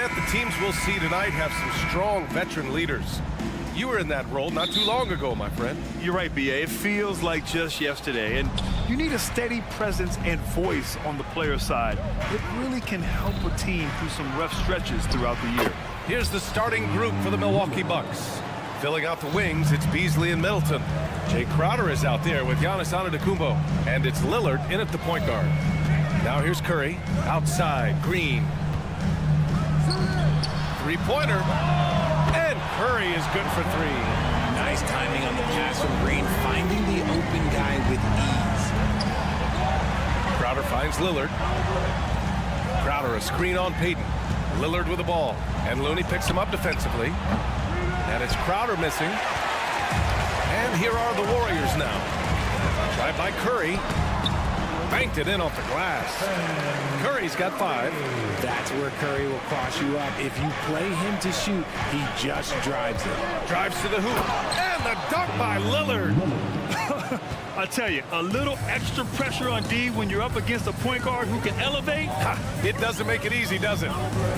The teams we'll see tonight have some strong veteran leaders. You were in that role not too long ago, my friend. You're right, B.A. It feels like just yesterday, and you need a steady presence and voice on the player side. It really can help a team through some rough stretches throughout the year. Here's the starting group for the Milwaukee Bucks. Filling out the wings, it's Beasley and Middleton. Jay Crowder is out there with Giannis Antetokounmpo, and it's Lillard in at the point guard. Now here's Curry, outside, Green. Three-pointer, and Curry is good for three. Nice timing on the pass from Green, finding the open guy with ease. Crowder finds Lillard. Crowder a screen on Payton. Lillard with the ball, and Looney picks him up defensively. And it's Crowder missing. And here are the Warriors now. Tried by Curry. Banked it in off the glass. Curry's got 5. That's where Curry will cross you up. If you play him to shoot, he just drives it. Drives to the hoop. And the dunk by Lillard. I tell you, a little extra pressure on D when you're up against a point guard who can elevate. It doesn't make it easy, does it?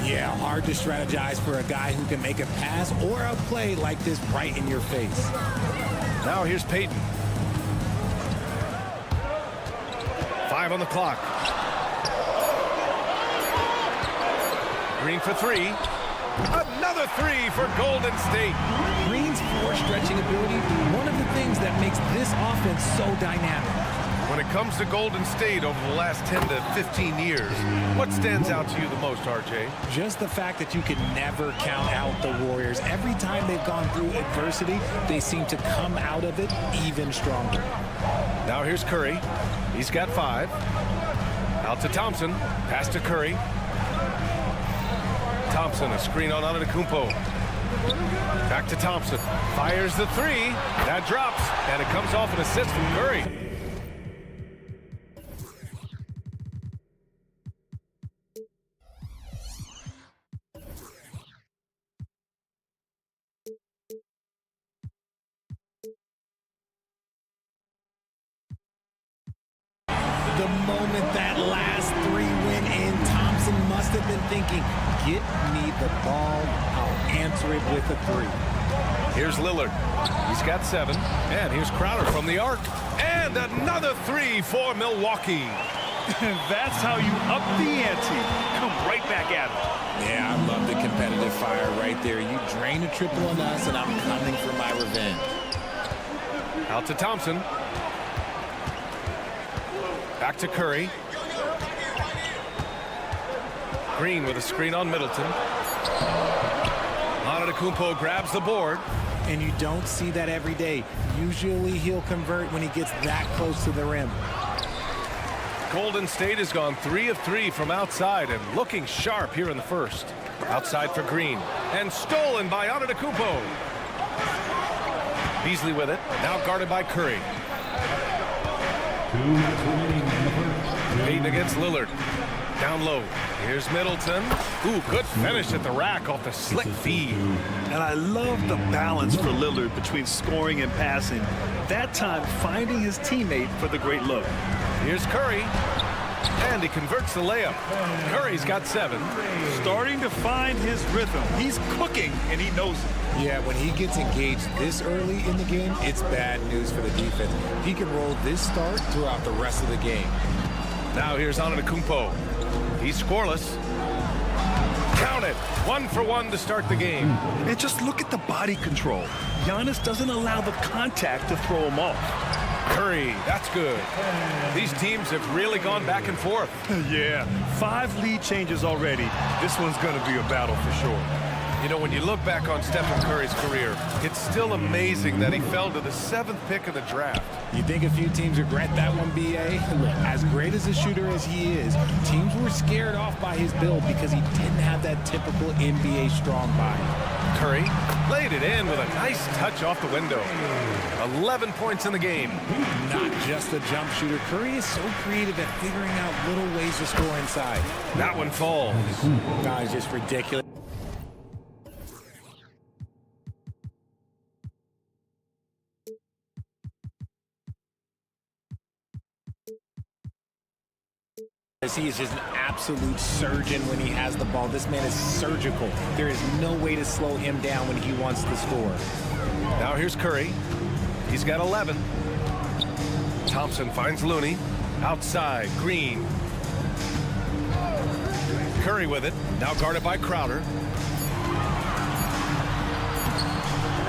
Yeah, hard to strategize for a guy who can make a pass or a play like this right in your face. Now here's Payton. 5 on the clock. Green for 3. Another 3 for Golden State. Green's floor stretching ability, one of the things that makes this offense so dynamic. When it comes to Golden State over the last 10 to 15 years, what stands out to you the most, RJ? Just the fact that you can never count out the Warriors. Every time they've gone through adversity, they seem to come out of it even stronger. Now here's Curry. He's got 5. Out to Thompson. Pass to Curry. Thompson, a screen on Antetokounmpo. Back to Thompson. Fires the 3. That drops, and it comes off an assist from Curry. The moment that last 3 went in, Thompson must have been thinking, get me the ball, I'll answer it with a 3. Here's Lillard. He's got 7. And here's Crowder from the arc. And another 3 for Milwaukee. That's how you up the ante. Come right back at it. Yeah, I love the competitive fire right there. You drain a triple on us, and I'm coming for my revenge. Out to Thompson. Back to Curry. Green with a screen on Middleton. Antetokounmpo grabs the board. And you don't see that every day. Usually he'll convert when he gets that close to the rim. Golden State has gone 3 of 3 from outside and looking sharp here in the first. Outside for Green. And stolen by Antetokounmpo. Beasley with it. Now guarded by Curry. Payton against Lillard. Down low. Here's Middleton. Ooh, good finish at the rack off the slick feed. And I love the balance for Lillard between scoring and passing. That time finding his teammate for the great look. Here's Curry. And he converts the layup. Curry's got 7. Starting to find his rhythm. He's cooking, and he knows it. Yeah, when he gets engaged this early in the game, it's bad news for the defense. He can roll this start throughout the rest of the game. Now here's Antetokounmpo. He's scoreless. Count it. 1 for 1 to start the game. And just look at the body control. Giannis doesn't allow the contact to throw him off. Curry, that's good. These teams have really gone back and forth. Yeah, 5 lead changes already. This one's going to be a battle for sure. You know, when you look back on Stephen Curry's career, it's still amazing that he fell to the 7th pick of the draft. You think a few teams regret that one, B.A.? Look, as great as a shooter as he is, teams were scared off by his build because he didn't have that typical NBA strong body. Curry laid it in with a nice touch off the window. 11 points in the game. Not just a jump shooter. Curry is so creative at figuring out little ways to score inside. That one falls. No, it's just ridiculous. He is just an absolute surgeon when he has the ball. This man is surgical. There is no way to slow him down when he wants to score. Now here's Curry. He's got 11. Thompson finds Looney. Outside, Green. Curry with it. Now guarded by Crowder.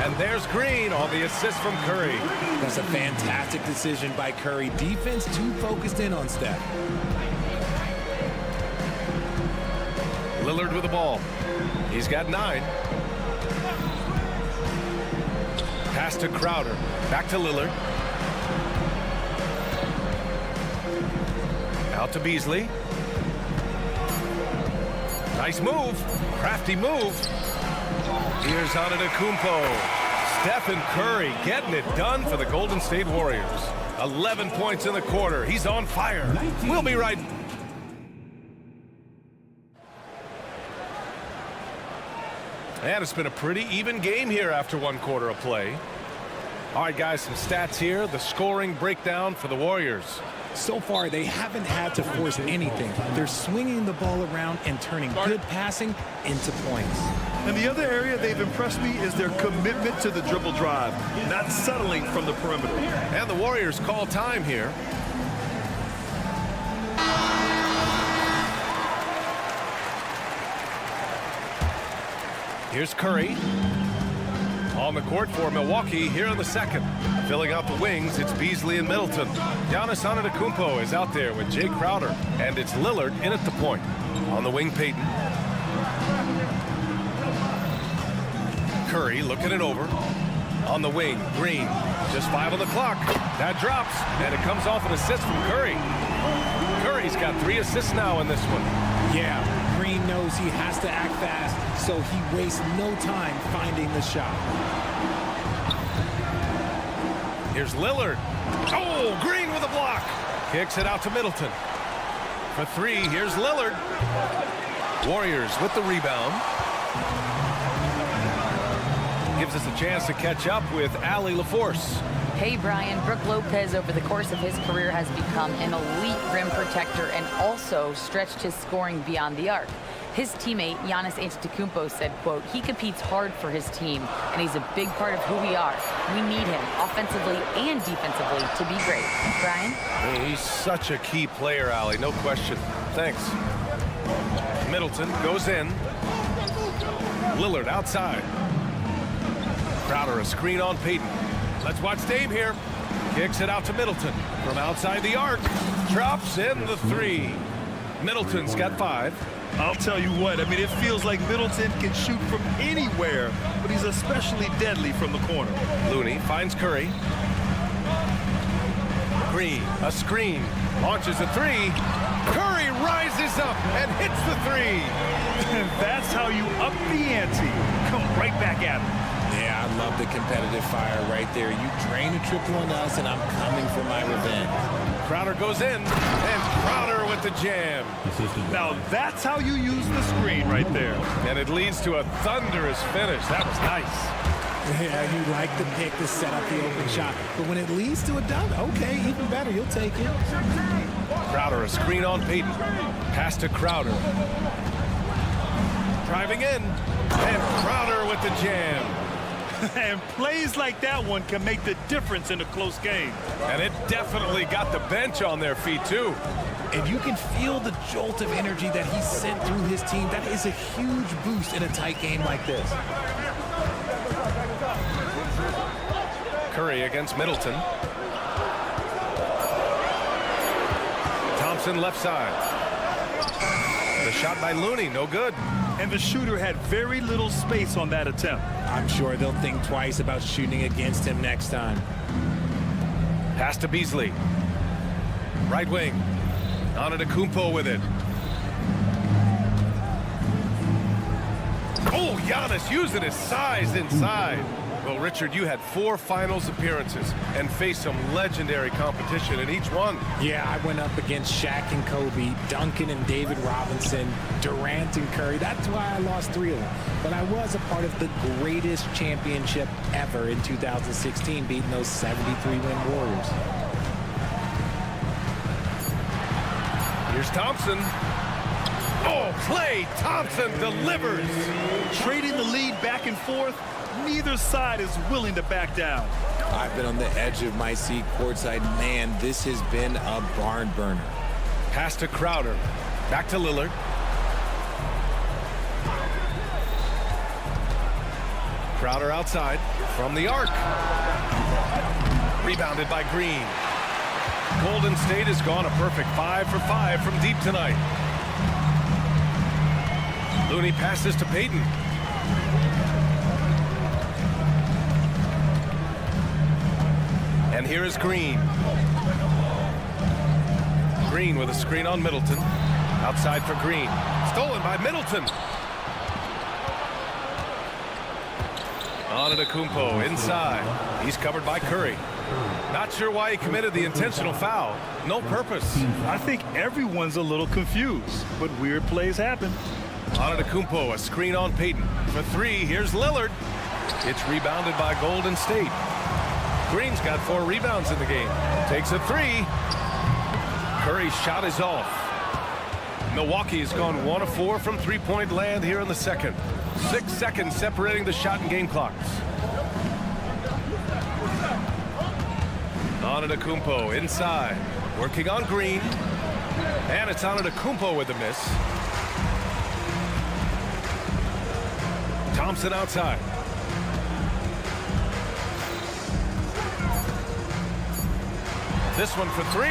And there's Green on the assist from Curry. That's a fantastic decision by Curry. Defense too focused in on Steph. Lillard with the ball. He's got 9. Pass to Crowder. Back to Lillard. Out to Beasley. Nice move. Crafty move. Here's Antetokounmpo. Stephen Curry getting it done for the Golden State Warriors. 11 points in the quarter. He's on fire. We'll be right back. And it's been a pretty even game here after 1 quarter of play. All right, guys, some stats here. The scoring breakdown for the Warriors. So far, they haven't had to force anything. They're swinging the ball around and turning good passing into points. And the other area they've impressed me is their commitment to the dribble drive, not settling from the perimeter. And the Warriors call time here. Here's Curry on the court for Milwaukee here in the second. Filling out the wings, it's Beasley and Middleton. Giannis Antetokounmpo is out there with Jay Crowder, and it's Lillard in at the point. On the wing, Payton. Curry looking it over. On the wing, Green. Just 5 on the clock. That drops, and it comes off an assist from Curry. Curry's got 3 assists now in this one. Yeah, Green knows he has to act fast, so he wastes no time finding the shot. Here's Lillard. Oh, Green with a block. Kicks it out to Middleton. For 3, here's Lillard. Warriors with the rebound. Gives us a chance to catch up with Allie LaForce. Hey, Brian. Brook Lopez, over the course of his career, has become an elite rim protector and also stretched his scoring beyond the arc. His teammate, Giannis Antetokounmpo, said, quote, he competes hard for his team, and he's a big part of who we are. We need him, offensively and defensively, to be great. Brian? He's such a key player, Allie, no question. Thanks. Middleton goes in. Lillard outside. Crowder a screen on Payton. Let's watch Dame here. Kicks it out to Middleton from outside the arc. Drops in the 3. Middleton's got 5. I'll tell you what, I mean, it feels like Middleton can shoot from anywhere, but he's especially deadly from the corner. Looney finds Curry. Green, a screen, launches a 3. Curry rises up and hits the 3. And that's how you up the ante. Come right back at him. Yeah, I love the competitive fire right there. You drain a triple on us, and I'm coming for my revenge. Crowder goes in, and Crowder with the jam. Now that's how you use the screen right there. And it leads to a thunderous finish. That was nice. Yeah, you like the pick to set up the open shot. But when it leads to a dunk, okay, even better, you'll take it. Crowder, a screen on Payton. Pass to Crowder. Driving in, and Crowder with the jam. And plays like that one can make the difference in a close game. And it definitely got the bench on their feet, too. And you can feel the jolt of energy that he sent through his team. That is a huge boost in a tight game like this. Curry against Middleton. Thompson left side. The shot by Looney, no good. And the shooter had very little space on that attempt. I'm sure they'll think twice about shooting against him next time. Pass to Beasley. Right wing. Antetokounmpo with it. Oh, Giannis using his size inside. Well, Richard, you had 4 finals appearances and faced some legendary competition in each one. Yeah, I went up against Shaq and Kobe, Duncan and David Robinson, Durant and Curry. That's why I lost 3 of them. But I was a part of the greatest championship ever in 2016, beating those 73-win Warriors. Here's Thompson. Oh, Klay Thompson delivers. Trading the lead back and forth, neither side is willing to back down. I've been on the edge of my seat courtside. Man, this has been a barn burner. Pass to Crowder. Back to Lillard. Crowder outside from the arc. Rebounded by Green. Golden State has gone a perfect 5 for 5 from deep tonight. Looney passes to Payton. And here is Green. Green with a screen on Middleton. Outside for Green. Stolen by Middleton. Antetokounmpo inside. He's covered by Curry. Not sure why he committed the intentional foul. No purpose. I think everyone's a little confused, but weird plays happen. Antetokounmpo, a screen on Payton. For 3, here's Lillard. It's rebounded by Golden State. Green's got 4 rebounds in the game. Takes a 3. Curry's shot is off. Milwaukee has gone 1 of 4 from three-point land here in the second. 6 seconds separating the shot and game clocks. Antetokounmpo inside, working on Green. And it's Antetokounmpo with the miss. Thompson outside. This one for 3.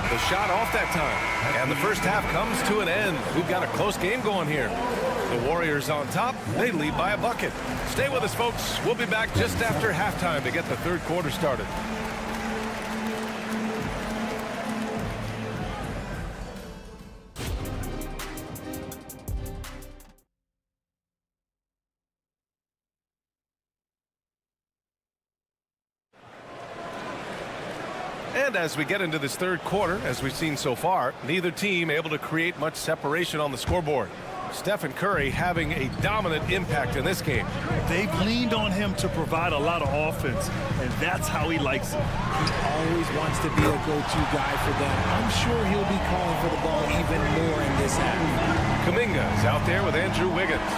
The shot off that time. And the first half comes to an end. We've got a close game going here. The Warriors on top. They lead by a bucket. Stay with us, folks. We'll be back just after halftime to get the third quarter started. And as we get into this third quarter, as we've seen so far, neither team able to create much separation on the scoreboard. Steph and Curry having a dominant impact in this game. They've leaned on him to provide a lot of offense, and that's how he likes it. He always wants to be a go-to guy for them. I'm sure he'll be calling for the ball even more in this half. Kuminga is out there with Andrew Wiggins.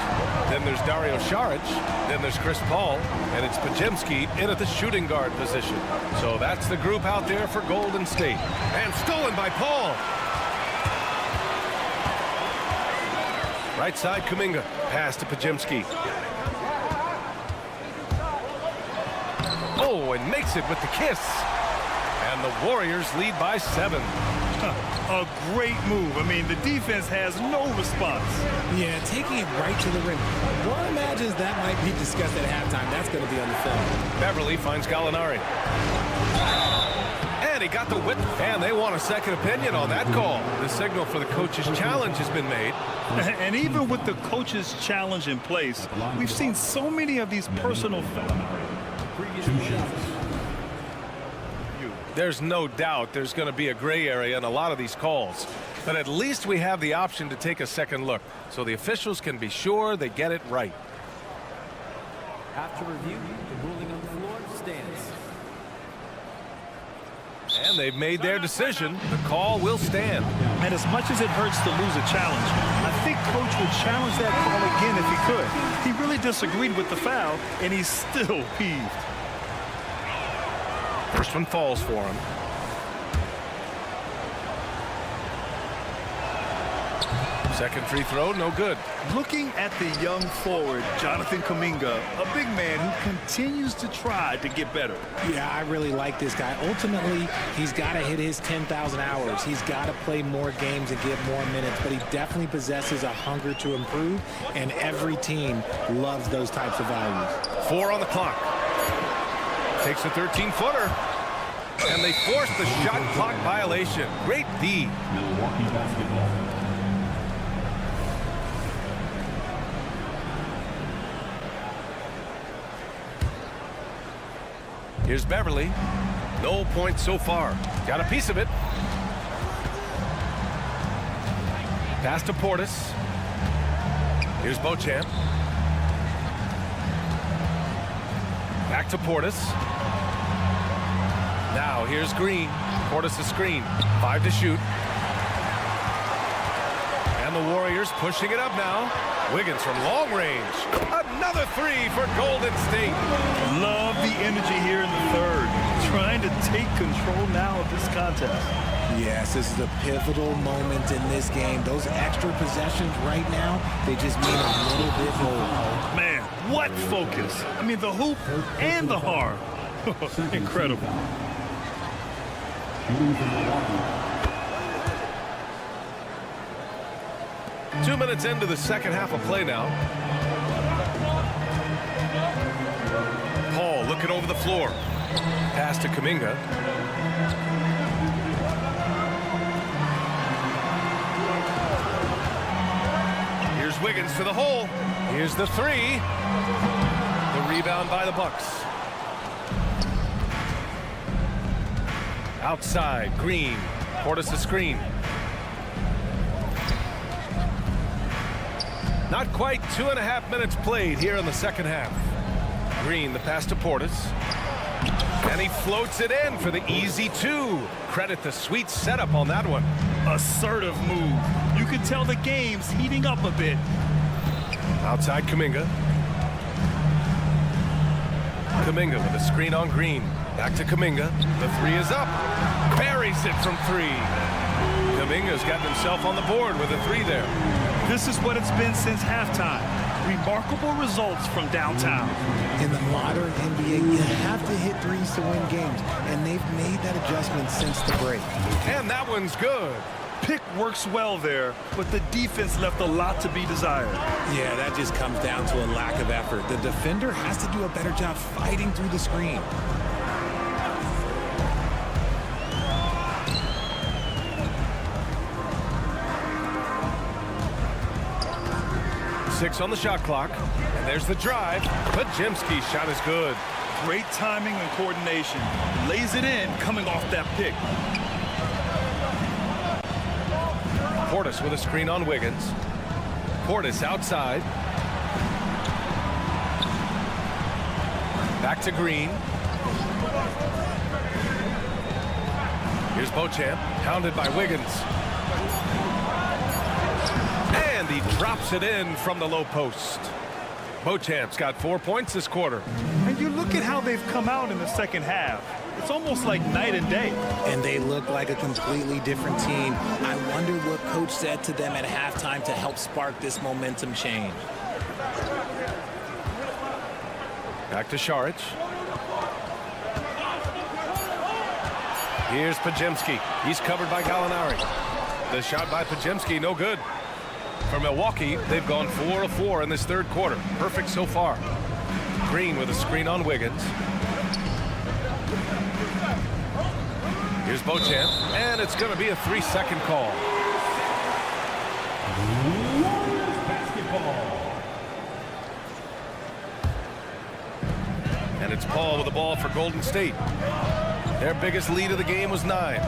Then there's Dario Saric. Then there's Chris Paul. And it's Podziemski in at the shooting guard position. So that's the group out there for Golden State. And stolen by Paul. Right side, Kuminga. Pass to Podziemski. Oh, and makes it with the kiss. And the Warriors lead by 7. A great move. I mean, the defense has no response. Yeah, taking it right to the rim. One imagines that might be discussed at halftime. That's going to be on the film. Beverly finds Gallinari. And he got the whip. And they want a second opinion on that call. The signal for the coach's challenge has been made. And even with the coach's challenge in place, we've seen so many of these personal fouls. There's no doubt there's going to be a gray area in a lot of these calls. But at least we have the option to take a second look, so the officials can be sure they get it right. After review, the ruling on the floor stands. And they've made their decision. The call will stand. And as much as it hurts to lose a challenge, I think Coach would challenge that call again if he could. He really disagreed with the foul, and he's still peeved. First one falls for him. Second free throw, no good. Looking at the young forward, Jonathan Kuminga, a big man who continues to try to get better. Yeah, I really like this guy. Ultimately, he's got to hit his 10,000 hours. He's got to play more games and get more minutes, but he definitely possesses a hunger to improve, and every team loves those types of values. 4 on the clock. Takes a 13-footer. And they force the shot clock violation. Great D. Milwaukee basketball. Here's Beverly. No points so far. Got a piece of it. Pass to Portis. Here's Beauchamp. Back to Portis. Now here's Green. Portis a screen. 5 to shoot. And the Warriors pushing it up now. Wiggins from long range. Another 3 for Golden State. Love the energy here in the third. Trying to take control now of this contest. Yes, this is a pivotal moment in this game. Those extra possessions right now, they just mean a little bit more. Man, what focus. I mean, the hoop and the harm. Incredible. 2 minutes into the second half of play now. Paul looking over the floor. Pass to Kuminga. Here's Wiggins to the hole. Here's the 3. The rebound by the Bucks. Outside, Green. Portis the screen. Not quite 2.5 minutes played here in the second half. Green, the pass to Portis. And he floats it in for the easy 2. Credit the sweet setup on that one. Assertive move. You can tell the game's heating up a bit. Outside Kuminga. Kuminga with a screen on Green. Back to Kuminga. The 3 is up. Buries it from 3. Kuminga's gotten himself on the board with a 3 there. This is what it's been since halftime. Remarkable results from downtown. In the modern NBA, you have to hit threes to win games, and they've made that adjustment since the break. And that one's good. Pick works well there, but the defense left a lot to be desired. Yeah, that just comes down to a lack of effort. The defender has to do a better job fighting through the screen. Six on the shot clock. And there's the drive. Podziemski's shot is good. Great timing and coordination. Lays it in coming off that pick. Portis with a screen on Wiggins. Portis outside. Back to Green. Here's Beauchamp, hounded by Wiggins. And he drops it in from the low post. Beauchamp's got 4 points this quarter. And you look at how they've come out in the second half. It's almost like night and day. And they look like a completely different team. I wonder what coach said to them at halftime to help spark this momentum change. Back to Šarić. Here's Podziemski. He's covered by Gallinari. The shot by Podziemski, no good. For Milwaukee, they've gone 4 of 4 in this third quarter. Perfect so far. Green with a screen on Wiggins. Here's Beauchamp, and it's going to be a 3-second call. And it's Paul with the ball for Golden State. Their biggest lead of the game was 9.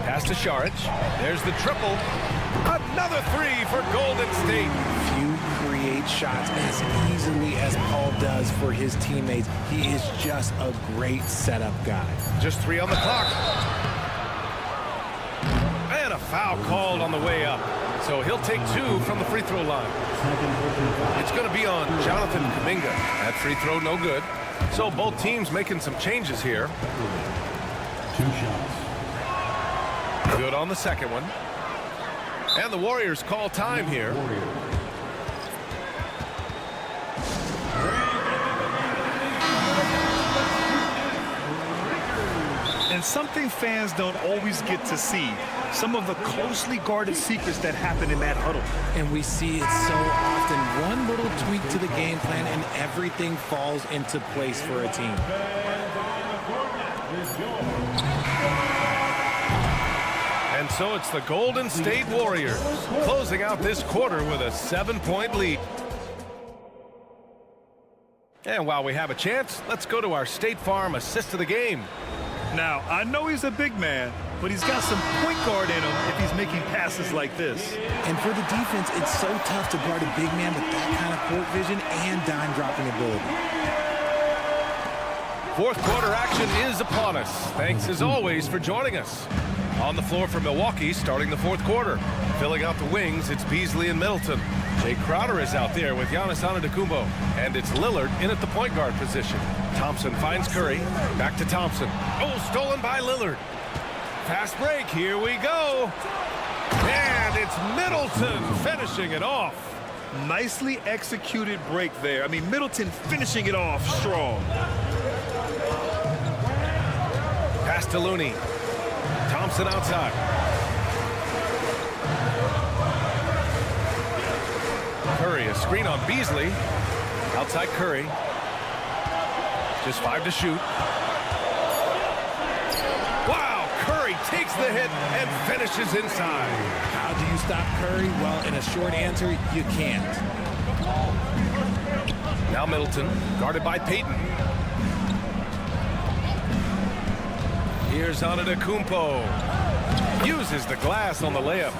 Pass to Šarić. There's the triple. Another 3 for Golden State. Few create shots as easily as Paul does for his teammates. He is just a great setup guy. Just 3 on the clock. And a foul called on the way up. So he'll take 2 from the free throw line. It's going to be on Jonathan Kuminga. That free throw no good. So both teams making some changes here. 2 shots. Good on the second one. And the Warriors call time here. And something fans don't always get to see, some of the closely guarded secrets that happen in that huddle. And we see it so often. One little tweak to the game plan and everything falls into place for a team. And so it's the Golden State Warriors closing out this quarter with a 7-point lead. And while we have a chance, let's go to our State Farm assist of the game. Now, I know he's a big man, but he's got some point guard in him if he's making passes like this. And for the defense, it's so tough to guard a big man with that kind of court vision and dime dropping ability. Fourth quarter action is upon us. Thanks as always for joining us. On the floor for Milwaukee starting the fourth quarter. Filling out the wings, it's Beasley and Middleton. Jay Crowder is out there with Giannis Antetokounmpo. And it's Lillard in at the point guard position. Thompson finds Curry. Back to Thompson. Oh, stolen by Lillard. Fast break. Here we go. And it's Middleton finishing it off. Nicely executed break there. I mean, Middleton finishing it off strong. Pass to Looney. Thompson outside. Curry, a screen on Beasley. Outside Curry. Just 5 to shoot. Wow, Curry takes the hit and finishes inside. How do you stop Curry? Well, in a short answer, you can't. Now Middleton, guarded by Payton. Here's Antetokounmpo. Uses the glass on the layup.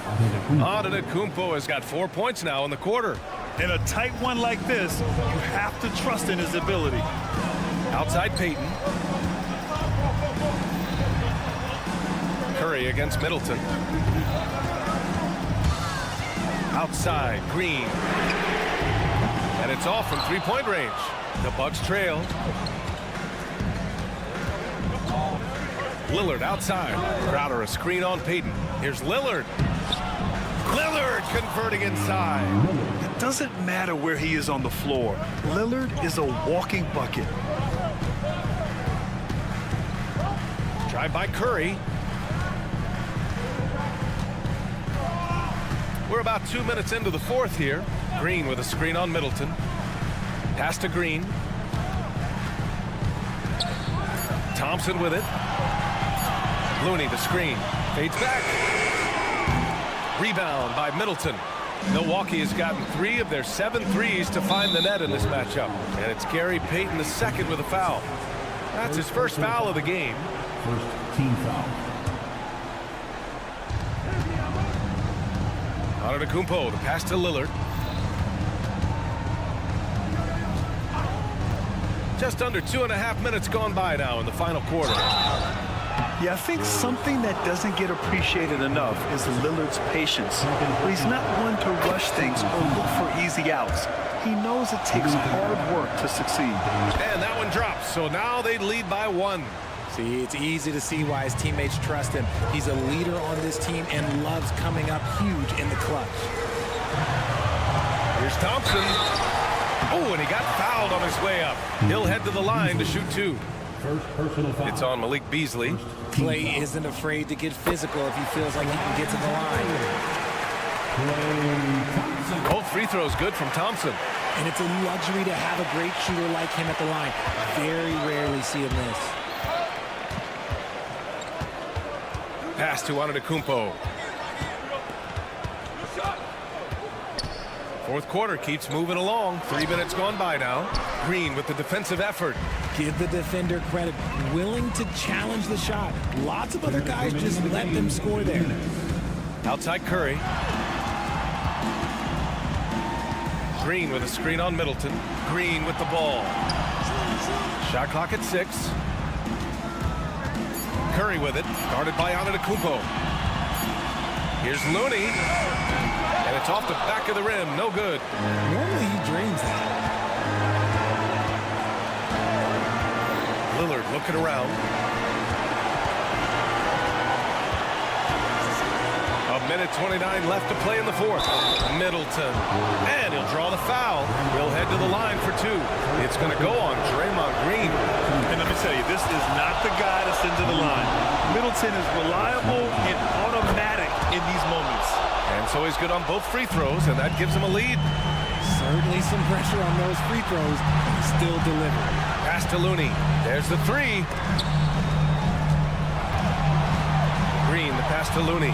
Antetokounmpo has got 4 points now in the quarter. In a tight one like this, you have to trust in his ability. Outside Payton. Curry against Middleton. Outside Green. And it's off from three-point range. The Bucks trail. Lillard outside. Crowder a screen on Payton. Here's Lillard. Lillard converting inside. It doesn't matter where he is on the floor. Lillard is a walking bucket. Drive by Curry. We're about 2 minutes into the fourth here. Green with a screen on Middleton. Pass to Green. Thompson with it. Looney the screen. Fades back. Rebound by Middleton. Milwaukee has gotten 3 of their 7 threes to find the net in this matchup. And it's Gary Payton II with a foul. That's his first foul of the game. First team foul. Antetokounmpo, the pass to Lillard. Just under 2.5 minutes gone by now in the final quarter. Yeah, I think something that doesn't get appreciated enough is Lillard's patience. But he's not one to rush things or look for easy outs. He knows it takes hard work to succeed. And that one drops, so now they lead by 1. See, it's easy to see why his teammates trust him. He's a leader on this team and loves coming up huge in the clutch. Here's Thompson. Oh, and he got fouled on his way up. He'll head to the line to shoot 2. First personal foul. It's on Malik Beasley. Clay isn't afraid to get physical if he feels like he can get to the line. Both free throws good from Thompson. And it's a luxury to have a great shooter like him at the line. Very rarely see him miss. Pass to Antetokounmpo. Fourth quarter keeps moving along. 3 minutes gone by now. Green with the defensive effort. Give the defender credit. Willing to challenge the shot. Lots of other guys just let them score there. Outside Curry. Green with a screen on Middleton. Green with the ball. Shot clock at 6. Curry with it. Guarded by Antetokounmpo. Here's Looney. And it's off the back of the rim. No good. Normally he drains that. looking around. A minute 29 left to play in the fourth. Middleton. And he'll draw the foul. He'll head to the line for two. It's going to go on Draymond Green. And let me tell you, this is not the guy to send to the line. Middleton is reliable and automatic in these moments. And so he's good on both free throws, and that gives him a lead. Certainly some pressure on those free throws, but he still delivered. Pass to Looney. There's the three. Green, the pass to Looney.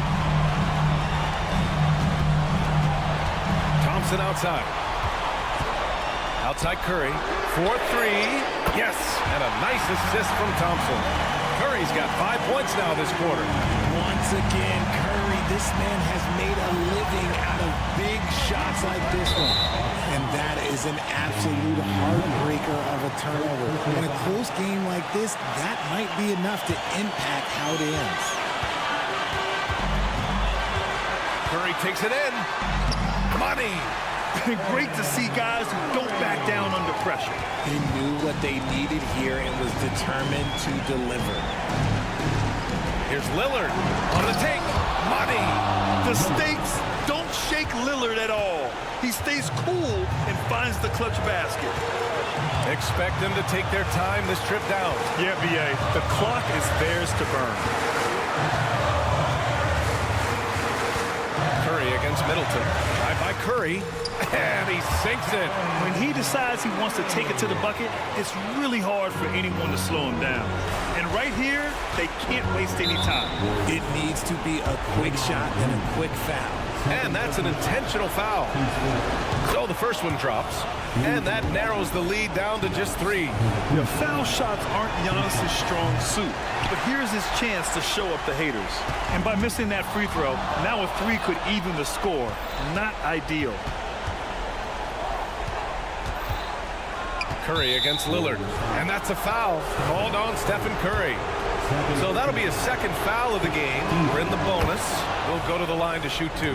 Thompson outside. Outside Curry. 4-3. Yes, and a nice assist from Thompson. Curry's got 5 points now this quarter. Once again, Curry, this man has made a living out of big shots like this one. And that is an absolute heartbreaker of a turnover. In a close game like this, that might be enough to impact how it ends. Curry takes it in. Money. Great to see guys who don't back down under pressure. He knew what they needed here and was determined to deliver. Here's Lillard on the take. Money. The stakes don't shake Lillard at all. He stays cool and finds the clutch basket. Expect them to take their time this trip down. Yeah, BA. The clock is theirs to burn. Curry against Middleton. Drive by Curry. And he sinks it. When he decides he wants to take it to the bucket, it's really hard for anyone to slow him down. And right here, they can't waste any time. It needs to be a quick shot and a quick foul. And that's an intentional foul. So the first one drops. And that narrows the lead down to just 3. The foul shots aren't Giannis's strong suit. But here's his chance to show up the haters. And by missing that free throw, now a 3 could even the score. Not ideal. Curry against Lillard. And that's a foul. Called on Stephen Curry. So that'll be a second foul of the game. We're in the bonus. We'll go to the line to shoot 2.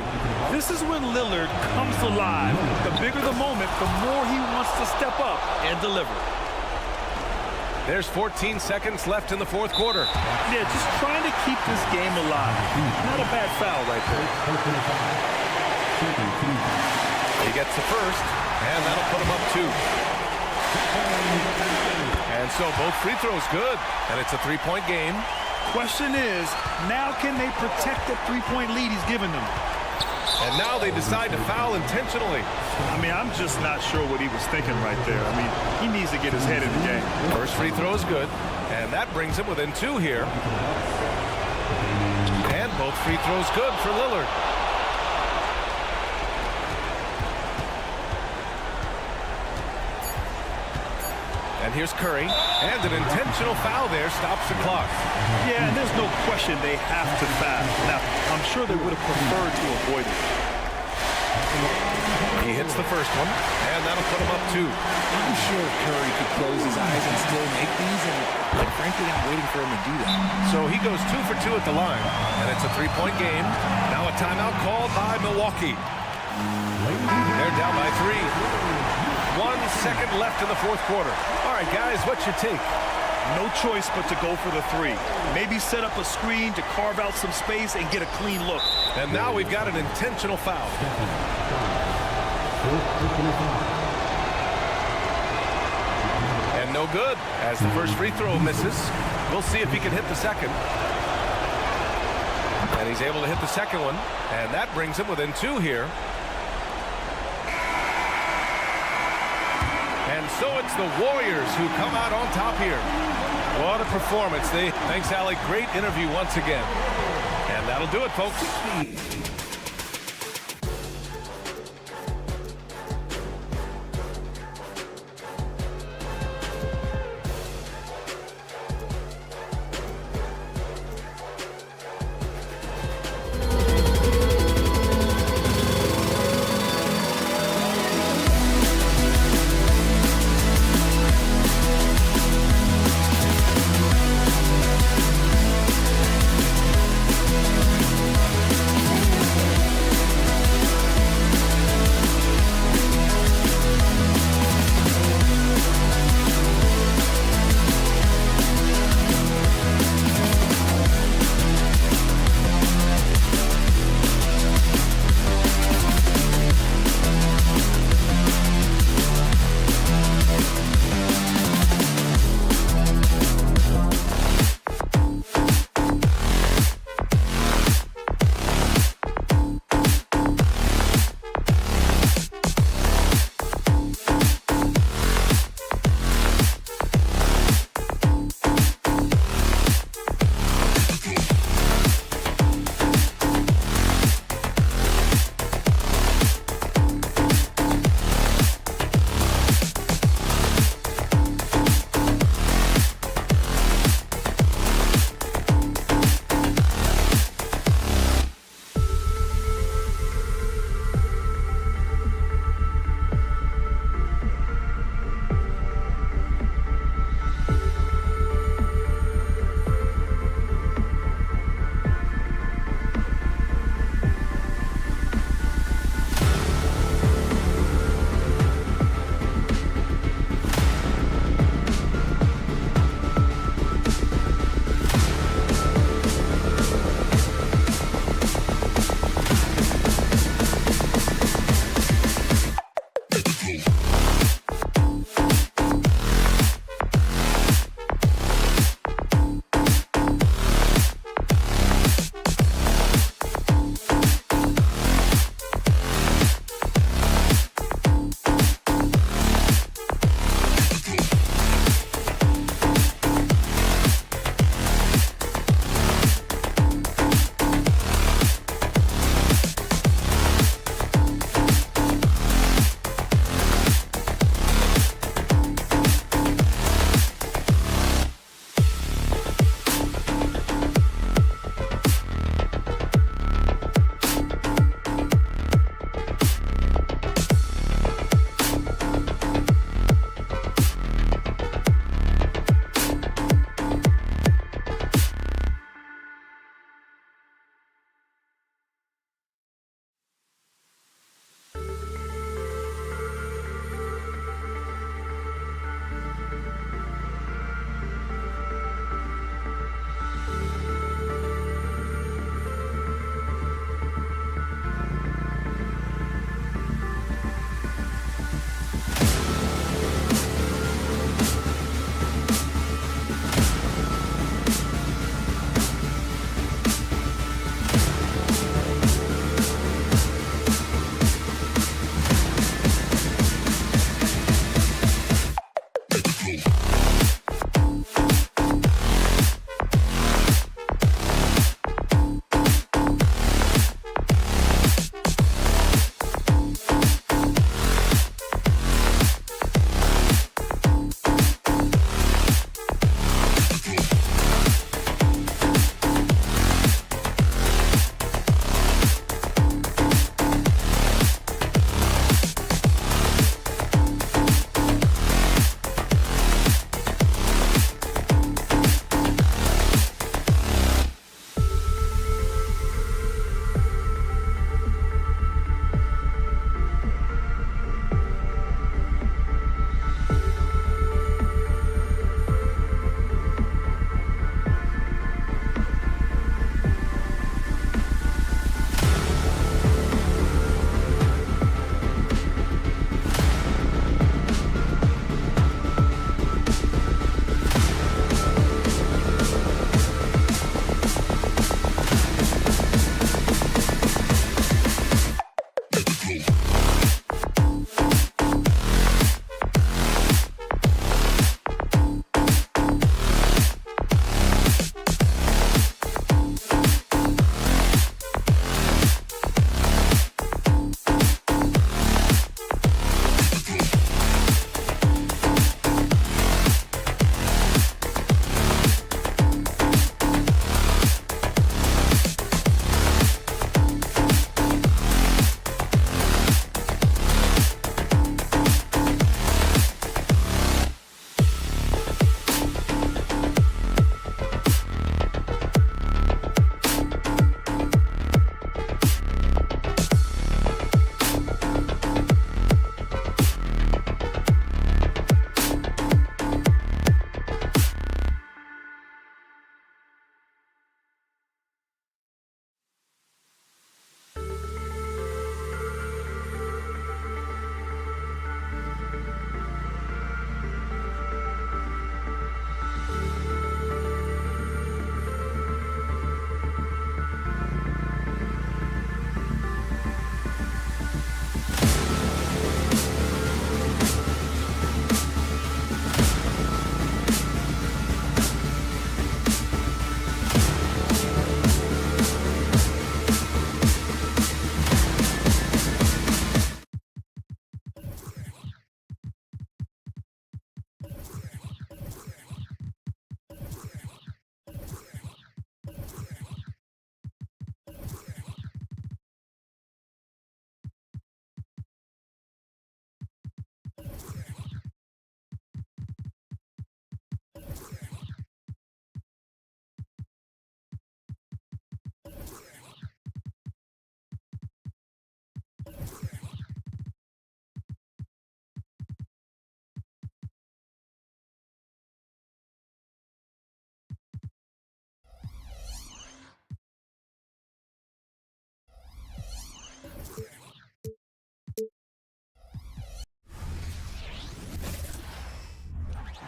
This is when Lillard comes alive. The bigger the moment, the more he wants to step up and deliver. There's 14 seconds left in the fourth quarter. Yeah, just trying to keep this game alive. Not a bad foul right there. He gets the first, and that'll put him up 2. And so both free throws good, and it's a 3-point game. Question is, now can they protect the 3-point lead he's given them? And now they decide to foul intentionally. I mean, I'm just not sure what he was thinking right there. I mean, he needs to get his head in the game. First free throw is good, and that brings him within 2 here. And both free throws good for Lillard. And here's Curry, and an intentional foul there stops the clock. Yeah, and there's no question they have to foul. Now, I'm sure they would have preferred to avoid it. He hits the first one, and that'll put him up 2. I'm sure Curry could close his eyes and still make these, and quite frankly, I'm waiting for him to do that. So he goes 2 for 2 at the line, and it's a 3-point game. Now a timeout called by Milwaukee. They're down by 3. 1 second left in the fourth quarter. All right, guys, what's your take? No choice but to go for the 3. Maybe set up a screen to carve out some space and get a clean look. And now we've got an intentional foul. And no good, as the first free throw misses. We'll see if he can hit the second. And he's able to hit the second one, and that brings him within 2 here. And so it's the Warriors who come out on top here. What a performance. Thanks, Allie. Great interview once again. And that'll do it, folks.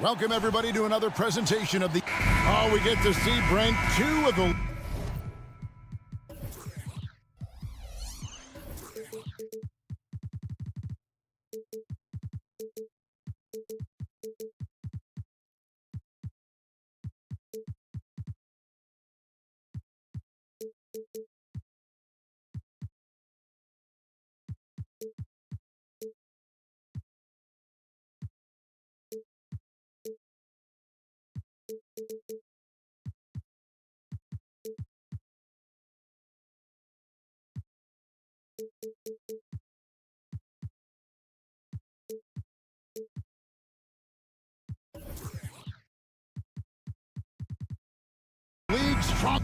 Welcome, everybody, to another presentation of the... Oh, we get to see Brent, two of the... League strong.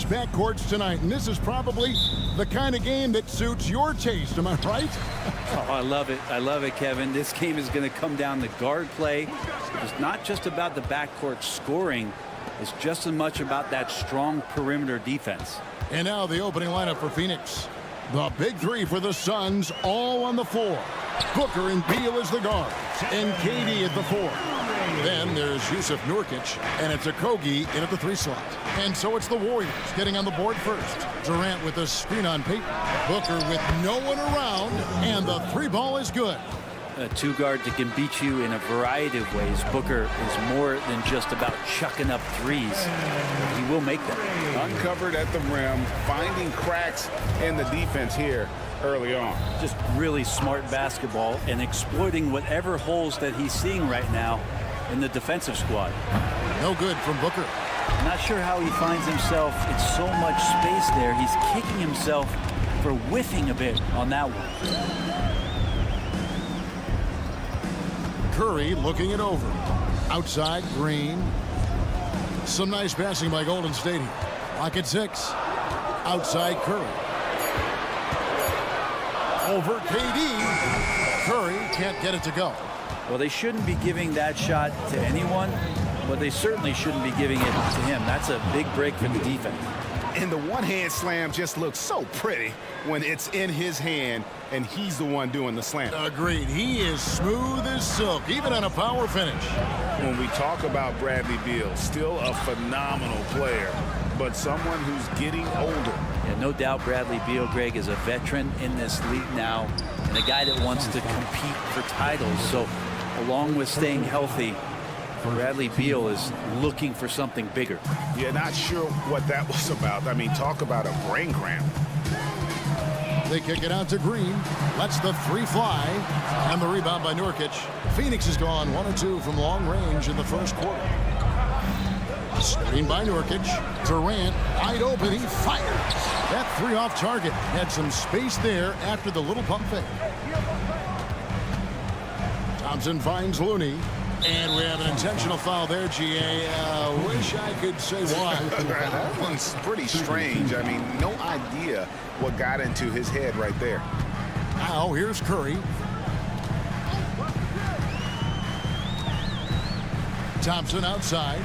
Backcourts tonight, and this is probably the kind of game that suits your taste. Am I right? Oh, I love it. I love it, Kevin. This game is going to come down to guard play. It's not just about the backcourt scoring. It's just as much about that strong perimeter defense. And now the opening lineup for Phoenix. The big three for the Suns, all on the floor. Booker and Beal as the guards, and KD at the 4. Then there's Yusuf Nurkic, and it's Okogie in at the 3 slot. And so it's the Warriors getting on the board first. Durant with a screen on Peyton. Booker with no one around, and the 3 ball is good. A 2 guard that can beat you in a variety of ways. Booker is more than just about chucking up threes. He will make them. Uncovered at the rim, finding cracks in the defense here early on. Just really smart basketball and exploiting whatever holes that he's seeing right now in the defensive squad. No good from Booker. Not sure how he finds himself in so much space there. He's kicking himself for whiffing a bit on that one. Curry looking it over. Outside, Green. Some nice passing by Golden State here. Lock at 6. Outside, Curry. Over KD. Curry can't get it to go. Well, they shouldn't be giving that shot to anyone, but they certainly shouldn't be giving it to him. That's a big break for the defense. And the one-hand slam just looks so pretty when it's in his hand and he's the one doing the slam. Agreed. He is smooth as silk, even on a power finish. When we talk about Bradley Beal, still a phenomenal player, but someone who's getting older. Yeah, no doubt Bradley Beal, Greg, is a veteran in this league now and a guy that wants to compete for titles. So along with staying healthy, Bradley Beal is looking for something bigger. Yeah, not sure what that was about. I mean, talk about a brain cramp. They kick it out to Green. Lets the 3 fly. And the rebound by Nurkic. Phoenix has gone 1 of 2 from long range in the first quarter. Screen by Nurkic. Durant wide open. He fires. That 3 off target. Had some space there after the little pump fake. Thompson finds Looney. And we have an intentional foul there, GA. Wish I could say why. That one's pretty strange. I mean, no idea what got into his head right there. Now here's Curry. Thompson outside.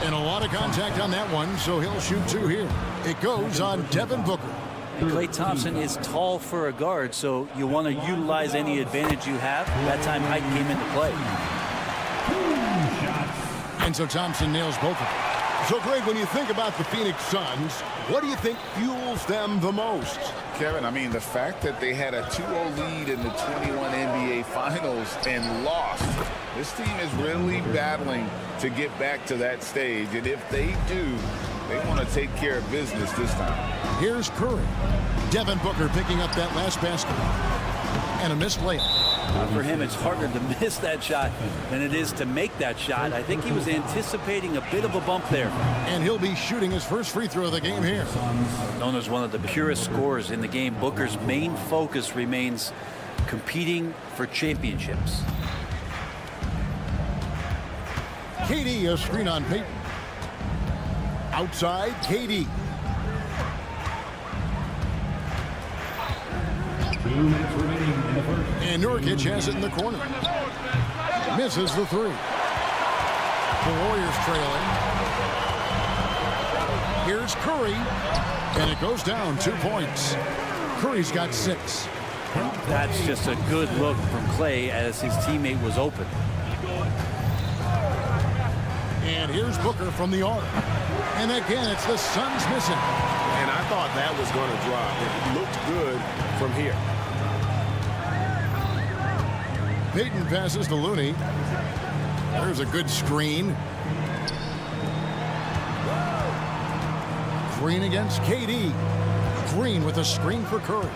And a lot of contact on that one, so he'll shoot 2 here. It goes on Devin Booker. Klay Thompson is tall for a guard, so you want to utilize any advantage you have. That time height came into play. And so Thompson nails both of them. So, Greg, when you think about the Phoenix Suns, what do you think fuels them the most? Kevin, I mean, the fact that they had a 2-0 lead in the 21 NBA Finals and lost. This team is really battling to get back to that stage. And if they do, they want to take care of business this time. Here's Curry. Devin Booker picking up that last basket. And a missed layup. For him, it's harder to miss that shot than it is to make that shot. I think he was anticipating a bit of a bump there. And he'll be shooting his first free throw of the game here. Known as one of the purest scorers in the game, Booker's main focus remains competing for championships. KD, a screen on Payton. Outside, KD. 2 minutes remaining in the first. And Nurkic has it in the corner. Misses the three. The Warriors trailing. Here's Curry. And it goes down 2 points. Curry's got 6. That's just a good look from Clay as his teammate was open. And here's Booker from the arc. And again, it's the Suns missing. And I thought that was going to drop. It looked good from here. Payton passes to Looney. There's a good screen. Green against KD. Green with a screen for Curry.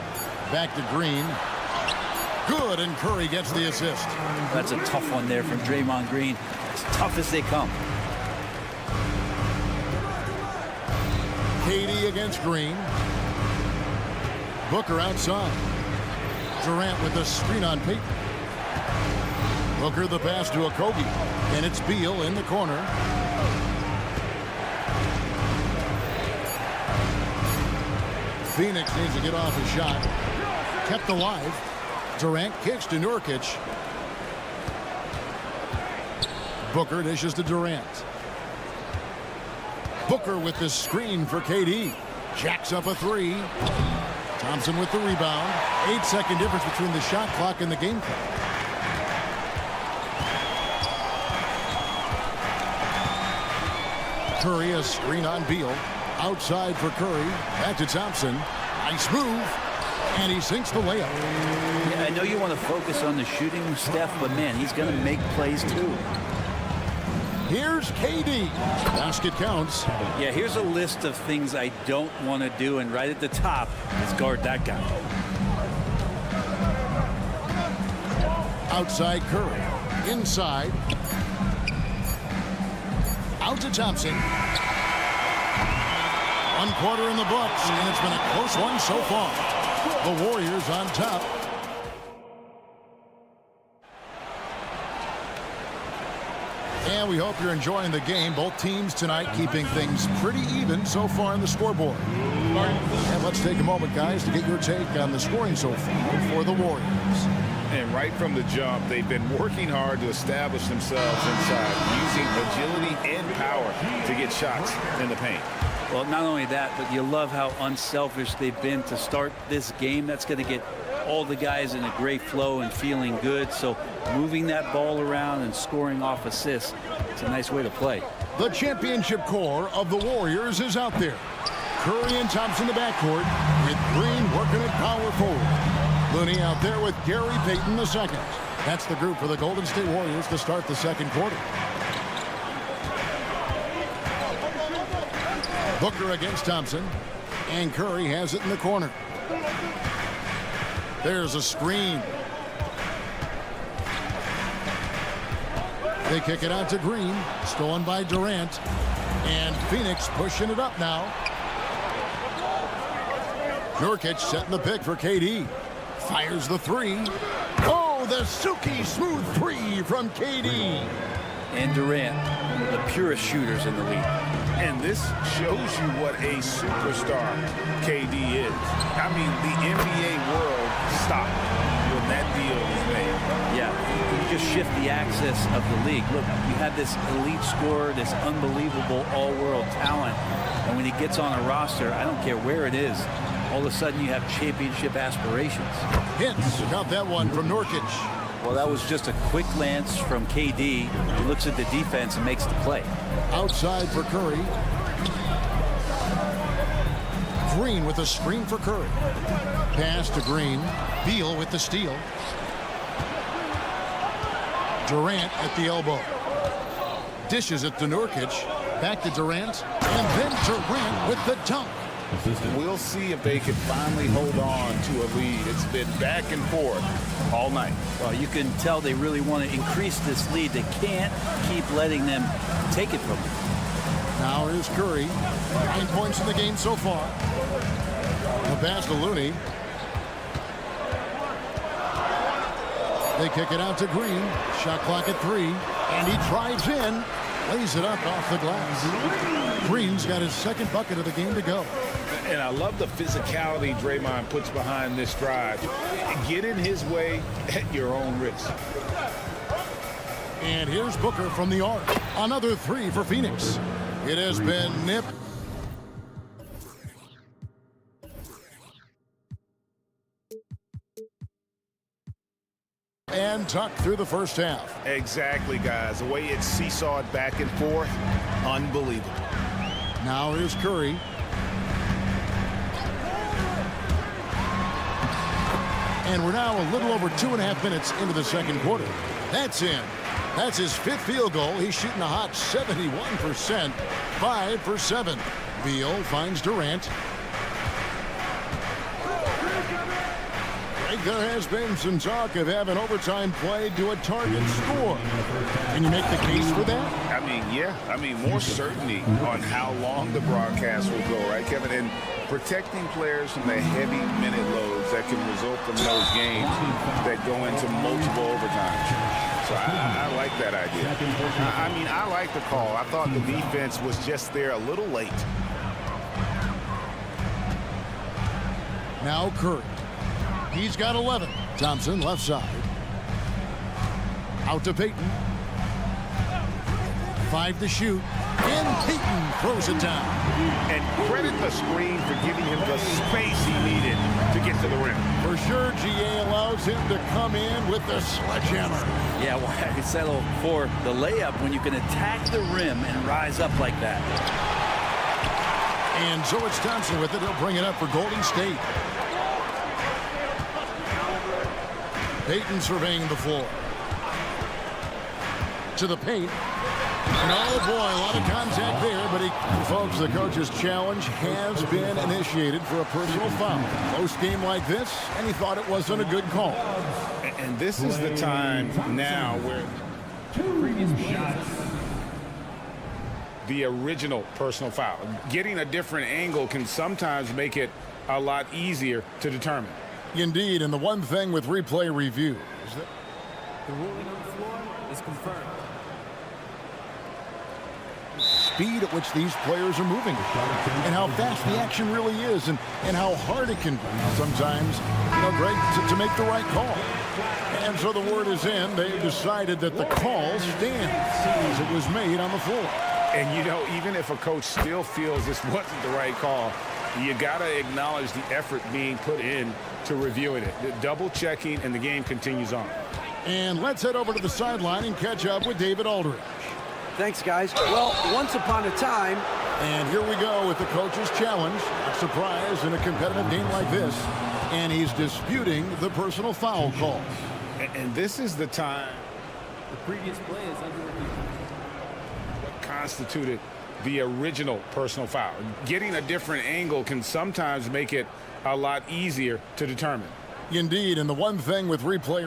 Back to Green. Good, and Curry gets the assist. That's a tough one there from Draymond Green. As tough as they come. KD against Green. Booker outside. Durant with the screen on Payton. Booker the pass to Okogie. And it's Beal in the corner. Phoenix needs to get off a shot. Kept alive. Durant kicks to Nurkic. Booker dishes to Durant. Booker with the screen for KD. Jacks up a three. Thompson with the rebound. 8-second difference between the shot clock and the game clock. Curry, a screen on Beal. Outside for Curry. Back to Thompson. Nice move. And he sinks the layup. Yeah, I know you want to focus on the shooting, Steph, but man, he's going to make plays too. Here's KD. Basket counts. Yeah, here's a list of things I don't want to do, and right at the top is guard that guy. Outside Curry. Inside. Out to Thompson. 1 quarter in the books, and it's been a close one so far. The Warriors on top. And we hope you're enjoying the game. Both teams tonight keeping things pretty even so far on the scoreboard. And let's take a moment, guys, to get your take on the scoring so far for the Warriors. And right from the jump, they've been working hard to establish themselves inside, using agility and power to get shots in the paint. Well, not only that, but you love how unselfish they've been to start this game. That's going to get all the guys in a great flow and feeling good. So moving that ball around and scoring off assists, it's a nice way to play. The championship core of the Warriors is out there. Curry and Thompson in the backcourt, with Green working at power forward. Looney out there with Gary Payton the second. That's the group for the Golden State Warriors to start the second quarter. Booker against Thompson, and Curry has it in the corner. There's a screen. They kick it out to Green, stolen by Durant, and Phoenix pushing it up now. Nurkic setting the pick for KD. Fires the three. Oh, the silky smooth three from KD. And Durant, one of the purest shooters in the league. And this shows you what a superstar KD is. I mean, the NBA world stopped when that deal was made. Yeah, you just shift the axis of the league. Look, you have this elite scorer, this unbelievable all-world talent, and when he gets on a roster, I don't care where it is, all of a sudden you have championship aspirations. Hits, got that one from Nurkic. Well, that was just a quick glance from KD. He looks at the defense and makes the play. Outside for Curry. Green with a screen for Curry. Pass to Green. Beal with the steal. Durant at the elbow. Dishes it to Nurkic. Back to Durant. And then Durant with the dunk. We'll see if they can finally hold on to a lead. It's been back and forth all night. Well, you can tell they really want to increase this lead. They can't keep letting them take it from them. Now here's Curry. 9 points in the game so far. The pass to Looney. They kick it out to Green. Shot clock at 3. And he drives in. Lays it up off the glass. Green's got his second bucket of the game to go. And I love the physicality Draymond puts behind this drive. Get in his way at your own risk. And here's Booker from the arc. Another 3 for Phoenix. It has been nip. And tucked through the first half. Exactly, guys. The way it's seesawed back and forth, unbelievable. Now here's Curry. And we're now a little over 2.5 minutes into the second quarter. That's in. That's his 5th field goal. He's shooting a hot 71%. 5 for 7. Beal finds Durant. There has been some talk of having overtime played to a target score. Can you make the case for that? I mean, yeah. I mean, more certainty on how long the broadcast will go, right, Kevin? And protecting players from the heavy minute loads that can result from those games that go into multiple overtimes. So I like that idea. I mean, I like the call. I thought the defense was just there a little late. Now Curry. He's got 11. Thompson left side. Out to Payton. 5 to shoot. And Payton throws it down. And credit the screen for giving him the space he needed to get to the rim. For sure, GA allows him to come in with the sledgehammer. Yeah, why settle for the layup when you can attack the rim and rise up like that? And so it's Thompson with it. He'll bring it up for Golden State. Payton surveying the floor. To the paint. And oh boy, a lot of contact there, but folks, the coach's challenge has been initiated for a personal foul. Close game like this, and he thought it wasn't a good call. And this is the time now where the original personal foul. Getting a different angle can sometimes make it a lot easier to determine. Indeed, and the one thing with replay review is that The ruling on the floor is confirmed. speed at which these players are moving and how fast the action really is and how hard it can be sometimes, Greg, to make the right call. And so the word is in. They've decided that the call stands as it was made on the floor. And, even if a coach still feels this wasn't the right call, you got to acknowledge the effort being put in to reviewing it. The double checking, and the game continues on. And let's head over to the sideline and catch up with David Aldridge. Thanks, guys. Well, once upon a time. And here we go with the coach's challenge. Not surprised in a competitive game like this. And he's disputing the personal foul call. And this is the time. The previous play is under review. What constituted the original personal foul? Getting a different angle can sometimes make it a lot easier to determine. Indeed, and the one thing with replay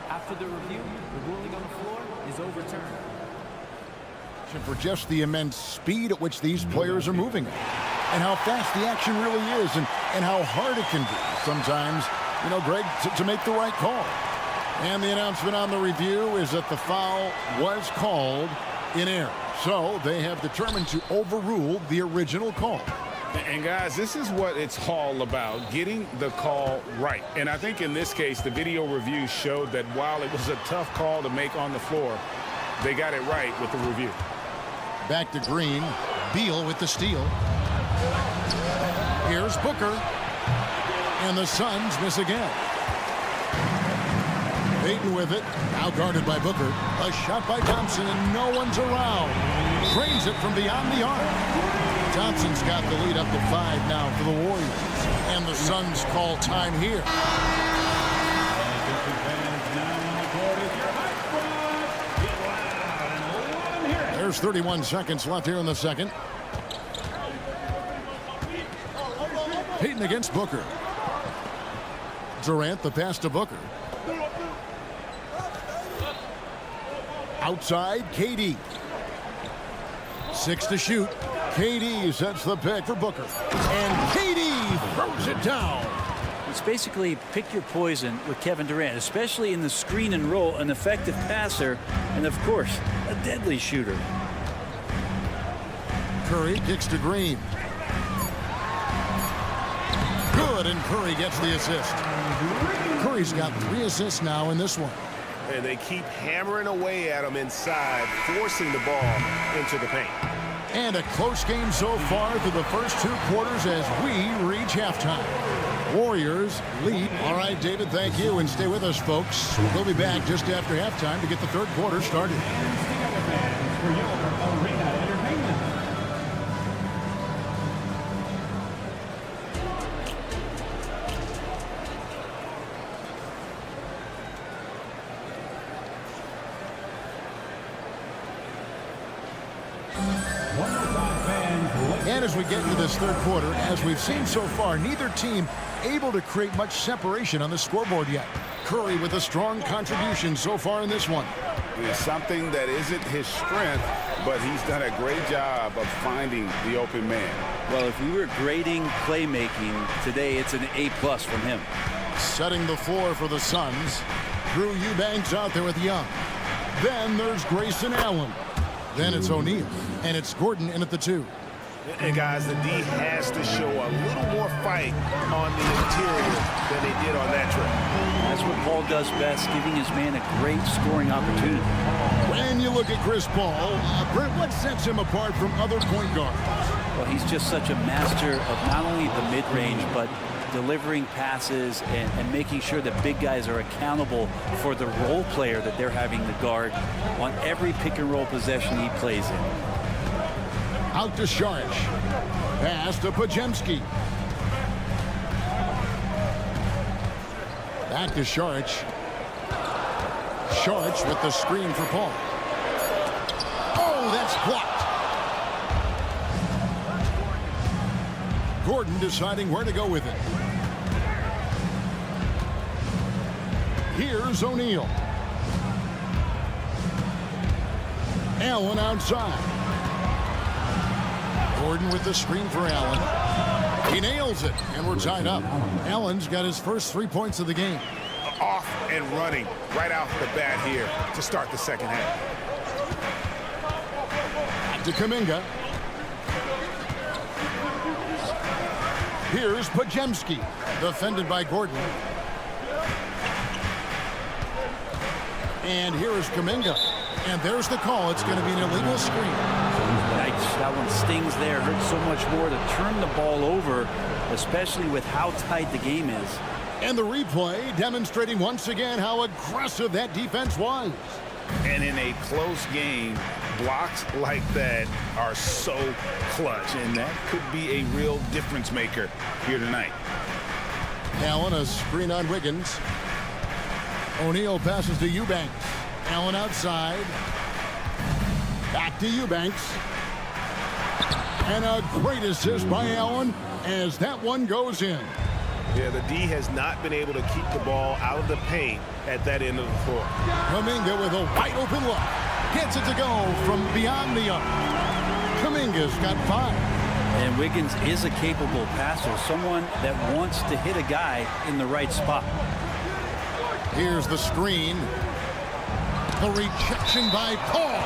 After the review, the ruling on the floor is overturned. for just the immense speed at which these players are moving and how fast the action really is and how hard it can be sometimes, Greg, to make the right call. And the announcement on the review is that the foul was called in error. So they have determined to overrule the original call. And guys, this is what it's all about, getting the call right. And I think in this case, the video review showed that while it was a tough call to make on the floor, they got it right with the review. Back to Green. Beal with the steal. Here's Booker. And the Suns miss again. Payton with it. Now guarded by Booker. A shot by Thompson, and no one's around. Drains it from beyond the arc. Thompson's got the lead up to 5 now for the Warriors. And the Suns call time here. There's 31 seconds left here in the second. Payton against Booker. Durant, the pass to Booker. Outside, KD. 6 to shoot. KD sets the pick for Booker. And KD throws it down. It's basically pick your poison with Kevin Durant, especially in the screen and roll, an effective passer, and of course, a deadly shooter. Curry kicks to Green. Good, and Curry gets the assist. Curry's got 3 assists now in this one. And they keep hammering away at him inside, forcing the ball into the paint. And a close game so far through the first 2 quarters as we reach halftime. Warriors lead. All right, David, thank you. And stay with us, folks. We'll be back just after halftime to get the 3rd quarter started. And as we get into this 3rd quarter, as we've seen so far, neither team able to create much separation on the scoreboard yet. Curry with a strong contribution so far in this one. It's something that isn't his strength, but he's done a great job of finding the open man. Well, if we were grading playmaking today, it's an A+ from him. Setting the floor for the Suns. Drew Eubanks out there with Young. Then there's Grayson Allen. Then it's O'Neal. And it's Gordon in at the 2. And guys, the D has to show a little more fight on the interior than they did on that trip. That's what Paul does best, giving his man a great scoring opportunity. When you look at Chris Paul, Brent, what sets him apart from other point guards? Well, he's just such a master of not only the mid-range, but delivering passes and making sure that big guys are accountable for the role player that they're having to guard on every pick-and-roll possession he plays in. Out to Saric. Pass to Podziemski. Back to Saric. Saric with the screen for Paul. Oh, that's blocked. Gordon deciding where to go with it. Here's O'Neal. Allen outside. Gordon with the screen for Allen. He nails it, and we're tied up. Allen's got his first 3 points of the game. Off and running right out the bat here to start the second half. Back to Kuminga. Here's Podziemski, defended by Gordon. And here is Kuminga. And there's the call. It's going to be an illegal screen. Yikes, that one stings there. Hurts so much more to turn the ball over, especially with how tight the game is. And the replay demonstrating once again how aggressive that defense was. And in a close game, blocks like that are so clutch, and that could be a real difference maker here tonight. Allen, a screen on Wiggins. O'Neal passes to Eubanks. Allen outside. Back to Eubanks. And a great assist by Allen as that one goes in. Yeah, the D has not been able to keep the ball out of the paint at that end of the floor. Kuminga with a wide open look. Gets it to go from beyond the arc. Kuminga's got 5. And Wiggins is a capable passer, someone that wants to hit a guy in the right spot. Here's the screen. The rejection by Paul.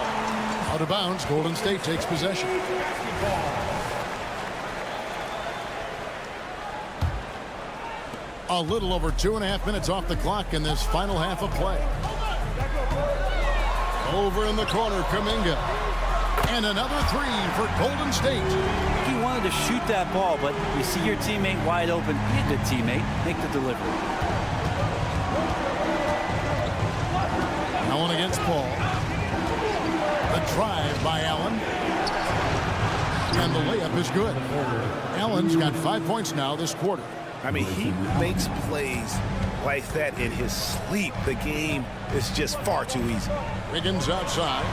Out of bounds, Golden State takes possession. A little over 2.5 minutes off the clock in this final half of play. Over in the corner, Kuminga. And another 3 for Golden State. He wanted to shoot that ball, but you see your teammate wide open. Be a good teammate. Make the delivery. Allen against Paul. A drive by Allen. And the layup is good. Allen's got 5 points now this quarter. I mean, he makes plays like that in his sleep. The game is just far too easy. Wiggins outside.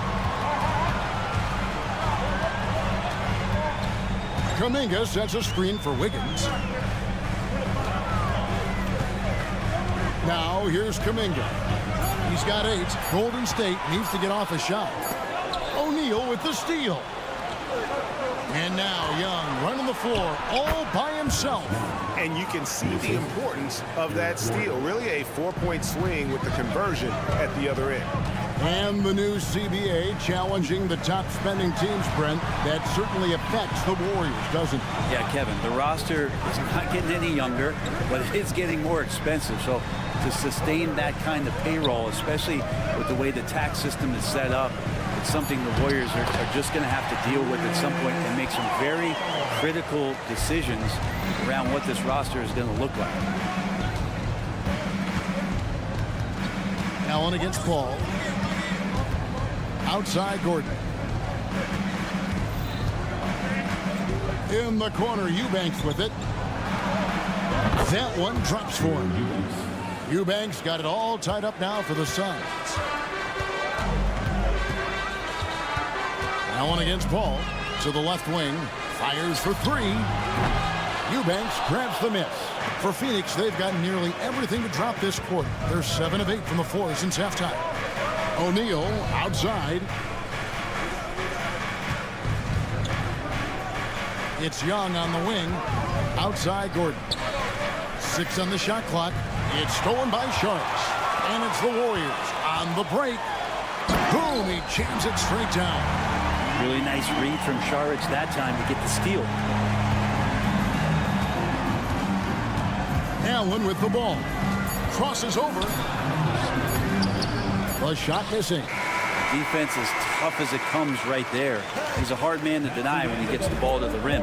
Kuminga sets a screen for Wiggins. Now here's Kuminga. He's got 8. Golden State needs to get off a shot. O'Neal with the steal. And now Young running the floor all by himself. And you can see the importance of that steal. Really a 4-point swing with the conversion at the other end. And the new CBA challenging the top spending teams, Brent. That certainly affects the Warriors, doesn't it? Yeah, Kevin, the roster is not getting any younger, but it's getting more expensive. So to sustain that kind of payroll, especially with the way the tax system is set up, it's something the Warriors are just going to have to deal with at some point and make some very critical decisions around what this roster is going to look like. Allen against Paul. Outside Gordon. In the corner, Eubanks with it. That one drops for him. Eubanks got it all tied up now for the Suns. Allen against Paul. To the left wing. Fires for 3. Eubanks grabs the miss. For Phoenix, they've got nearly everything to drop this quarter. They're 7 of 8 from the floor since halftime. O'Neal outside. It's Young on the wing. Outside Gordon. 6 on the shot clock. It's stolen by Sharks. And it's the Warriors on the break. Boom, he jams it straight down. Really nice read from Sharks that time to get the steal. Allen with the ball. Crosses over. The shot missing. Defense is tough as it comes right there. He's a hard man to deny when he gets the ball to the rim.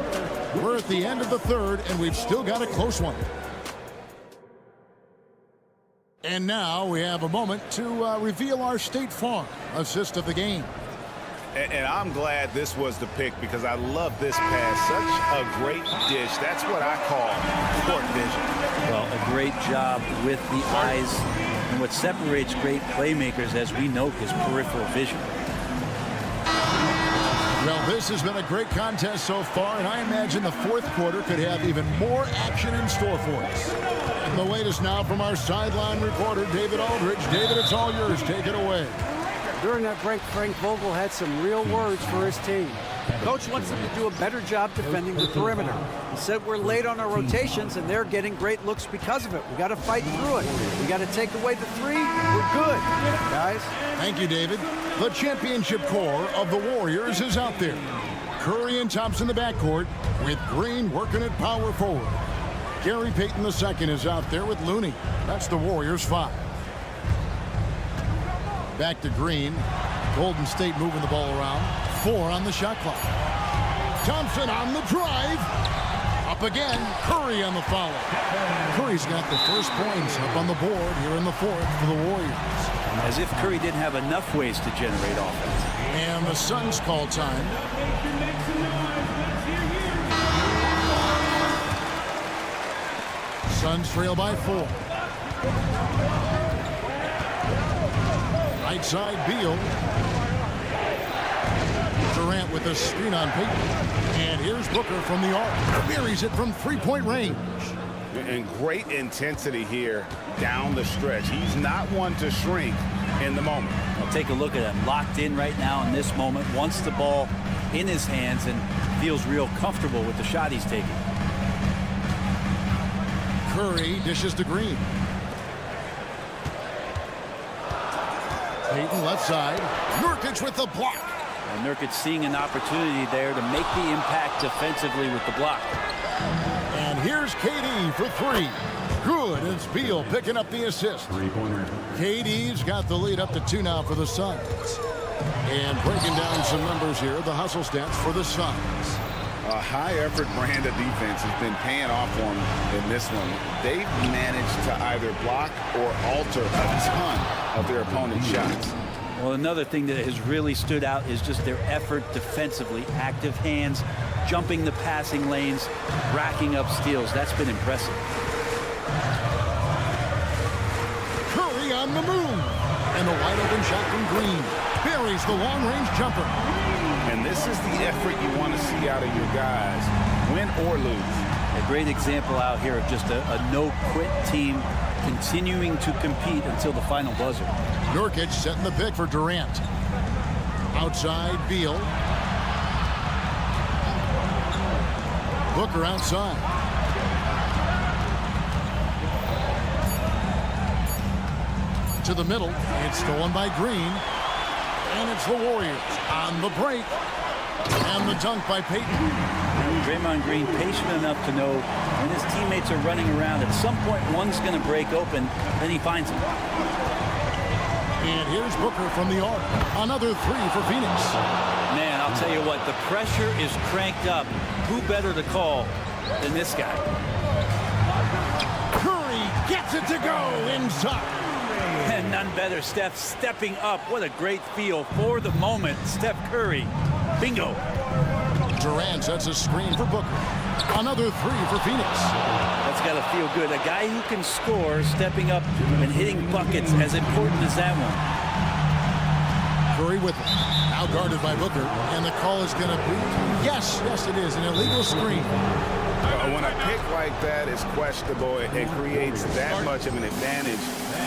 We're at the end of the third, and we've still got a close one. And now we have a moment to reveal our State Farm assist of the game. And I'm glad this was the pick because I love this pass. Such a great dish. That's what I call court vision. Well, a great job with the eyes. And what separates great playmakers, as we know, is peripheral vision. Well, this has been a great contest so far, and I imagine the fourth quarter could have even more action in store for us. And the latest now from our sideline reporter, David Aldridge. David, it's all yours. Take it away. During that break, Frank Vogel had some real words for his team. Coach wants them to do a better job defending the perimeter. He said we're late on our rotations and they're getting great looks because of it. We got to fight through it. We got to take away the 3. We're good, guys. Thank you, David. The championship core of the Warriors is out there. Curry and Thompson in the backcourt with Green working at power forward. Gary Payton II is out there with Looney. That's the Warriors 5. Back to Green. Golden State moving the ball around. 4 on the shot clock. Thompson on the drive. Up again. Curry on the foul. Curry's got the first points up on the board here in the fourth for the Warriors. As if Curry didn't have enough ways to generate offense. And the Suns call time. Suns trail by 4. Right side, Beal. Durant with a screen on Payton. And here's Booker from the arc. Buries it from three-point range. And great intensity here down the stretch. He's not one to shrink in the moment. Well, take a look at him. Locked in right now in this moment. Wants the ball in his hands and feels real comfortable with the shot he's taking. Curry dishes to Green. Payton left side. Nurkic with the block. And Nurkic seeing an opportunity there to make the impact defensively with the block. And here's KD for 3. Good. It's Beal picking up the assist. Three-pointer. KD's got the lead up to 2 now for the Suns. And breaking down some numbers here, the hustle stats for the Suns. A high-effort brand of defense has been paying off for them in this one. They've managed to either block or alter a ton of their opponent's shots. Well, another thing that has really stood out is just their effort defensively. Active hands, jumping the passing lanes, racking up steals. That's been impressive. Curry on the move. And a wide open shot from Green. Buries the long-range jumper. And this is the effort you want to see out of your guys, win or lose. A great example out here of just a no-quit team continuing to compete until the final buzzer. Nurkic setting the pick for Durant. Outside, Beal. Booker outside. To the middle. It's stolen by Green. And it's the Warriors on the break. And the dunk by Payton. Draymond Green patient enough to know when his teammates are running around, at some point one's going to break open, then he finds him. And here's Booker from the arc. Another three for Phoenix. Man, I'll tell you what, the pressure is cranked up. Who better to call than this guy? Curry gets it to go inside. And none better, Steph stepping up. What a great feel for the moment. Steph Curry. Bingo. Durant sets a screen for Booker. Another three for Phoenix. That's got to feel good. A guy who can score, stepping up and hitting buckets, as important as that one. Curry with it. Now guarded by Booker. And the call is going to be, yes, it is, an illegal screen. When a pick like that is questionable, it creates that much of an advantage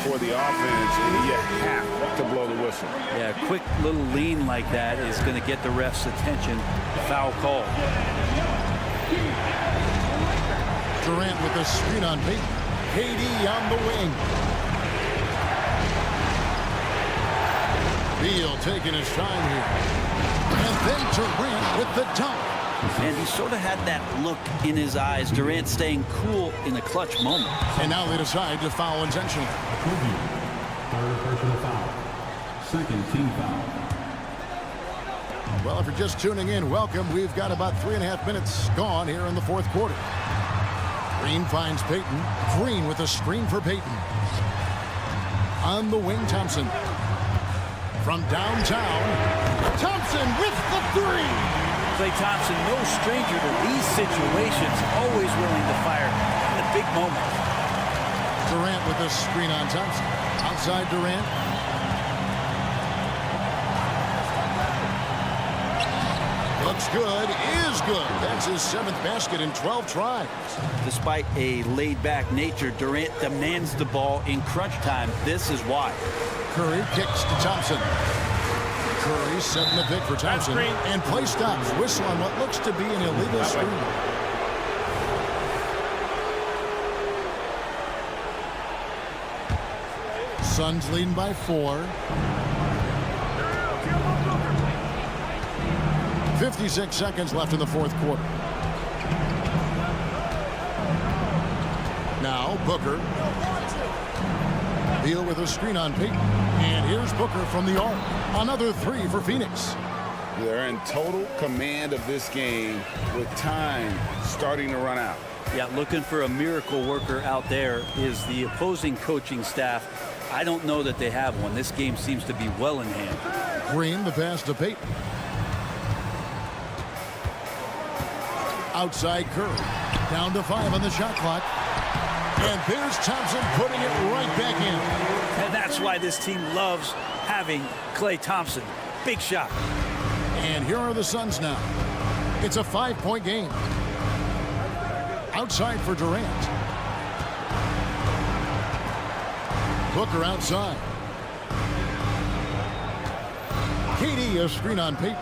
for the offense, and you have to blow the whistle. Yeah, a quick little lean like that is going to get the ref's attention. Foul call. Durant with the screen on Payton. KD on the wing. Beal taking his time here. And then Durant with the dunk. And he sort of had that look in his eyes. Durant staying cool in a clutch moment. And now they decide to foul intentionally. Third personal foul. Second team foul. Well, if you're just tuning in, welcome. We've got about 3.5 minutes gone here in the fourth quarter. Green finds Payton. Green with a screen for Payton. On the wing, Thompson. From downtown, Thompson with the three. Klay Thompson, no stranger to these situations, always willing to fire in the big moments. Durant with the screen on Thompson. Outside Durant. Looks good, is good. That's his 7th basket in 12 tries. Despite a laid-back nature, Durant demands the ball in crunch time. This is why. Curry kicks to Thompson. Curry setting the pick for Thompson. And play stops. Whistle on what looks to be an illegal screen. Suns leading by 4. 56 seconds left in the fourth quarter. Now Booker. Beal with a screen on Payton. And here's Booker from the arc. Another three for Phoenix. They're in total command of this game with time starting to run out. Yeah, looking for a miracle worker out there is the opposing coaching staff. I don't know that they have one. This game seems to be well in hand. Green, the pass to Payton. Outside Curry. Down to 5 on the shot clock. And there's Thompson putting it right back in. And that's why this team loves having Klay Thompson. Big shot. And here are the Suns now. It's a 5-point game. Outside for Durant. Booker outside. KD a screen on Payton.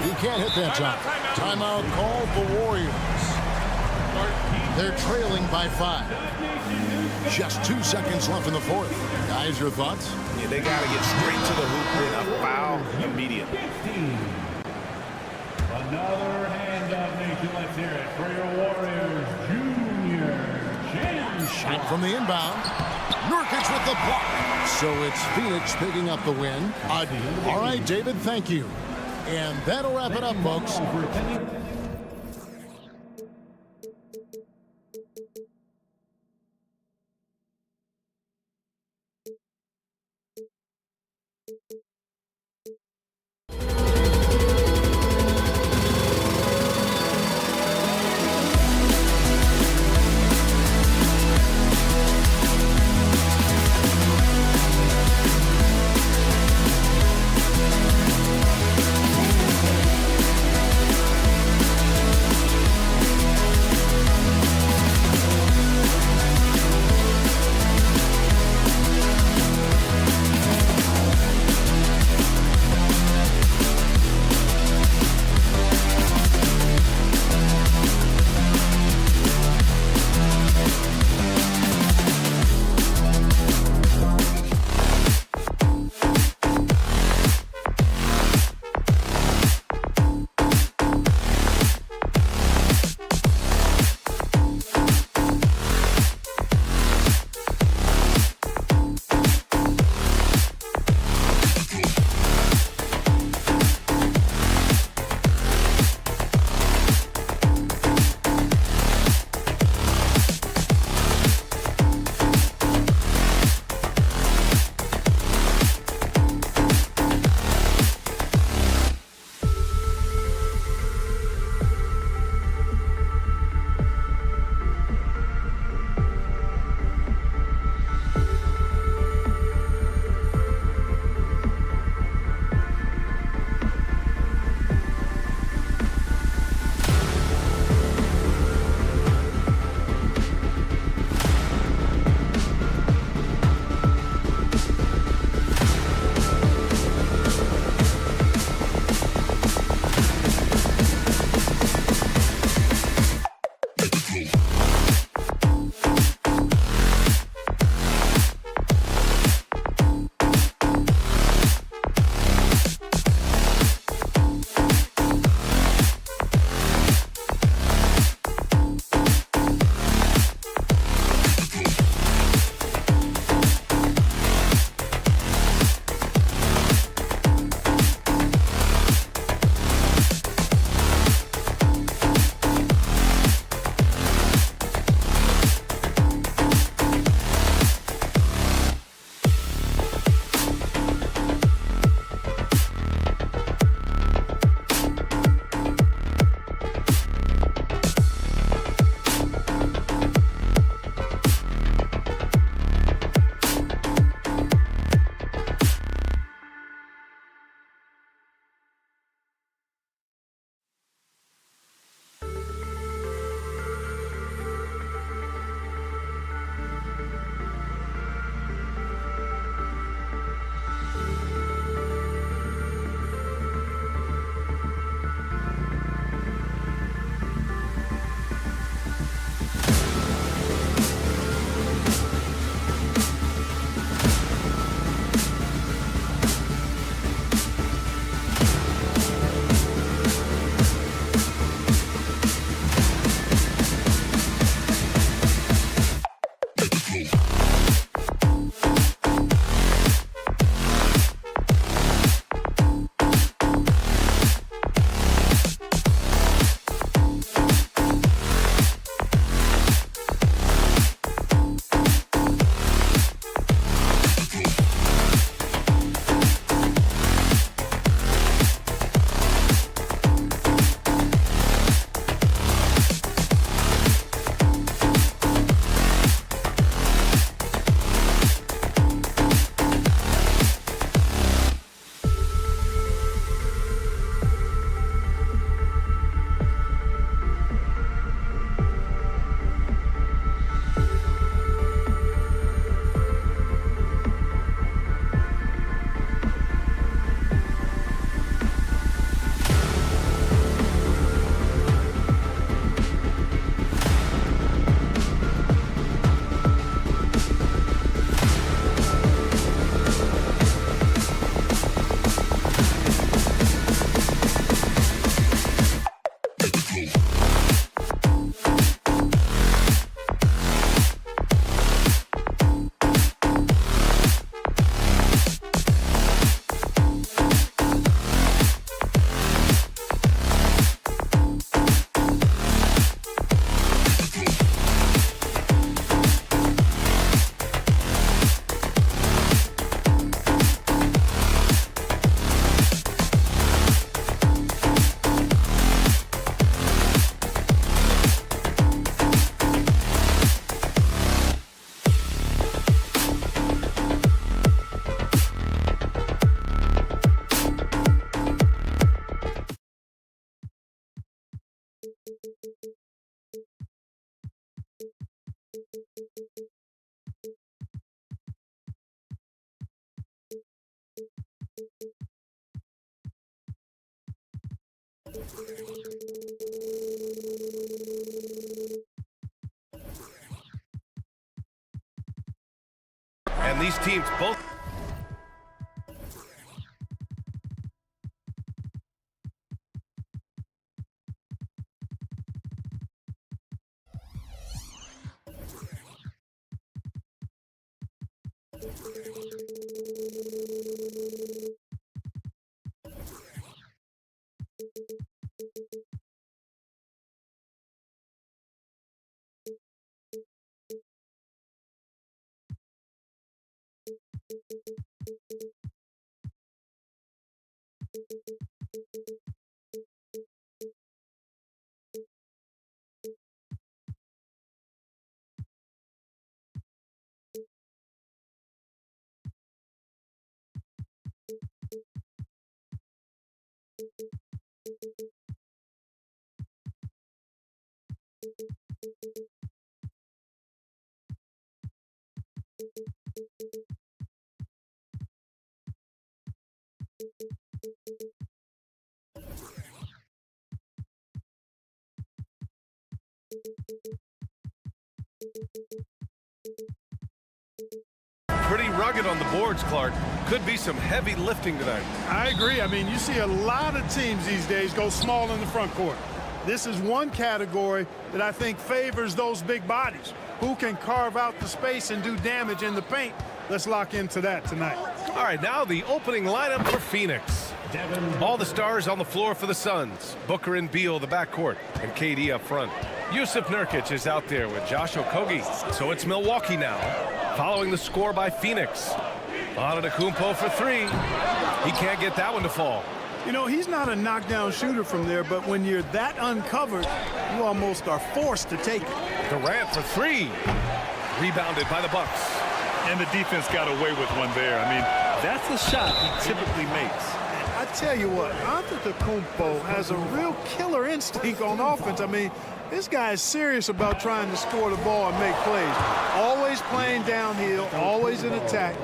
He can't hit that shot. Timeout called the Warriors. They're trailing by 5. Just 2 seconds left in the fourth. Guys, your thoughts? Yeah, they got to get straight to the hoop with a foul immediately. Another hand up, nation. Let's hear it for your Warriors junior champion. Shot from the inbound. Nurkic with the block. So it's Phoenix picking up the win. All right, David, thank you. And that'll wrap it up, folks. And these teams both. Pretty rugged on the boards, Clark. Could be some heavy lifting tonight. I agree. I mean, you see a lot of teams these days go small in the front court. This is one category that I think favors those big bodies who can carve out the space and do damage in the paint. Let's lock into that tonight. All right, now the opening lineup for Phoenix. All the stars on the floor for the Suns. Booker and Beal, the backcourt, and KD up front. Yusuf Nurkic is out there with Josh Okogie. So it's Milwaukee now, following the score by Phoenix. Antetokounmpo for three. He can't get that one to fall. You know, he's not a knockdown shooter from there, but when you're that uncovered, you almost are forced to take it. Durant for three. Rebounded by the Bucks. And the defense got away with one there. I mean, that's a shot he typically makes. I tell you what, Antetokounmpo has a real killer instinct on offense. I mean, this guy is serious about trying to score the ball and make plays. Always playing downhill, always in attack.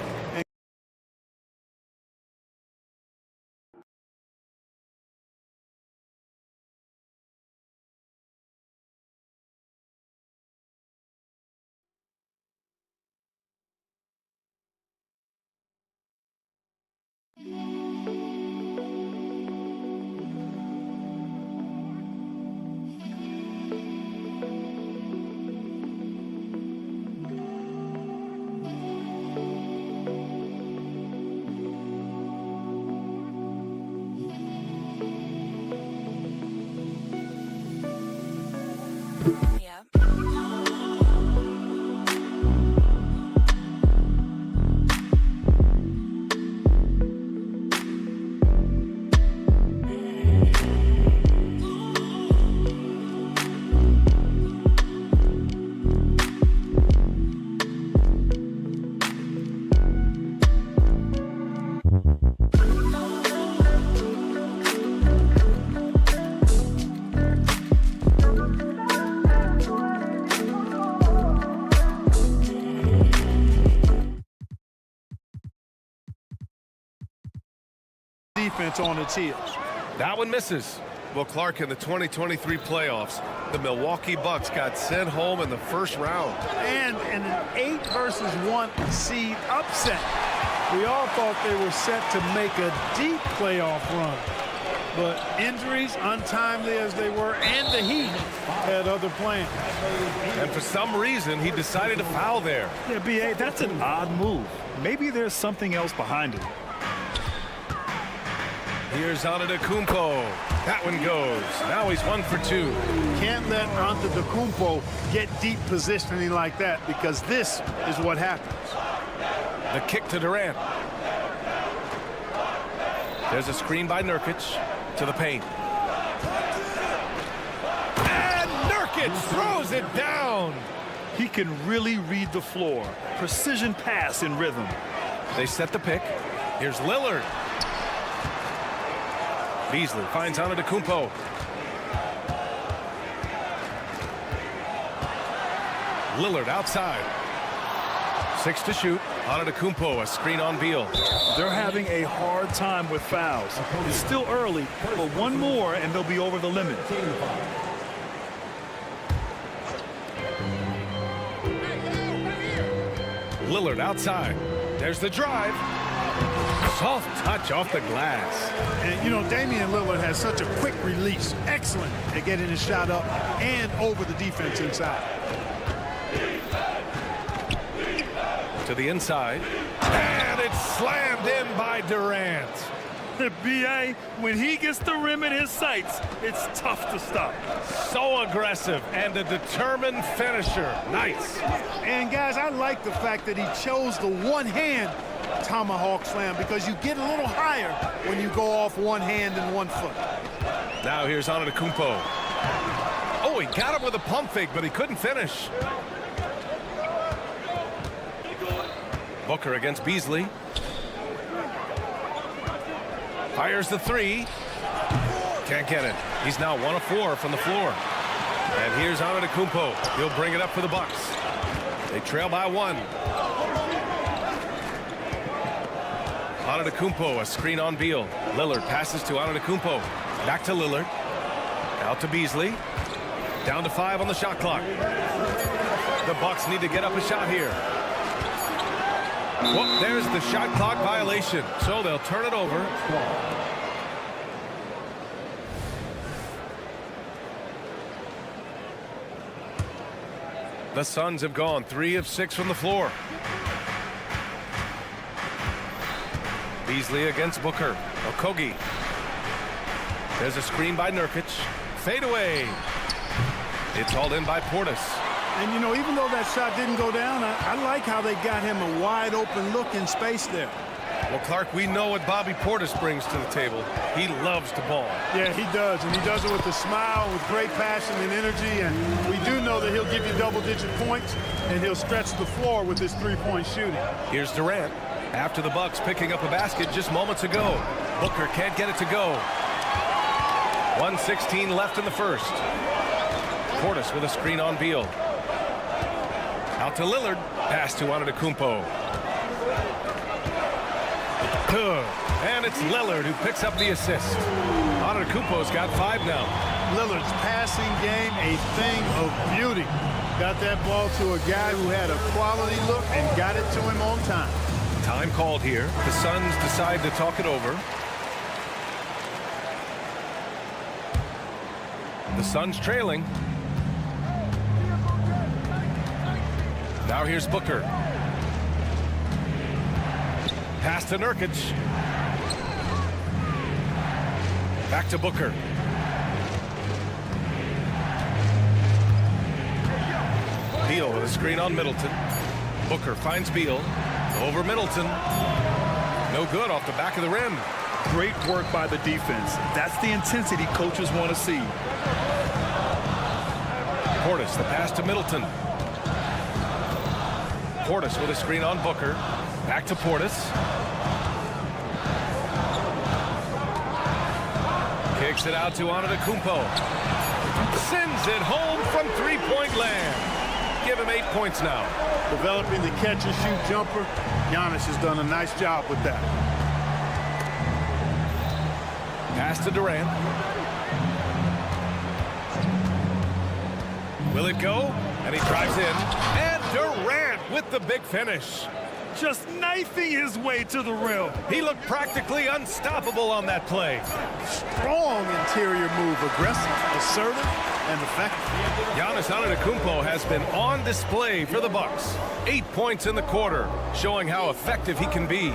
Defense on its heels. That one misses. Well, Clark, in the 2023 playoffs, the Milwaukee Bucks got sent home in the first round. And an 8-1 seed upset. We all thought they were set to make a deep playoff run. But injuries, untimely as they were, and the Heat had other plans. And for some reason, he decided to foul there. Yeah, B.A., that's an odd move. Maybe there's something else behind it. Here's Antetokounmpo. That one goes. Now he's 1 for 2. Can't let Antetokounmpo get deep positioning like that, because this is what happens. The kick to Durant. There's a screen by Nurkic to the paint. And Nurkic throws it down. He can really read the floor. Precision pass in rhythm. They set the pick. Here's Lillard. Beasley finds Antetokounmpo. Lillard outside. 6 to shoot. Antetokounmpo, a screen on Beal. They're having a hard time with fouls. It's still early, but one more and they'll be over the limit. Lillard outside. There's the drive. Soft touch off the glass. And, you know, Damian Lillard has such a quick release. Excellent at getting his shot up and over the defense inside. To the inside. And it's slammed in by Durant. The BA, when he gets the rim in his sights, it's tough to stop. So aggressive and a determined finisher. Nice. And, guys, I like the fact that he chose the one-hand tomahawk slam because you get a little higher when you go off one hand and 1 foot. Now here's Antetokounmpo. Oh, he got him with a pump fake, but he couldn't finish. Booker against Beasley. Fires the three. Can't get it. He's now 1 of 4 from the floor. And here's Antetokounmpo. He'll bring it up for the Bucks. They trail by 1. Antetokounmpo, a screen on Beal. Lillard passes to Antetokounmpo. Back to Lillard. Out to Beasley. Down to 5 on the shot clock. The Bucks need to get up a shot here. Well, there's the shot clock violation, so they'll turn it over. The Suns have gone 3 of 6 from the floor. Beasley against Booker. Okogie. There's a screen by Nurkic. Fade away. It's hauled in by Portis. And, you know, even though that shot didn't go down, I like how they got him a wide open look in space there. Well, Clark, we know what Bobby Portis brings to the table. He loves to ball. Yeah, he does, and he does it with a smile, with great passion and energy, and we do know that he'll give you double-digit points, and he'll stretch the floor with his three-point shooting. Here's Durant. After the Bucks picking up a basket just moments ago. Booker can't get it to go. 1:16 left in the first. Portis with a screen on Beal. Out to Lillard. Pass to Antetokounmpo. And it's Lillard who picks up the assist. Antetokounmpo's got 5 now. Lillard's passing game, a thing of beauty. Got that ball to a guy who had a quality look and got it to him on time. Time called here. The Suns decide to talk it over. The Suns trailing. Now here's Booker. Pass to Nurkic. Back to Booker. Beal with a screen on Middleton. Booker finds Beal. Over Middleton. No good off the back of the rim. Great work by the defense. That's the intensity coaches want to see. Portis, the pass to Middleton. Portis with a screen on Booker. Back to Portis. Kicks it out to Antetokounmpo. Sends it home from three-point land. Give him 8 points now. Developing the catch-and-shoot jumper. Giannis has done a nice job with that. Pass to Durant. Will it go? And he drives in. And Durant with the big finish. Just knifing his way to the rim. He looked practically unstoppable on that play. Strong interior move. Aggressive, assertive, and effective. Giannis Antetokounmpo has been on display for the Bucks. 8 points in the quarter, showing how effective he can be.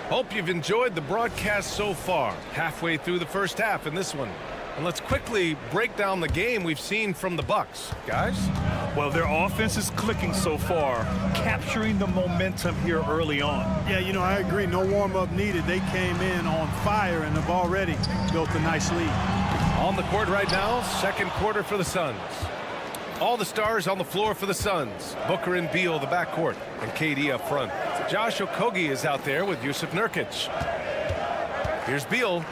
Hope you've enjoyed the broadcast so far. Halfway through the first half in this one. And let's quickly break down the game we've seen from the Bucks. Guys? Well, their offense is clicking so far, capturing the momentum here early on. Yeah, you know, I agree. No warm-up needed. They came in on fire and have already built a nice lead. On the court right now, second quarter for the Suns. All the stars on the floor for the Suns. Booker and Beal, the backcourt, and KD up front. Josh Okogie is out there with Yusuf Nurkic. Here's Beal.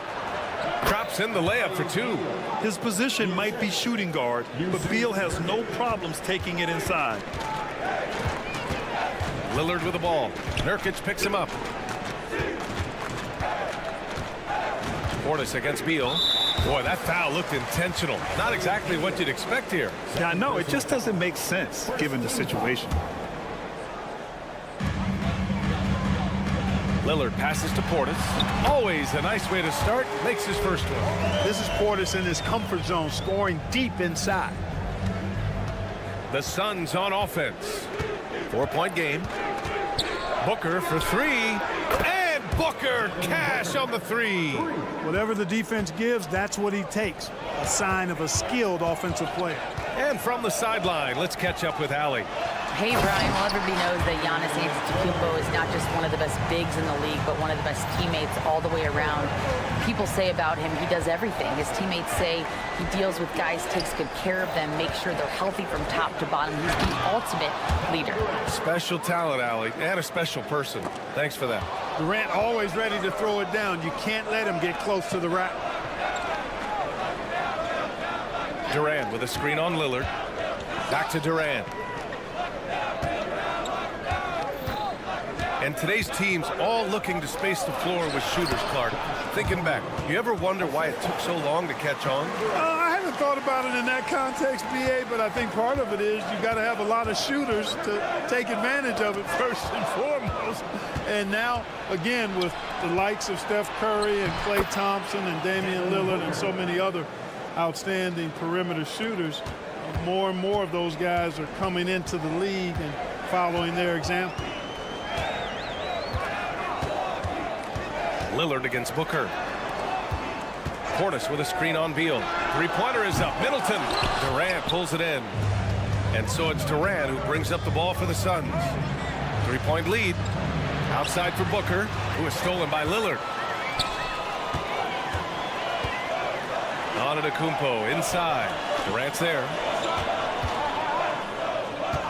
Drops in the layup for 2. His position might be shooting guard, but Beal has no problems taking it inside. Lillard with the ball. Nurkic picks him up. Portis against Beal. Boy, that foul looked intentional. Not exactly what you'd expect here. Yeah, I know. It just doesn't make sense given the situation. Lillard passes to Portis. Always a nice way to start. Makes his first one. This is Portis in his comfort zone, scoring deep inside. The Suns on offense. 4-point game. Booker for 3. And Booker cash on the 3. Whatever the defense gives, that's what he takes. A sign of a skilled offensive player. And from the sideline, let's catch up with Allie. Hey, Brian, well, everybody knows that Giannis Antetokounmpo is not just one of the best bigs in the league, but one of the best teammates all the way around. People say about him, he does everything. His teammates say he deals with guys, takes good care of them, makes sure they're healthy from top to bottom. He's the ultimate leader. Special talent, Allie, and a special person. Thanks for that. Durant always ready to throw it down. You can't let him get close to the rack. Durant with a screen on Lillard. Back to Durant. And today's team's all looking to space the floor with shooters, Clark. Thinking back, you ever wonder why it took so long to catch on? I haven't thought about it in that context, BA, but I think part of it is you got to have a lot of shooters to take advantage of it first and foremost. And now, again, with the likes of Steph Curry and Klay Thompson and Damian Lillard and so many other outstanding perimeter shooters, more and more of those guys are coming into the league and following their example. Lillard against Booker. Portis with a screen on Beal. Three-pointer is up. Middleton. Durant pulls it in. And so it's Durant who brings up the ball for the Suns. 3-point lead. Outside for Booker, who is stolen by Lillard. Antetokounmpo inside. Durant's there.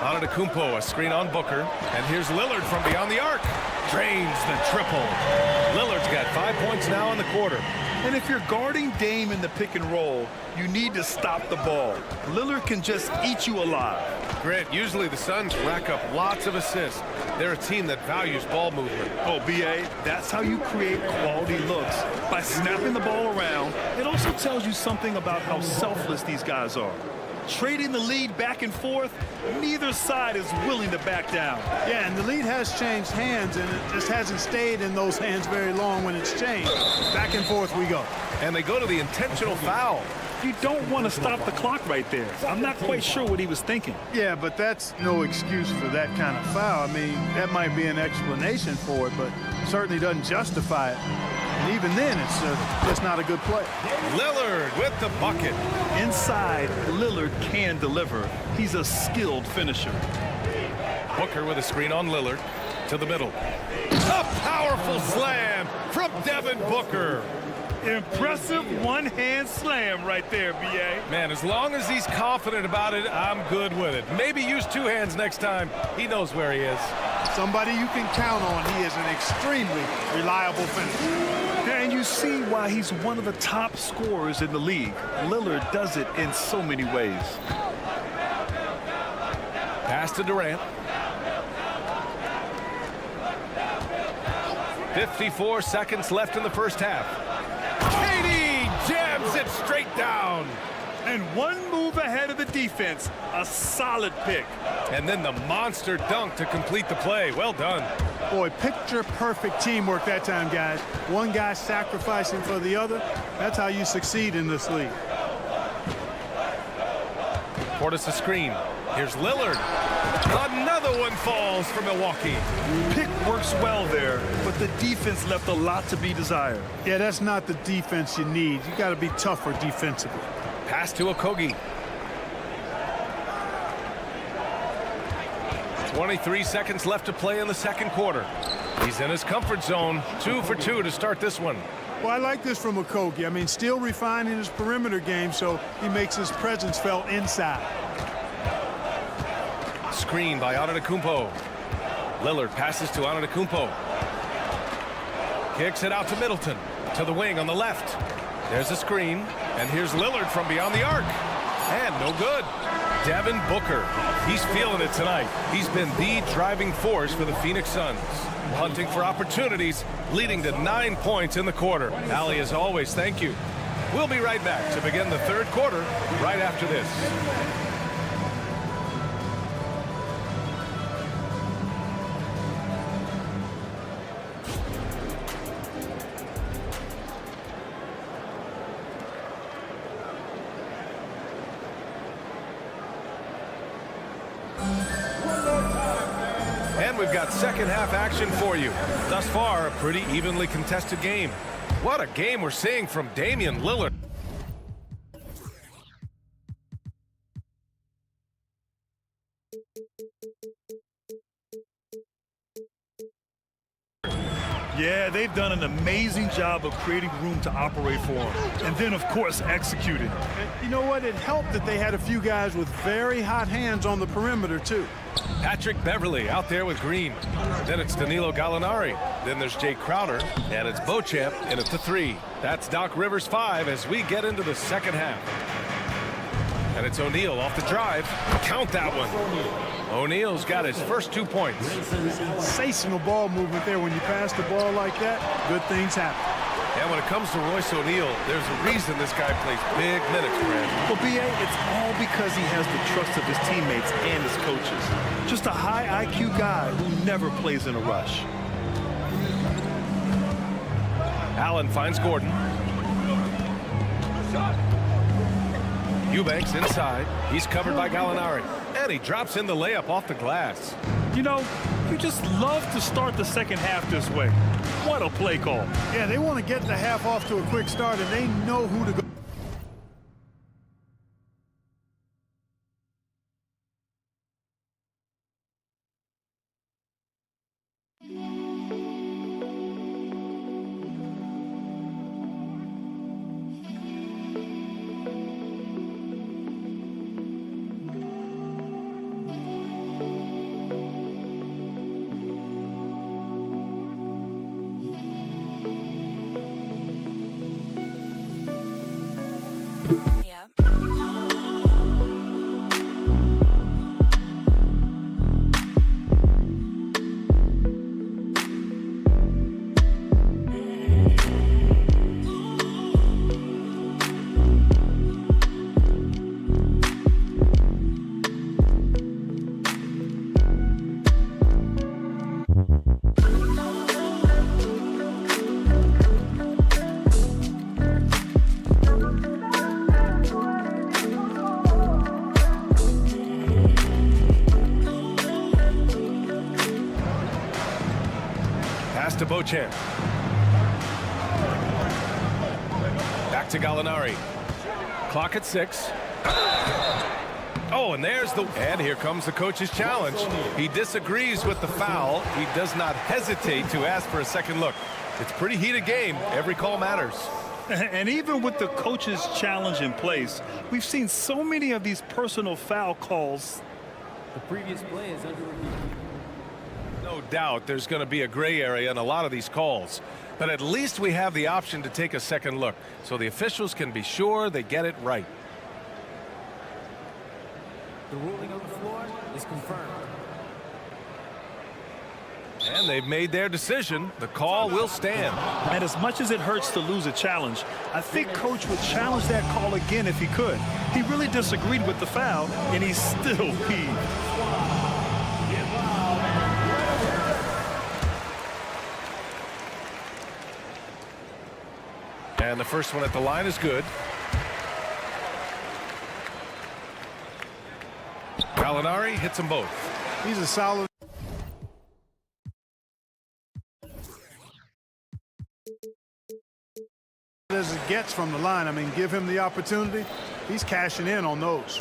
Antetokounmpo, a screen on Booker. And here's Lillard from beyond the arc. Drains the triple. Lillard's got 5 points now in the quarter. And if you're guarding Dame in the pick and roll, you need to stop the ball. Lillard can just eat you alive. Grant, usually the Suns rack up lots of assists. They're a team that values ball movement. Oh, BA, that's how you create quality looks, by snapping the ball around. It also tells you something about how selfless these guys are. Trading the lead back and forth, neither side is willing to back down. Yeah, and the lead has changed hands, and it just hasn't stayed in those hands very long when it's changed. Back and forth we go. And they go to the intentional foul. You don't want to stop the clock right there. I'm not quite sure what he was thinking. Yeah, but that's no excuse for that kind of foul. I mean, that might be an explanation for it, but certainly doesn't justify it. And even then, it's just not a good play. Lillard with the bucket. Inside, Lillard can deliver. He's a skilled finisher. Booker with a screen on Lillard to the middle. A powerful slam from Devin Booker. Impressive one-hand slam right there, B.A. Man, as long as he's confident about it, I'm good with it. Maybe use 2 hands next time. He knows where he is. Somebody you can count on. He is an extremely reliable finisher. And you see why he's one of the top scorers in the league. Lillard does it in so many ways. Pass to Durant. 54 seconds left in the first half. KD jams it straight down. And one move ahead of the defense. A solid pick. And then the monster dunk to complete the play. Well done. Boy, picture-perfect teamwork that time, guys. One guy sacrificing for the other. That's how you succeed in this league. Portis a screen. Here's Lillard. Another one falls for Milwaukee. Pick works well there, but the defense left a lot to be desired. Yeah, that's not the defense you need. You got to be tougher defensively. Pass to Okogie. 23 seconds left to play in the second quarter. He's in his comfort zone. 2 for 2 to start this one. Well, I like this from Okogie. I mean, still refining his perimeter game, so he makes his presence felt inside. Screen by Antetokounmpo. Lillard passes to Antetokounmpo. Kicks it out to Middleton. To the wing on the left. There's a screen, and here's Lillard from beyond the arc. And no good. Devin Booker. He's feeling it tonight. He's been the driving force for the Phoenix Suns. Hunting for opportunities, leading to 9 points in the quarter. Allie, as always, thank you. We'll be right back to begin the third quarter right after this. And we've got second half action for you. Thus far, a pretty evenly contested game. What a game we're seeing from Damian Lillard. Yeah, they've done an amazing job of creating room to operate for him. And then, of course, executing. And you know what? It helped that they had a few guys with very hot hands on the perimeter, too. Patrick Beverley out there with Green. Then it's Danilo Gallinari. Then there's Jay Crowder. And it's Beauchamp in at the 3. That's Doc Rivers 5 as we get into the second half. And it's O'Neal off the drive. Count that one. O'Neal's got his first 2 points. Sensational ball movement there. When you pass the ball like that, good things happen. And when it comes to Royce O'Neal, there's a reason this guy plays big minutes, Brad. Well, B.A., it's all because he has the trust of his teammates and his coaches. Just a high IQ guy who never plays in a rush. Allen finds Gordon. Eubanks inside. He's covered by Gallinari. And he drops in the layup off the glass. You know, you just love to start the second half this way. What a play call. Yeah, they want to get the half off to a quick start, and they know who to go. To Beauchamp. Back to Gallinari. Clock at 6. Oh, and there's the... And here comes the coach's challenge. He disagrees with the foul. He does not hesitate to ask for a second look. It's a pretty heated game. Every call matters. And even with the coach's challenge in place, we've seen so many of these personal foul calls. The previous play is under review. No doubt there's going to be a gray area in a lot of these calls. But at least we have the option to take a second look, so the officials can be sure they get it right. The ruling on the floor is confirmed. And they've made their decision. The call will stand. And as much as it hurts to lose a challenge, I think Coach would challenge that call again if he could. He really disagreed with the foul, and he's still peeved. And the first one at the line is good. Gallinari hits them both. He's a solid. As it gets from the line. I mean, give him the opportunity. He's cashing in on those.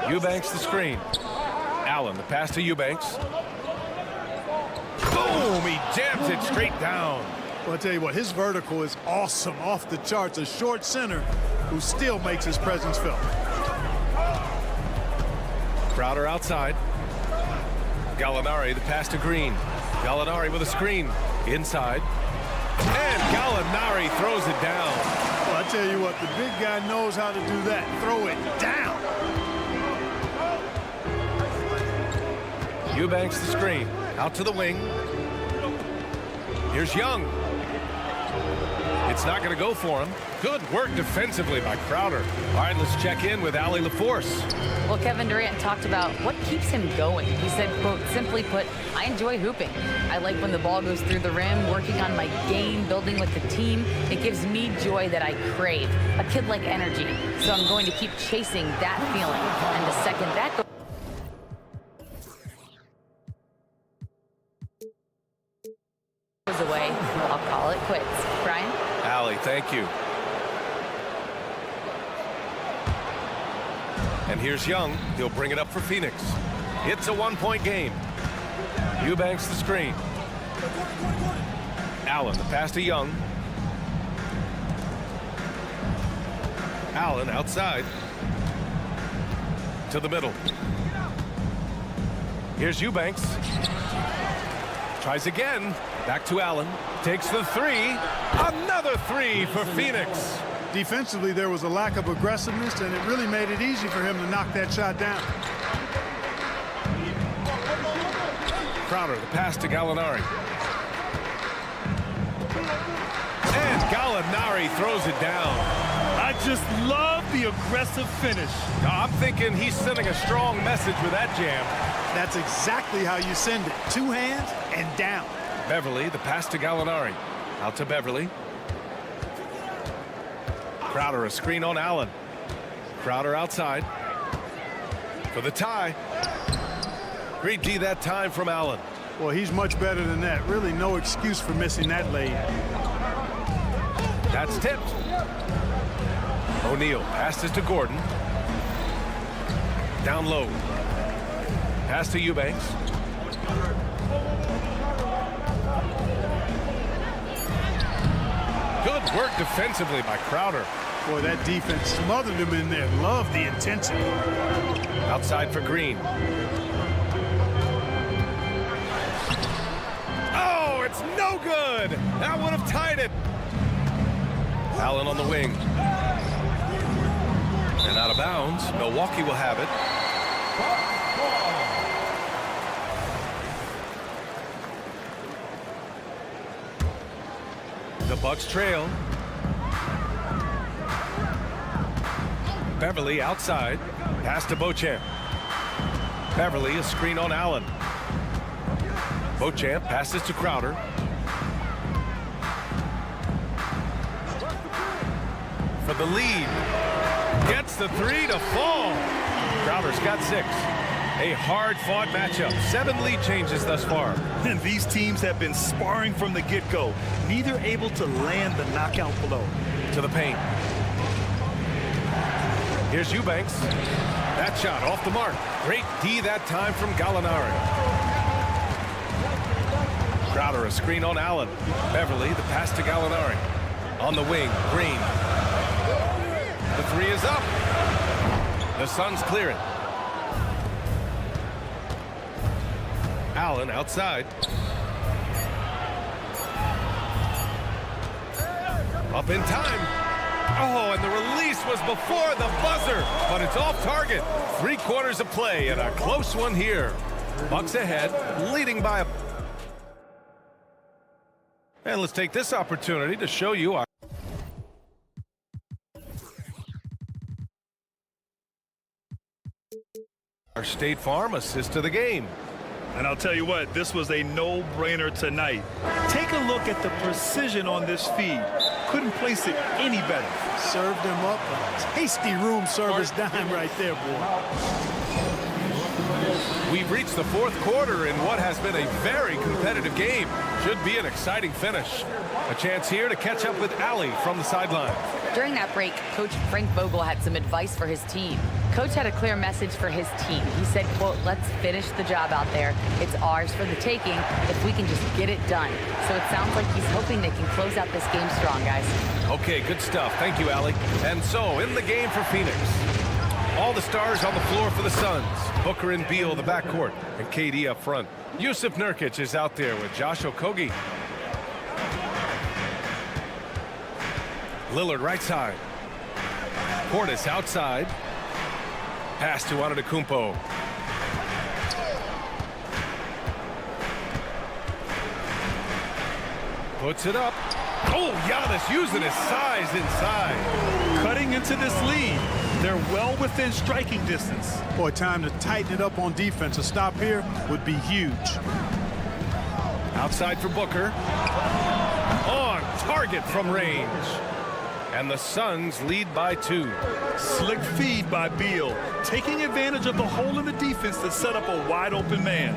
Eubanks the screen. Allen the pass to Eubanks. Boom! He jams it straight down. Well, I'll tell you what, his vertical is awesome, off the charts. A short center who still makes his presence felt. Crowder outside. Gallinari the pass to Green. Gallinari with a screen. Inside. And Gallinari throws it down. Well, I tell you what, the big guy knows how to do that. Throw it down. Eubanks the screen. Out to the wing. Here's Young. It's not going to go for him. Good work defensively by Crowder. All right, let's check in with Allie LaForce. Well, Kevin Durant talked about what keeps him going. He said, quote, simply put, I enjoy hooping. I like when the ball goes through the rim, working on my game, building with the team. It gives me joy that I crave, a kid-like energy. So I'm going to keep chasing that feeling. And the second that goes away, I'll call it quits. Brian? Allie, thank you. And here's Young. He'll bring it up for Phoenix. It's a one-point game. Eubanks the screen. Allen, the pass to Young. Allen outside. To the middle. Here's Eubanks. Tries again. Back to Allen. Takes the three. Another three for Phoenix. Defensively, there was a lack of aggressiveness, and it really made it easy for him to knock that shot down. Crowder, the pass to Gallinari. And Gallinari throws it down. I just love the aggressive finish. I'm thinking he's sending a strong message with that jam. That's exactly how you send it. Two hands and down. Beverly, the pass to Gallinari. Out to Beverly. Crowder, a screen on Allen. Crowder outside. For the tie. Great D that time from Allen. Well, he's much better than that. Really no excuse for missing that lay. That's tipped. O'Neal passes to Gordon. Down low. Pass to Eubanks. Good work defensively by Crowder. Boy, that defense smothered him in there. Love the intensity. Outside for Green. Oh, it's no good. That would have tied it. Allen on the wing. And out of bounds. Milwaukee will have it. The Bucks trail. Beverly outside. Pass to Beauchamp. Beverly, a screen on Allen. Beauchamp passes to Crowder. For the lead. Gets the three to fall. Crowder's got 6. A hard-fought matchup. 7 lead changes thus far. And these teams have been sparring from the get-go. Neither able to land the knockout blow. To the paint. Here's Eubanks. That shot off the mark. Great D that time from Gallinari. Crowder, a screen on Allen. Beverly, the pass to Gallinari. On the wing, Green. The three is up. The Suns clear it. Allen outside. Up in time. Oh, and the release was before the buzzer, but it's off target. 3/4 of play and a close one here. Bucks ahead, leading by a... And let's take this opportunity to show you our State Farm assist to the game. And I'll tell you what, this was a no-brainer tonight. Take a look at the precision on this feed. Couldn't place it any better. Served him up a tasty room service dime right there, boy. We've reached the 4th quarter in what has been a very competitive game. Should be an exciting finish. A chance here to catch up with Allie from the sideline. During that break, Coach Frank Vogel had some advice for his team. Coach had a clear message for his team. He said, quote, let's finish the job out there. It's ours for the taking if we can just get it done. So it sounds like he's hoping they can close out this game strong, guys. Okay, good stuff. Thank you, Allie. And so, in the game for Phoenix, all the stars on the floor for the Suns. Booker and Beal, the backcourt, and KD up front. Yusuf Nurkic is out there with Josh Okogie. Lillard right side. Portis outside. Pass to Antetokounmpo. Puts it up. Oh, Giannis using his size inside. Cutting into this lead. They're well within striking distance. Boy, time to tighten it up on defense. A stop here would be huge. Outside for Booker. On target from range. And the Suns lead by 2. Slick feed by Beal, taking advantage of the hole in the defense to set up a wide open man.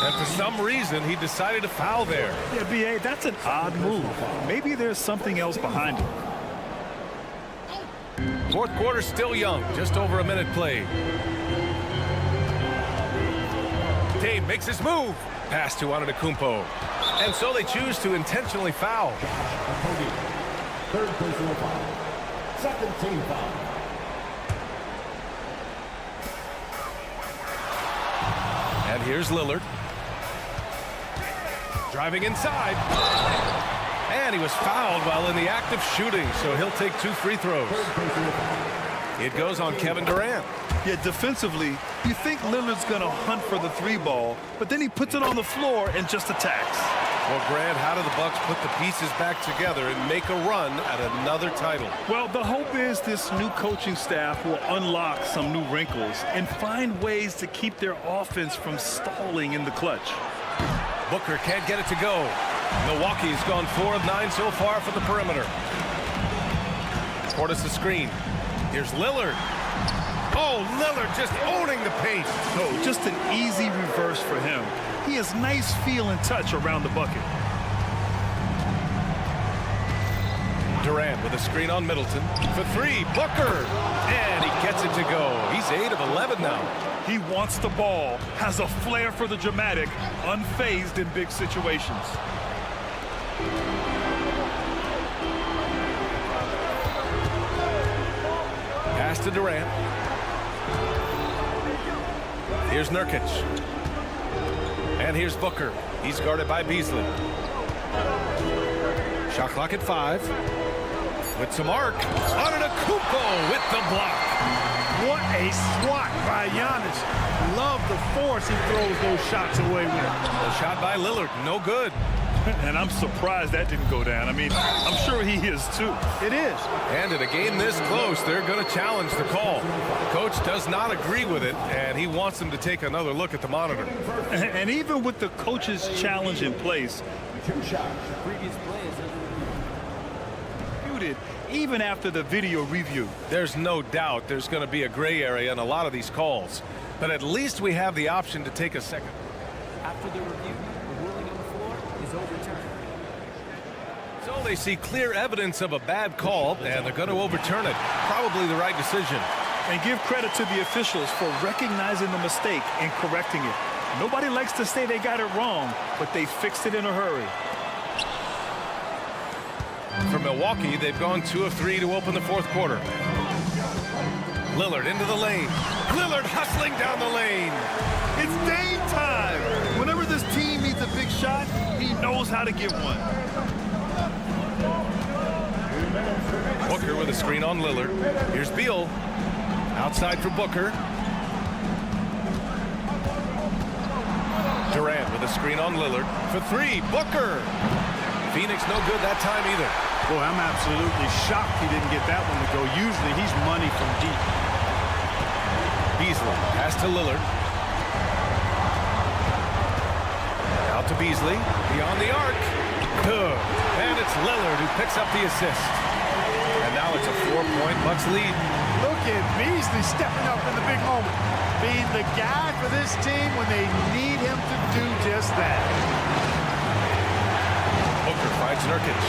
And for some reason, he decided to foul there. Yeah, B.A., that's an odd move. Maybe there's something else behind it. Fourth quarter still young, just over a minute played. Dame makes his move. Pass to Antetokounmpo. And so they choose to intentionally foul. Third personal foul. Second team foul. And here's Lillard. Driving inside. And he was fouled while in the act of shooting, so he'll take 2 free throws. It goes on Kevin Durant. Yeah, defensively, you think Lillard's going to hunt for the 3 ball, but then he puts it on the floor and just attacks. Well, Grant, how do the Bucks put the pieces back together and make a run at another title? Well, the hope is this new coaching staff will unlock some new wrinkles and find ways to keep their offense from stalling in the clutch. Booker can't get it to go. Milwaukee's gone 4 of 9 so far from the perimeter. Portis the screen. Here's Lillard. Oh, Lillard just owning the paint. Oh, just an easy reverse for him. He has nice feel and touch around the bucket. Durant with a screen on Middleton. For 3, Booker. And he gets it to go. He's 8 of 11 now. He wants the ball, has a flair for the dramatic, unfazed in big situations. Pass to Durant. Here's Nurkic. And here's Booker. He's guarded by Beasley. Shot clock at 5. With some arc. Antetokounmpo with the block. What a swat by Giannis. Love the force he throws those shots away with. The shot by Lillard, no good. And I'm surprised that didn't go down. I mean, I'm sure he is too. It is. And in a game this close, they're going to challenge the call. Coach does not agree with it, and he wants them to take another look at the monitor. And even with the coach's challenge in place, 2 shots. Previous play is muted even after the video review. There's no doubt there's going to be a gray area in a lot of these calls. But at least we have the option to take a second. after the review. The ruling on the floor is overturned. So they see clear evidence of a bad call, and they're going to overturn it. Probably the right decision. And give credit to the officials for recognizing the mistake and correcting it. Nobody likes to say they got it wrong, but they fixed it in a hurry. For Milwaukee, they've gone 2 of 3 to open the fourth quarter. Lillard into the lane. Lillard hustling down the lane. It's Dame time. Whenever this team needs a big shot, he knows how to give one. Booker with a screen on Lillard. Here's Beal. Outside for Booker. Durant with a screen on Lillard. For 3, Booker. Phoenix no good that time either. Boy, I'm absolutely shocked he didn't get that one to go. Usually he's money from deep. Beasley pass to Lillard. Out to Beasley. Beyond the arc. Good. And it's Lillard who picks up the assist. And now it's a 4-point Bucks lead. Look at Beasley stepping up in the big moment. Being the guy for this team when they need him to do just that. Booker finds Nurkic.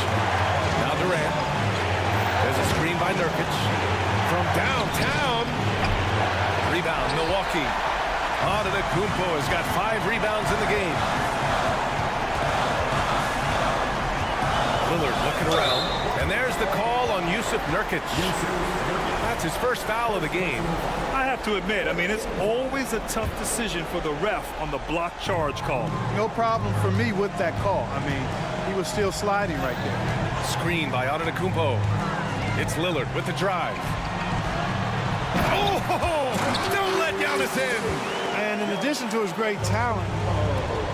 Now Durant. There's a screen by Nurkic. From downtown. Rebound, Milwaukee. Antetokounmpo has got 5 rebounds in the game. Lillard looking around. And there's the call on Yusuf Nurkic. That's his first foul of the game. I have to admit, I mean, it's always a tough decision for the ref on the block charge call. No problem for me with that call. I mean, he was still sliding right there. Screen by Antetokounmpo. It's Lillard with the drive. Oh, don't let Giannis in. And in addition to his great talent,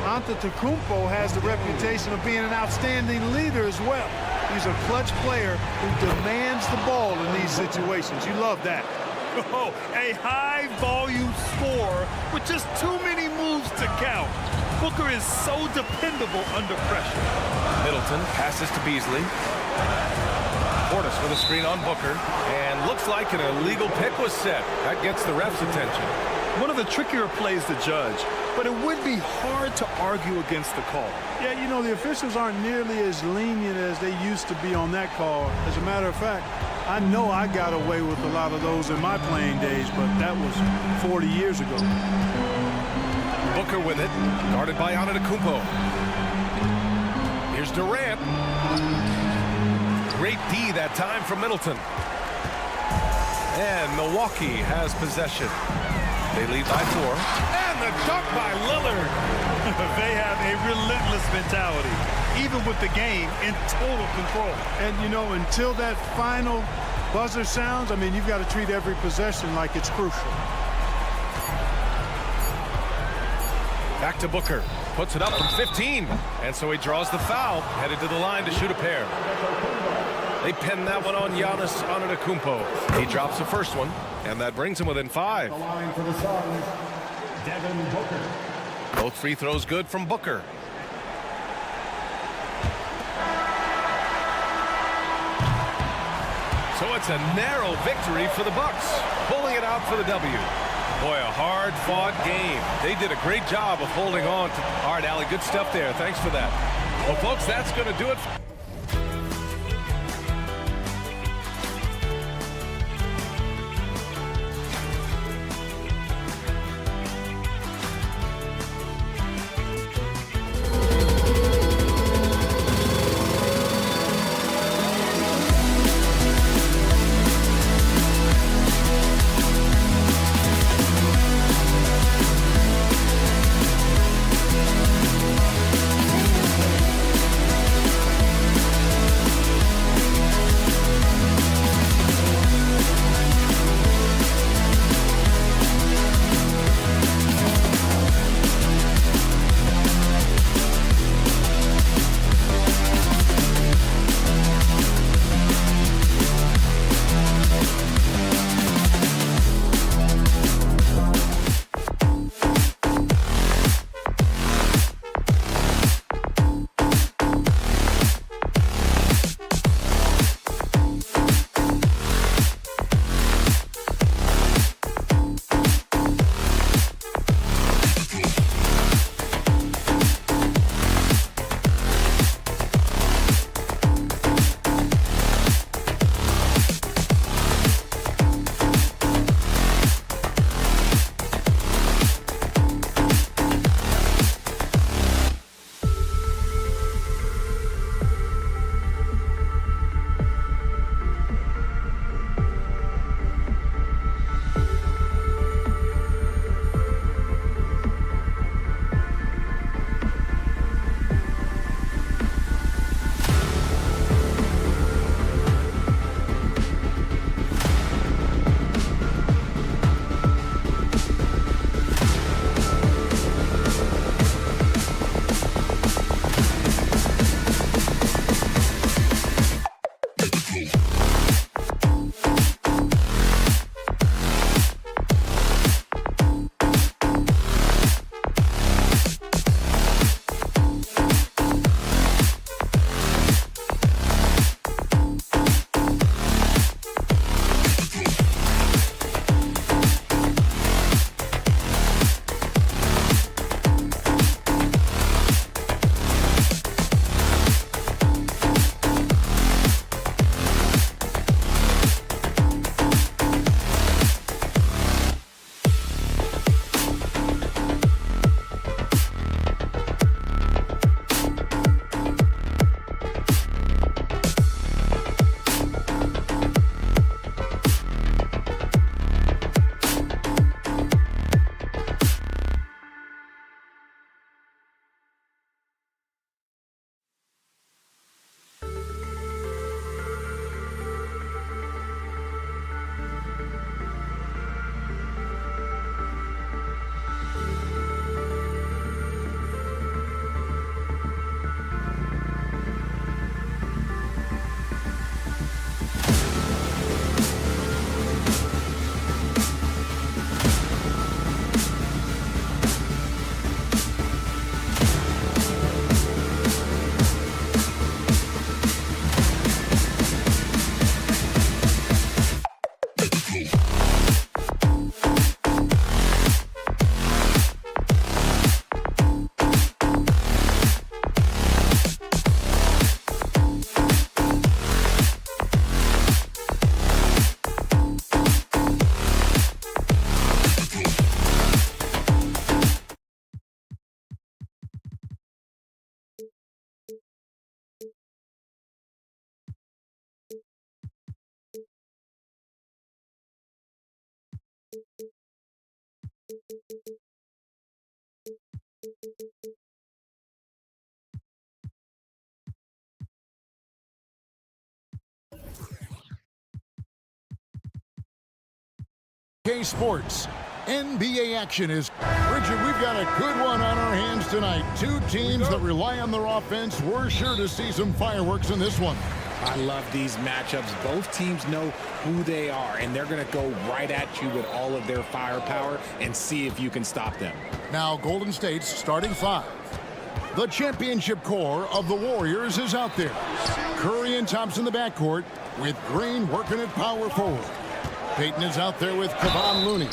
Antetokounmpo has the reputation of being an outstanding leader as well. He's a clutch player who demands the ball in these situations. You love that. Oh, a high-volume scorer with just too many moves to count. Booker is so dependable under pressure. Middleton passes to Beasley. Portis with a screen on Booker. And looks like an illegal pick was set. That gets the ref's attention. One of the trickier plays to judge, but it would be hard to argue against the call. Yeah, you know, the officials aren't nearly as lenient as they used to be on that call. As a matter of fact, I know I got away with a lot of those in my playing days, but that was 40 years ago. Booker with it, guarded by Antetokounmpo. Here's Durant. Great D that time from Middleton. And Milwaukee has possession. They lead by 4. And the dunk by Lillard. They have a relentless mentality, even with the game in total control. And, you know, until that final buzzer sounds, I mean, you've got to treat every possession like it's crucial. Back to Booker. Puts it up from 15. And so he draws the foul. Headed to the line to shoot a pair. They pin that one on Giannis Antetokounmpo. He drops the first one, and that brings him within 5. The line for the Suns, Devin Booker. Both free throws good from Booker. So it's a narrow victory for the Bucks, pulling it out for the W. Boy, a hard-fought game. They did a great job of holding on. All right, Allie, good stuff there. Thanks for that. Well, folks, that's going to do it. Sports. NBA action is... Richard, we've got a good one on our hands tonight. Two teams that rely on their offense. We're sure to see some fireworks in this one. I love these matchups. Both teams know who they are, and they're going to go right at you with all of their firepower and see if you can stop them. Now, Golden State's starting five. The championship core of the Warriors is out there. Curry and Thompson in the backcourt, with Green working at power forward. Payton is out there with Kevon Looney.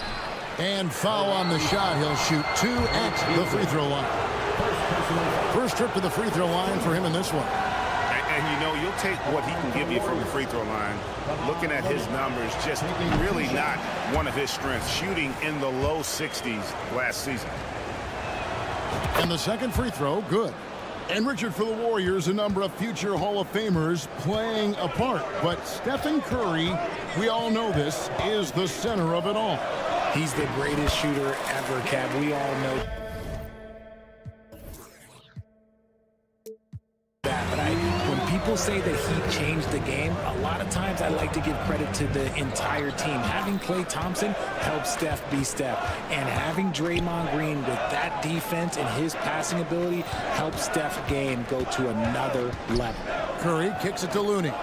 And foul on the shot. He'll shoot two at the free throw line. First trip to the free throw line for him in this one. And you know, you'll take what he can give you from the free throw line. Looking at his numbers, just really not one of his strengths. Shooting in the low 60s last season. And the second free throw, good. And Richard, for the Warriors, a number of future Hall of Famers playing a part. But Stephen Curry, we all know this, is the center of it all. He's the greatest shooter ever, Kev. We all know that. But when people say that he changed the game, a lot of times I like to give credit to the entire team. Having Klay Thompson helped Steph be Steph. And having Draymond Green with that defense and his passing ability helped Steph's game go to another level. Curry kicks it to Looney.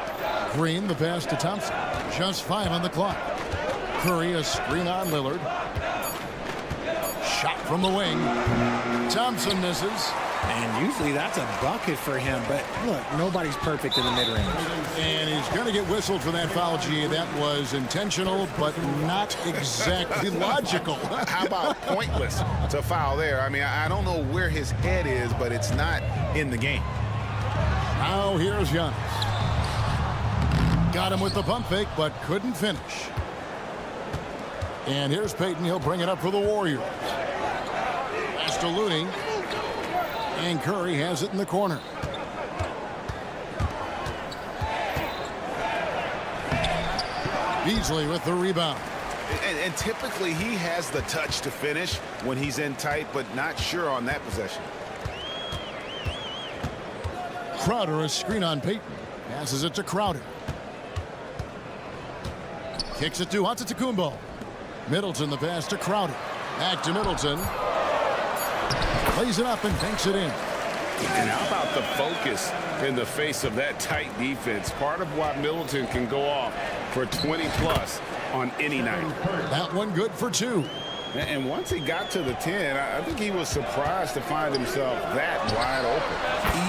Green, the pass to Thompson. Just 5 on the clock. Curry, a screen on Lillard. Shot from the wing. Thompson misses. And usually that's a bucket for him. But look, nobody's perfect in the mid-range. And he's going to get whistled for that foul, G. That was intentional, but not exactly logical. How about pointless to foul there? I mean, I don't know where his head is, but it's not in the game. Now here's Giannis. Got him with the pump fake, but couldn't finish. And here's Payton. He'll bring it up for the Warriors. Pass to Looney. And Curry has it in the corner. Beasley with the rebound. And typically he has the touch to finish when he's in tight, but not sure on that possession. Crowder, a screen on Payton. Passes it to Crowder. Kicks it to Antetokounmpo. Middleton, the pass to Crowder. Back to Middleton. Plays it up and banks it in. And how about the focus in the face of that tight defense? Part of why Middleton can go off for 20-plus on any night. That one good for 2. And once he got to the 10, I think he was surprised to find himself that wide open.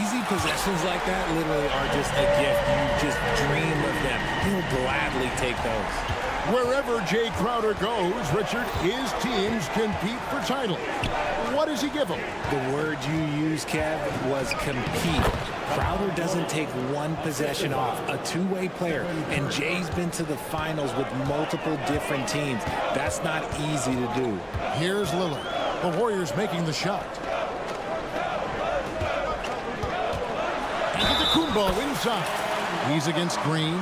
Easy possessions like that literally are just a gift. You just dream of them. He'll gladly take those. Wherever Jay Crowder goes, Richard, his teams compete for titles. What does he give them? The word you used, Kev, was compete. Crowder doesn't take one possession off, a two-way player, and Jay's been to the finals with multiple different teams. That's not easy to do. Here's Lillard. The Warriors making the shot. Antetokounmpo inside. He's against Green.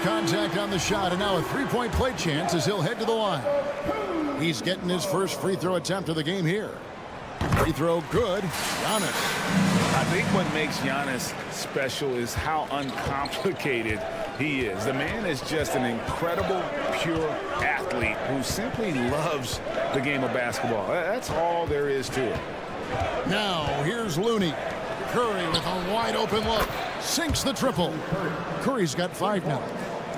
Contact on the shot, and now a three-point play chance as he'll head to the line. He's getting his first free throw attempt of the game here. Free throw good. Giannis. I think what makes Giannis special is how uncomplicated he is. The man is just an incredible, pure athlete who simply loves the game of basketball. That's all there is to it. Now, here's Looney. Curry with a wide-open look. Sinks the triple. Curry's got 5 now.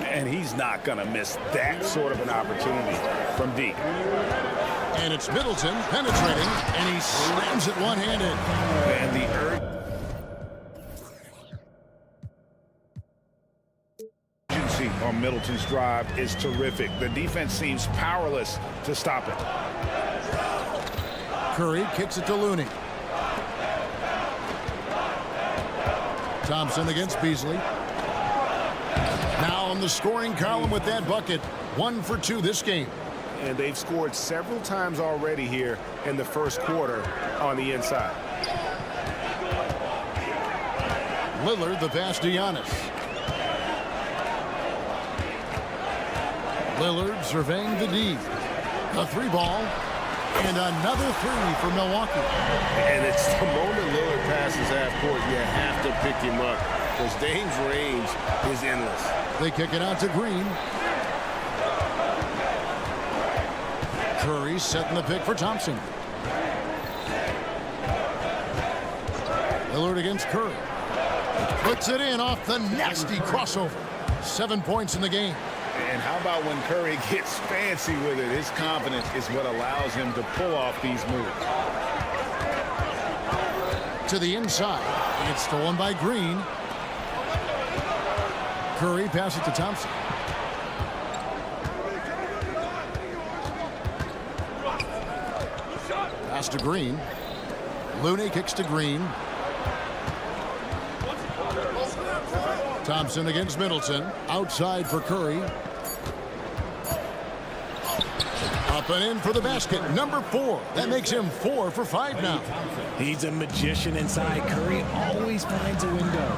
And he's not going to miss that sort of an opportunity from deep. And it's Middleton penetrating, and he slams it one-handed. And the urgency on Middleton's drive is terrific. The defense seems powerless to stop it. Curry kicks it to Looney. Thompson against Beasley. Now on the scoring column with that bucket. 1 for 2 this game. And they've scored several times already here in the first quarter on the inside. Lillard, the pass to Giannis. Lillard surveying the D. A 3-ball. And another 3 for Milwaukee. And it's the moment Lillard passes half court, you have to pick him up, because Dame's range is endless. They kick it out to Green. Curry setting the pick for Thompson. Lillard against Curry. Puts it in off the nasty crossover. 7 points in the game. And how about when Curry gets fancy with it? His confidence is what allows him to pull off these moves. To the inside. It's stolen by Green. Curry passes it to Thompson. Pass to Green. Looney kicks to Green. Thompson against Middleton. Outside for Curry. Up and in for the basket. Number 4. That makes him 4 for 5 now. He's a magician inside. Curry always finds a window.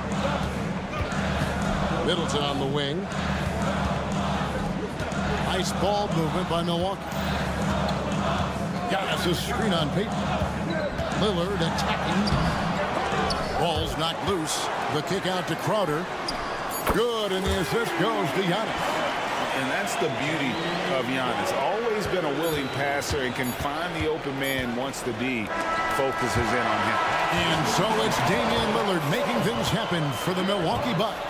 Middleton on the wing. Nice ball movement by Milwaukee. Giannis a screen on Payton. Lillard attacking. Ball's knocked loose. The kick out to Crowder. Good, and the assist goes to Giannis. And that's the beauty of Giannis. Always been a willing passer and can find the open man once the D focuses in on him. And so it's Damian Lillard making things happen for the Milwaukee Bucks.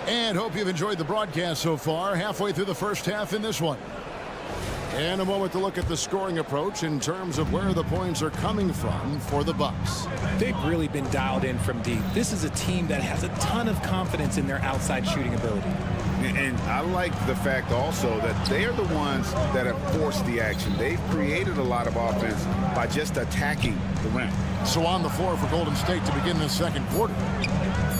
And hope you've enjoyed the broadcast so far. Halfway through the first half in this one. And a moment to look at the scoring approach in terms of where the points are coming from for the Bucks. They've really been dialed in from deep. This is a team that has a ton of confidence in their outside shooting ability. And I like the fact also that they are the ones that have forced the action. They've created a lot of offense by just attacking the rim. So on the floor for Golden State to begin the second quarter.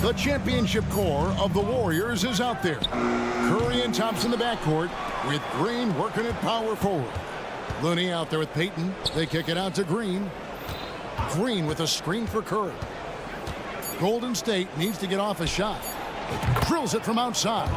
The championship core of the Warriors is out there. Curry and Thompson in the backcourt with Green working at power forward. Looney out there with Payton. They kick it out to Green. Green with a screen for Curry. Golden State needs to get off a shot. Drills it from outside.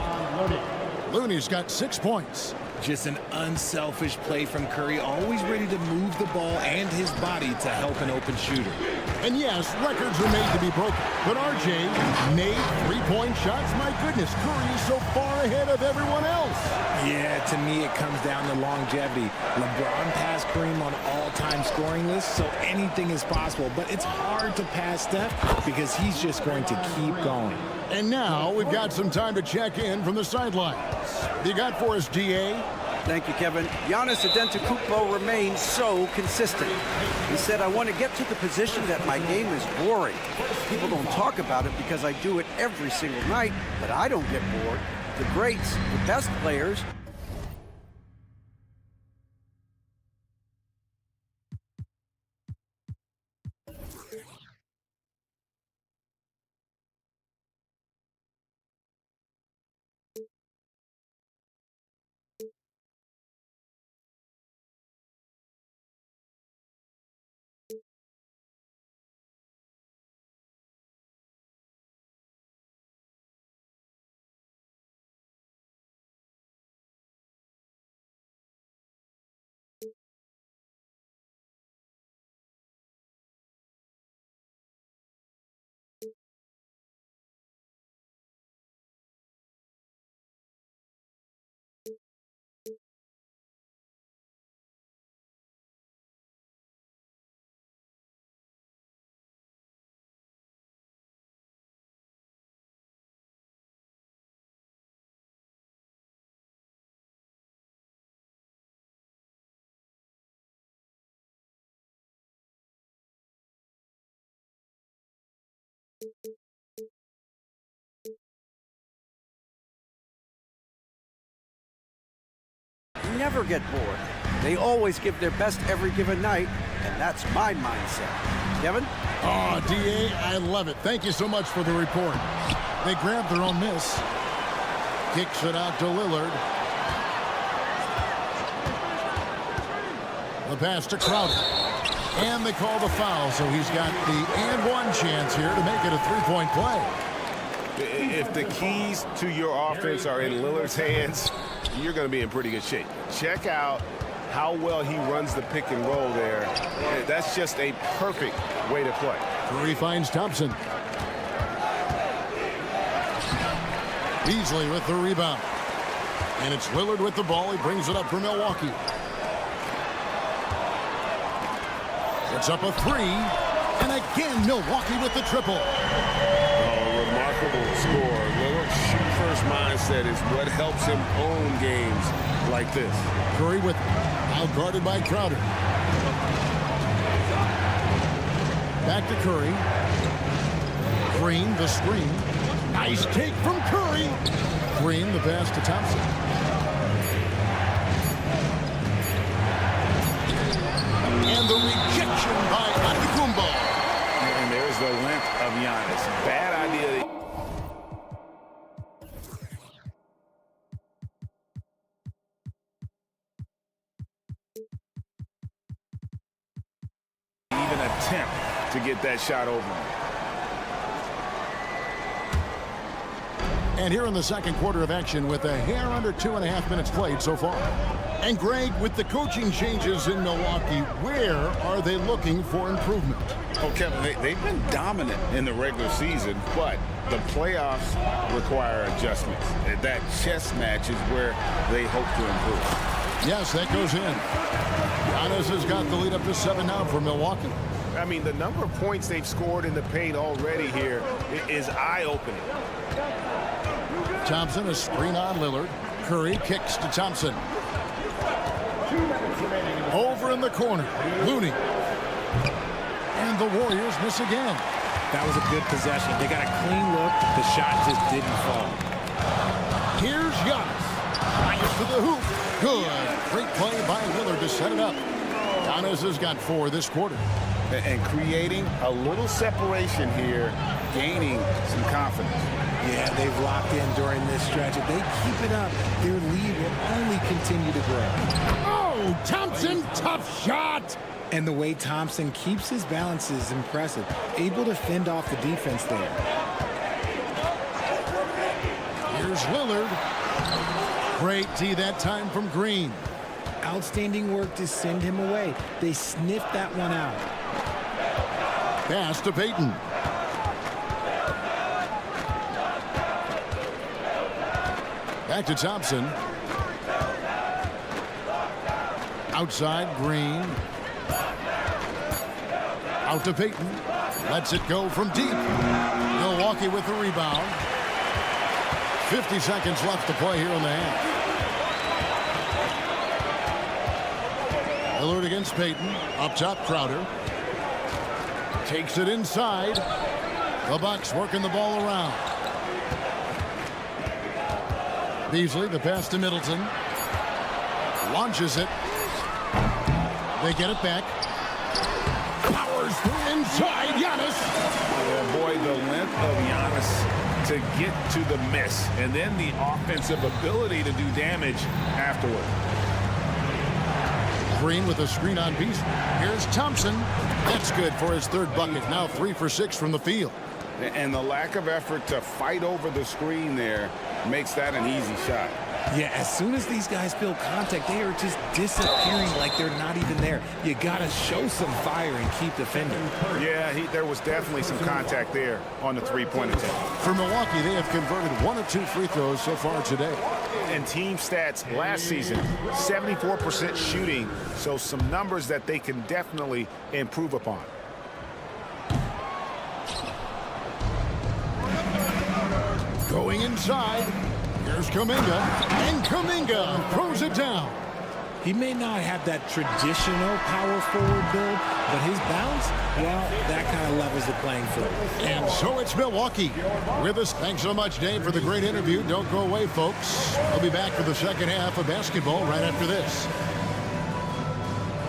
Looney's got 6 points. Just an unselfish play from Curry, always ready to move the ball and his body to help an open shooter. And yes, records are made to be broken. But RJ made 3-point shots. My goodness, Curry is so far ahead of everyone else. Yeah, to me it comes down to longevity. LeBron passed Kareem on all-time scoring lists, so anything is possible. But it's hard to pass Steph because he's just going to keep going. And now we've got some time to check in from the sidelines. You got for us, DA? Thank you, Kevin. Giannis Antetokounmpo remains so consistent. He said, I want to get to the position that my game is boring. People don't talk about it because I do it every single night, but I don't get bored. The greats, the best players, never get bored. They always give their best every given night, and that's my mindset. Kevin? Oh, DA, I love it. Thank you so much for the report. They grabbed their own miss. Kicks it out to Lillard. The pass to Crowder. And they call the foul, so he's got the and one chance here to make it a 3-point play. If the keys to your offense are in Lillard's hands, you're going to be in pretty good shape. Check out how well he runs the pick and roll there. That's just a perfect way to play. Curry finds Thompson. Beasley with the rebound. And it's Lillard with the ball. He brings it up for Milwaukee. It's up a three. And again, Milwaukee with the triple. Oh, remarkable score. Lillard's shoot-first mindset is what helps him own games like this. Curry with out guarded by Crowder. Back to Curry. Green, the screen. Nice take from Curry. Green, the pass to Thompson. And the rejection by Antetokounmpo. And there's the length of Giannis. Bad idea. Even attempt to get that shot over him. And here in the second quarter of action with a hair under 2.5 minutes played so far. And Greg, with the coaching changes in Milwaukee, where are they looking for improvement? Oh, Kevin, they've been dominant in the regular season, but the playoffs require adjustments. That chess match is where they hope to improve. Yes, that goes in. Giannis has got the lead up to 7 now for Milwaukee. I mean, the number of points they've scored in the paint already here is eye-opening. Thompson, a screen on Lillard. Curry kicks to Thompson. Over in the corner, Looney. And the Warriors miss again. That was a good possession. They got a clean look. The shot just didn't fall. Here's Giannis. Giannis to the hoop. Good. Great play by Lillard to set it up. Giannis has got 4 this quarter. And creating a little separation here, gaining some confidence. Yeah, they've locked in during this stretch. If they keep it up, their lead will only continue to grow. Oh, Thompson, tough shot. And the way Thompson keeps his balance is impressive. Able to fend off the defense there. Here's Lillard. Great D that time from Green. Outstanding work to send him away. They sniffed that one out. Pass to Payton. Back to Thompson. Outside, Green. Out to Payton. Lets it go from deep. Milwaukee with the rebound. 50 seconds left to play here in the half. Lillard against Payton. Up top, Crowder. Takes it inside. The Bucks working the ball around. Beasley, the pass to Middleton. Launches it. They get it back. Powers inside. Giannis. Oh boy, the length of Giannis to get to the miss. And then the offensive ability to do damage afterward. Green with a screen on Beasley. Here's Thompson. That's good for his 3rd bucket. Now 3 for 6 from the field. And the lack of effort to fight over the screen there makes that an easy shot. Yeah, as soon as these guys feel contact, they are just disappearing like they're not even there. You got to show some fire and keep defending. Yeah, there was definitely some contact there on the three-point attempt. For Milwaukee, they have converted 1 of 2 free throws so far today. And team stats last season, 74% shooting, so some numbers that they can definitely improve upon. Going inside. Here's Kuminga. And Kuminga throws it down. He may not have that traditional power forward build, but his bounce, well, that kind of levels the playing field. And so it's Milwaukee with us. Thanks so much, Dave, for the great interview. Don't go away, folks. We'll be back for the second half of basketball right after this.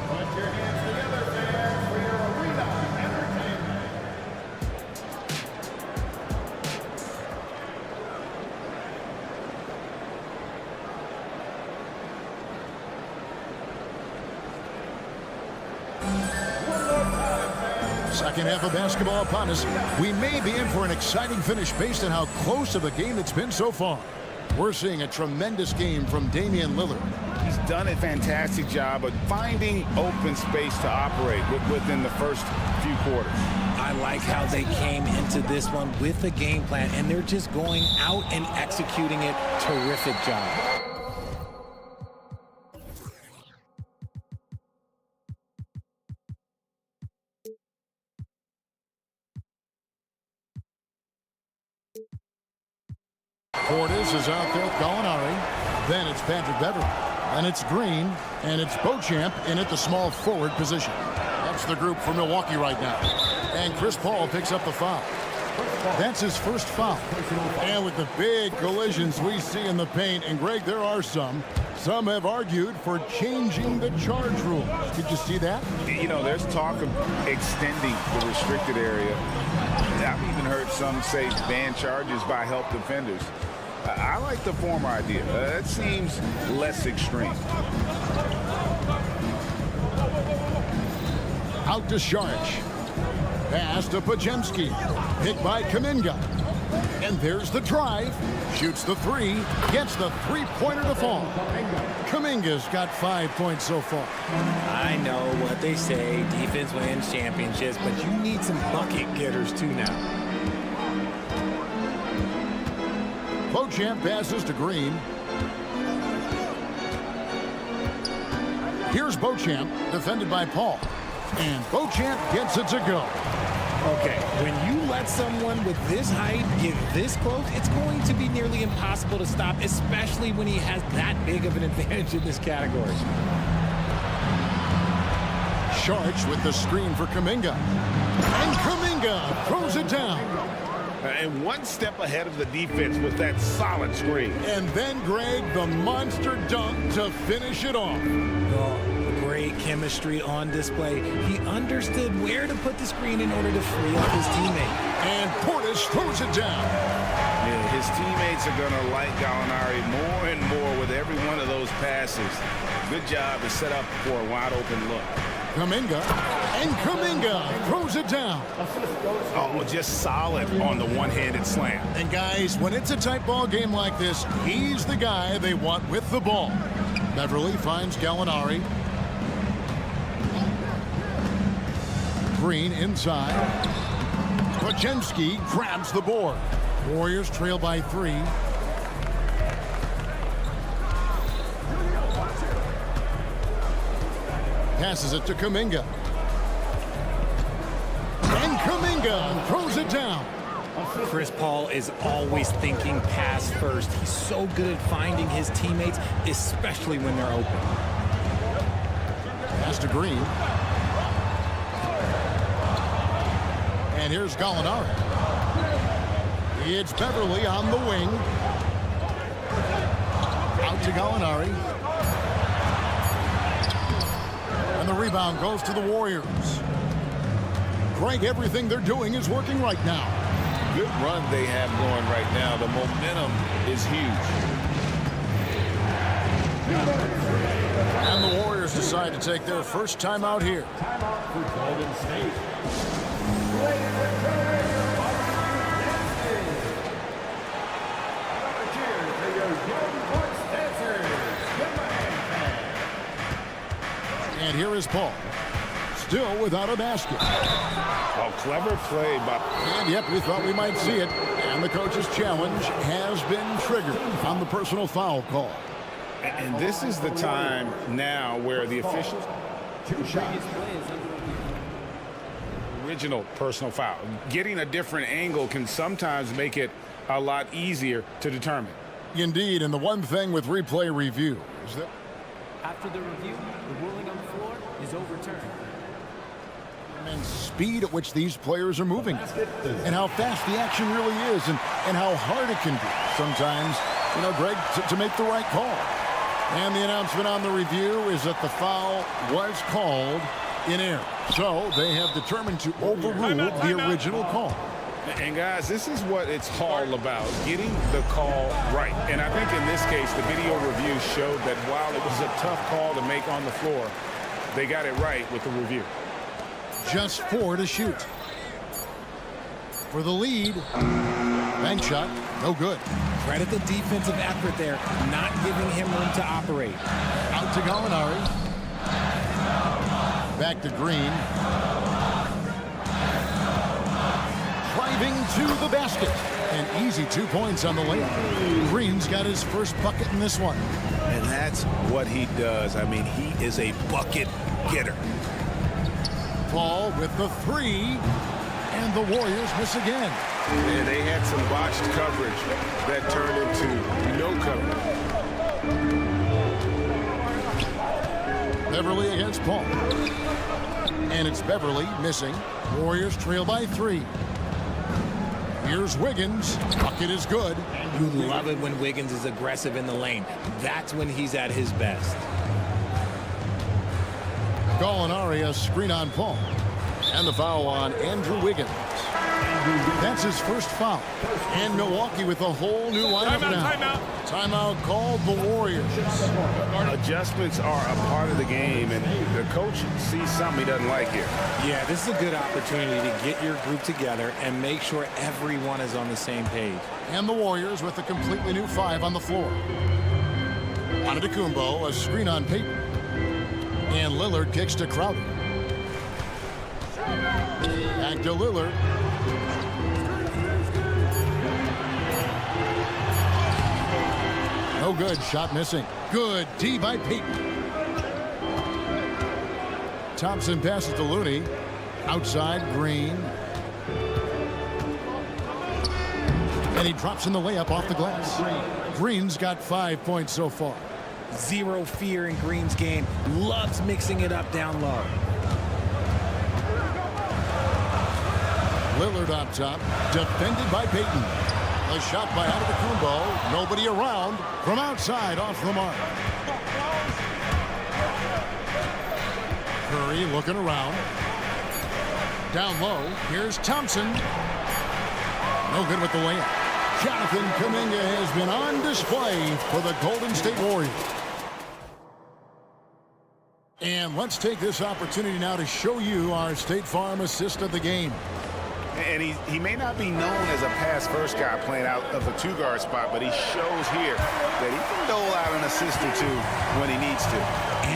Put your hands together, fans, for your arena entertainment. Second half of basketball upon us. We may be in for an exciting finish based on how close of a game it's been so far. We're seeing a tremendous game from Damian Lillard. He's done a fantastic job of finding open space to operate within the first few quarters. I like how they came into this one with a game plan, and they're just going out and executing it. Terrific job. Portis is out there with Gallinari. Then it's Patrick Beverly. And it's Green. And it's Beauchamp in at the small forward position. That's the group for Milwaukee right now. And Chris Paul picks up the foul. That's his first foul. And with the big collisions we see in the paint, and Greg, there are some have argued for changing the charge rule. Did you see that? You know, there's talk of extending the restricted area. I've even heard some say ban charges by help defenders. I like the former idea. That seems less extreme. Out to Saric. Pass to Pajemski. Hit by Kuminga. And there's the drive. Shoots the three. Gets the three-pointer to fall. Kuminga's got 5 points so far. I know what they say, defense wins championships, but you need some bucket getters too now. Beauchamp passes to Green. Here's Beauchamp, defended by Paul. And Beauchamp gets it to go. Okay, when you let someone with this height get this close, it's going to be nearly impossible to stop, especially when he has that big of an advantage in this category. Saric with the screen for Kuminga. And Kuminga throws it down. And one step ahead of the defense with that solid screen. And then, Greg, the monster dunk to finish it off. Oh, great chemistry on display. He understood where to put the screen in order to free up his teammate. And Portis throws it down. Yeah, his teammates are going to like Gallinari more and more with every one of those passes. Good job to set up for a wide-open look. Kuminga, and Kuminga throws it down. Oh, just solid on the one-handed slam. And guys, when it's a tight ball game like this, he's the guy they want with the ball. Beverly finds Gallinari. Green inside. Pajemski grabs the board. Warriors trail by 3. Passes it to Kuminga. And Kuminga throws it down. Chris Paul is always thinking pass first. He's so good at finding his teammates, especially when they're open. Pass to Green. And here's Gallinari. It's Beverly on the wing. Out to Gallinari. And the rebound goes to the Warriors. Greg, everything they're doing is working right now. Good run they have going right now. The momentum is huge. And the Warriors decide to take their first time out here. For Golden State. And here is Paul. Still without a basket. Oh, clever play by... And yep, we thought we might see it. And the coach's challenge has been triggered on the personal foul call. And this is the time now where the officials... Original personal foul. Getting a different angle can sometimes make it a lot easier to determine. Indeed, and the one thing with replay review is that... After the review, the ruling on the floor is overturned. And speed at which these players are moving, and how fast the action really is, and how hard it can be sometimes, you know, Greg, to make the right call. And the announcement on the review is that the foul was called in error. So they have determined to overrule the original call. And guys, this is what it's all about, getting the call right. And I think in this case, the video review showed that while it was a tough call to make on the floor, they got it right with the review. Just 4 to shoot. for the lead. Bank shot, no good. Credit the defensive effort there, not giving him room to operate. Out to Gallinari. Back to Green. Driving to the basket. An easy 2 points on the layup. Green's got his first bucket in this one. And that's what he does. I mean, he is a bucket getter. Paul with the three. And the Warriors miss again. And they had some botched coverage that turned into no coverage. Beverly against Paul. And it's Beverly missing. Warriors trail by 3. Here's Wiggins. Bucket is good. You love it when Wiggins is aggressive in the lane. That's when he's at his best. Gallinari, a screen on Paul. And the foul on Andrew Wiggins. That's his first foul. And Milwaukee with a whole new lineup now. Timeout called the Warriors. Adjustments are a part of the game, and the coach sees something he doesn't like here. Yeah, this is a good opportunity to get your group together and make sure everyone is on the same page. And the Warriors with a completely new 5 on the floor. Antetokounmpo, a screen on Payton. And Lillard kicks to Crowder. Back to Lillard. No good. Shot missing. Good. D by Payton. Thompson passes to Looney. Outside, Green. And he drops in the layup off the glass. Green's got 5 points so far. Zero fear in Green's game. Loves mixing it up down low. Lillard on top. Defended by Payton. A shot by Antetokounmpo. Nobody around. From outside, off the mark. Curry looking around. Down low. Here's Thompson. No good with the layup. Jonathan Kuminga has been on display for the Golden State Warriors. And let's take this opportunity now to show you our State Farm assist of the game. And he may not be known as a pass-first guy playing out of the two-guard spot, but he shows here that he can dole out an assist or two when he needs to.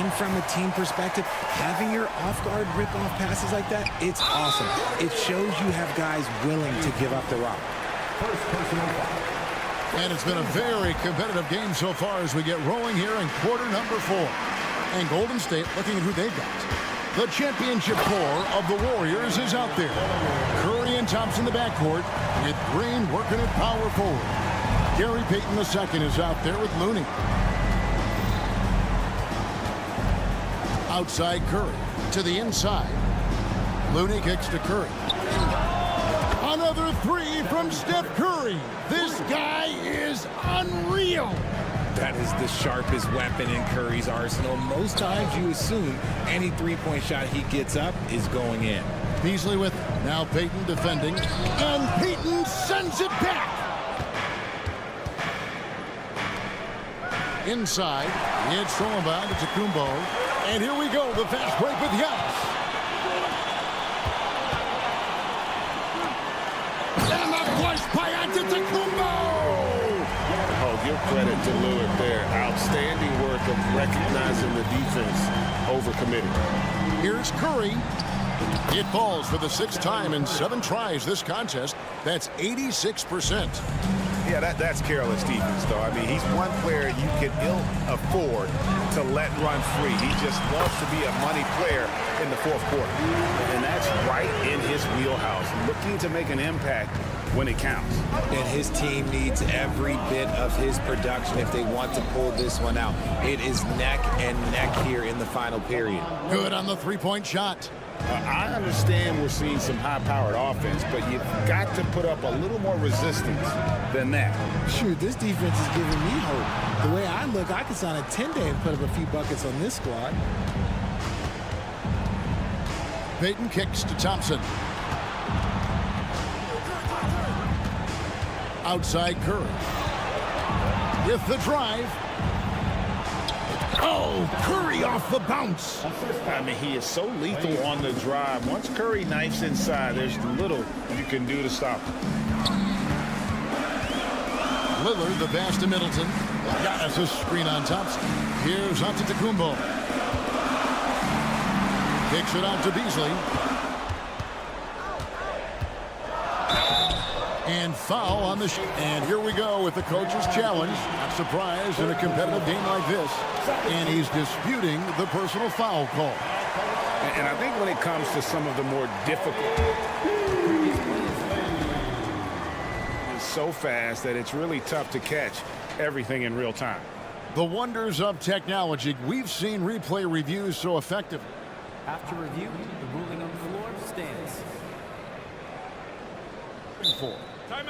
And from a team perspective, having your off-guard rip-off passes like that, it's awesome. It shows you have guys willing to give up the rock. And it's been a very competitive game so far as we get rolling here in quarter number 4. And Golden State looking at who they've got. The championship core of the Warriors is out there. Curry and Thompson in the backcourt with Green working at power forward. Gary Payton II is out there with Looney. Outside Curry to the inside. Looney kicks to Curry. Another 3 from Steph Curry. This guy is unreal. That is the sharpest weapon in Curry's arsenal. Most times you assume any three-point shot he gets up is going in. Beasley with now Payton defending. And Payton sends it back. Inside. It's Solomon to Kumbo. And here we go. The fast break with Giannis. And the push by Antetokounmpo. Oh, give credit to Lillard there. Outstanding work of recognizing the defense over committing. Here's Curry. It falls for the 6th time in 7 tries this contest. That's 86%. Yeah, that's careless defense, though. I mean, he's one player you can ill afford to let run free. He just loves to be a money player in the 4th quarter. And that's right in his wheelhouse, looking to make an impact when it counts. And his team needs every bit of his production if they want to pull this one out. It is neck and neck here in the final period. Good on the 3-point shot. I understand we're seeing some high-powered offense, but you've got to put up a little more resistance than that. Shoot, this defense is giving me hope. The way I look, I could sign a 10-day and put up a few buckets on this squad. Payton kicks to Thompson. Outside Curry. With the drive. Oh, Curry off the bounce. I mean, he is so lethal on the drive. Once Curry knifes inside, there's little you can do to stop him. Lillard, the pass to Middleton. Giannis, a screen on Thompson. Here's Antetokounmpo. Kicks it out to Beasley. And foul on the and here we go with the coach's challenge. Not surprised in a competitive game like this. And he's disputing the personal foul call. And I think when it comes to some of the more difficult, it's so fast that it's really tough to catch everything in real time. The wonders of technology. We've seen replay reviews so effective. After review, the ruling on the floor stands.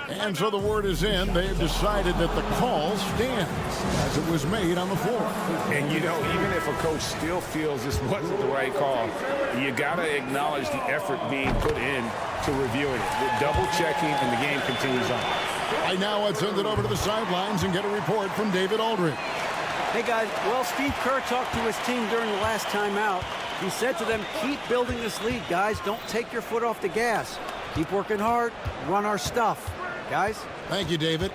And so the word is in. They've decided that the call stands as it was made on the floor. And, you know, even if a coach still feels this wasn't the right call, you got to acknowledge the effort being put in to reviewing it. With double checking, and the game continues on. Right now, let's send it over to the sidelines and get a report from David Aldridge. Hey, guys. Well, Steve Kerr talked to his team during the last timeout. He said to them, keep building this lead, guys. Don't take your foot off the gas. Keep working hard. Run our stuff. Guys. Thank you, David.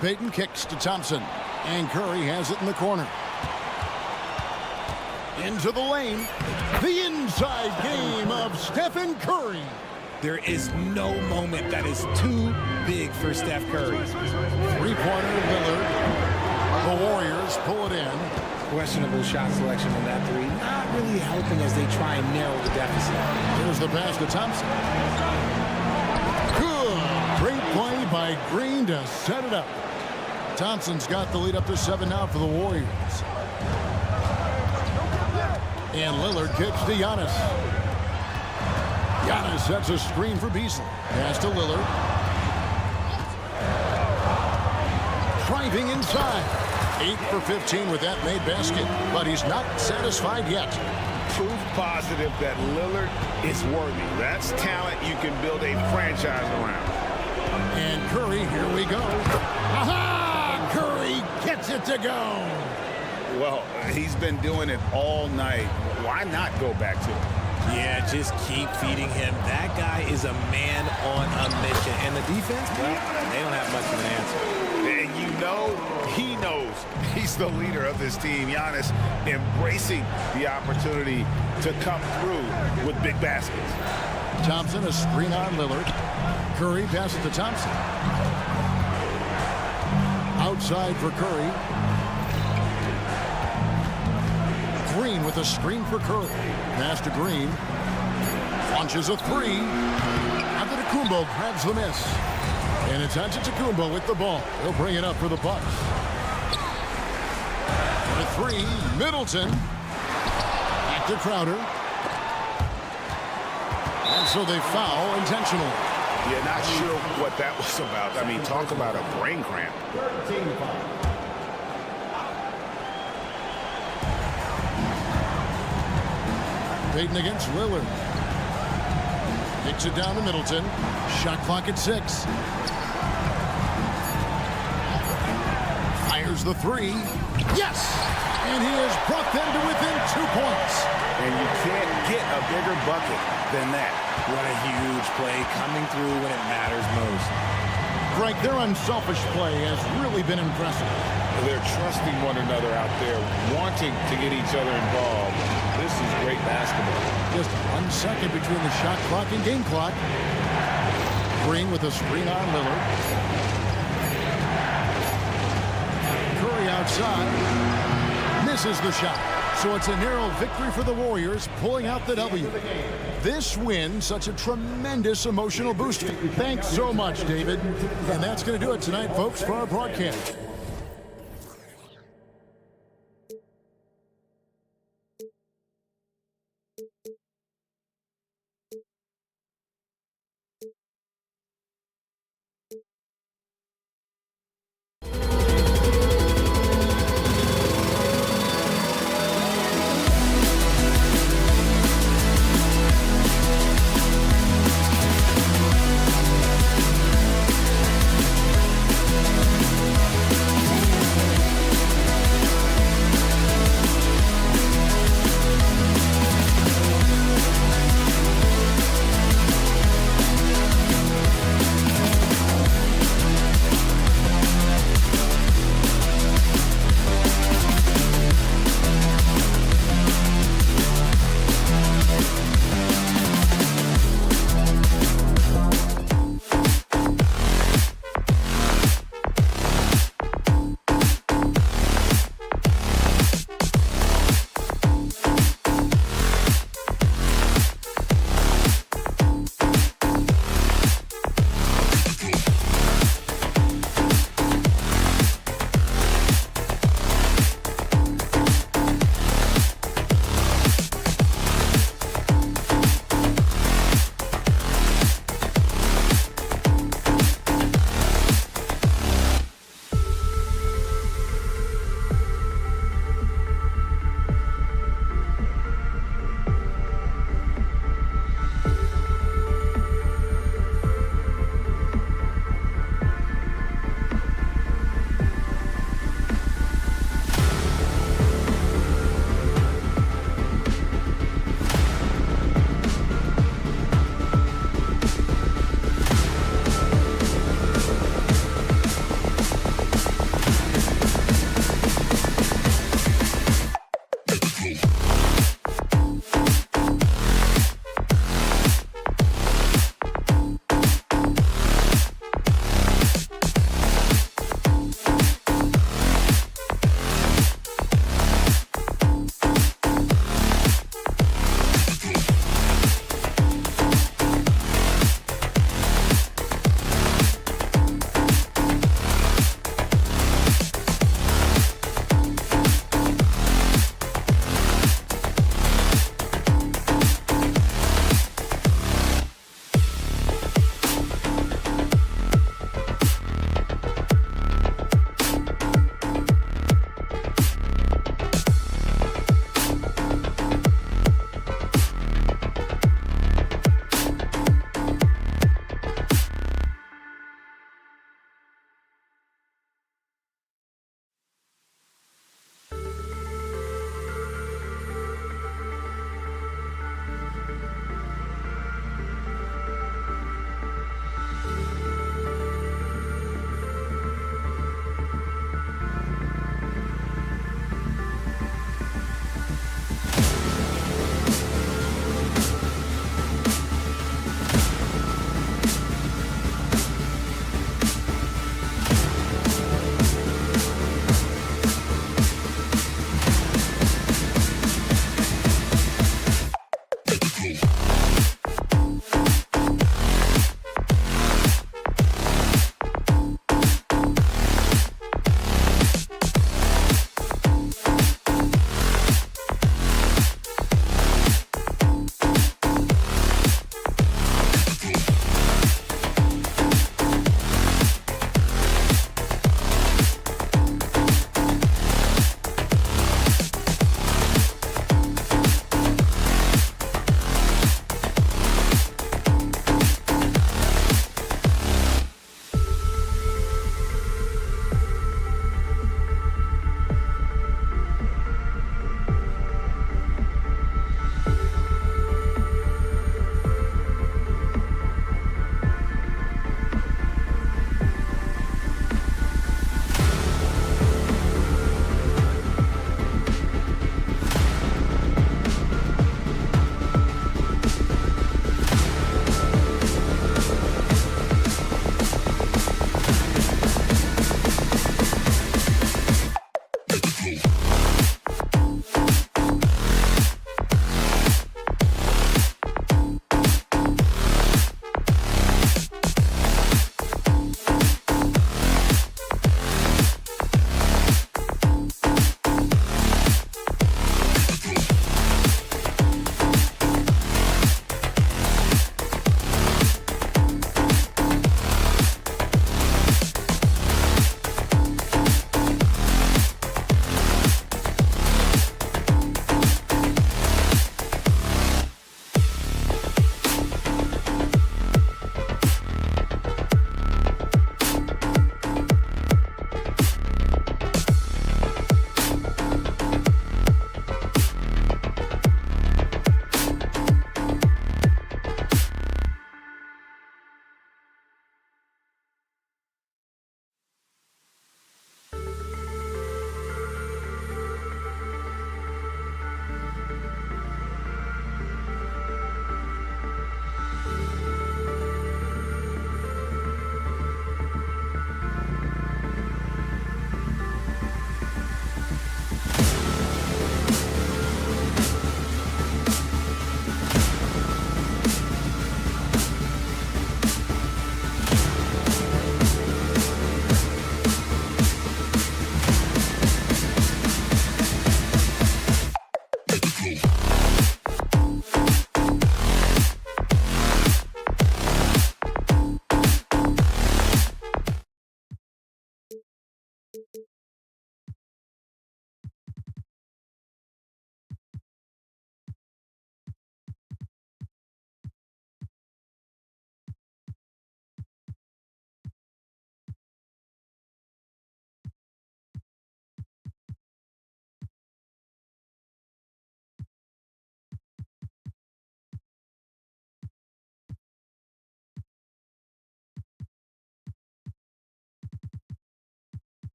Payton kicks to Thompson. And Curry has it in the corner. Into the lane. The inside game of Stephen Curry. There is no moment that is too big for Steph Curry. Three-pointer Lillard. The Warriors pull it in. Questionable shot selection on that three. Not really helping as they try and narrow the deficit. Here's the pass to Thompson. Good. Great play by Green to set it up. Thompson's got the lead up to 7 now for the Warriors. And Lillard kicks to Giannis. Giannis sets a screen for Beasley. Pass to Lillard. Driving inside. 8 for 15 with that made basket, but he's not satisfied yet. Proof positive that Lillard is worthy. That's talent you can build a franchise around. And Curry, here we go. Aha! Curry gets it to go. Well, he's been doing it all night. Why not go back to it? Yeah, just keep feeding him. That guy is a man on a mission. And the defense, well, they don't have much of an answer. And you know, he knows he's the leader of this team. Giannis embracing the opportunity to come through with big baskets. Thompson, a screen on Lillard. Curry passes to Thompson. Outside for Curry. Green with a screen for Curry. Pass to Green. Launches a three. Antetokounmpo grabs the miss. And it's Antetokounmpo with the ball. He'll bring it up for the Bucks. The three, Middleton. Back to Crowder. And so they foul intentionally. Yeah, not sure what that was about. I mean, talk about a brain cramp. Payton against Lillard. Kicks it down to Middleton. Shot clock at 6. Fires the three. Yes! And he has brought them to within 2 points. And you can't get a bigger bucket than that. What a huge play coming through when it matters most. Greg, their unselfish play has really been impressive. They're trusting one another out there, wanting to get each other involved. This is great basketball. Just 1 second between the shot clock and game clock. Green with a screen on Lillard. Curry outside. Misses the shot. So it's a narrow victory for the Warriors, pulling out the W. This win, such a tremendous emotional boost. Thanks so much, David. And that's going to do it tonight, folks, for our broadcast.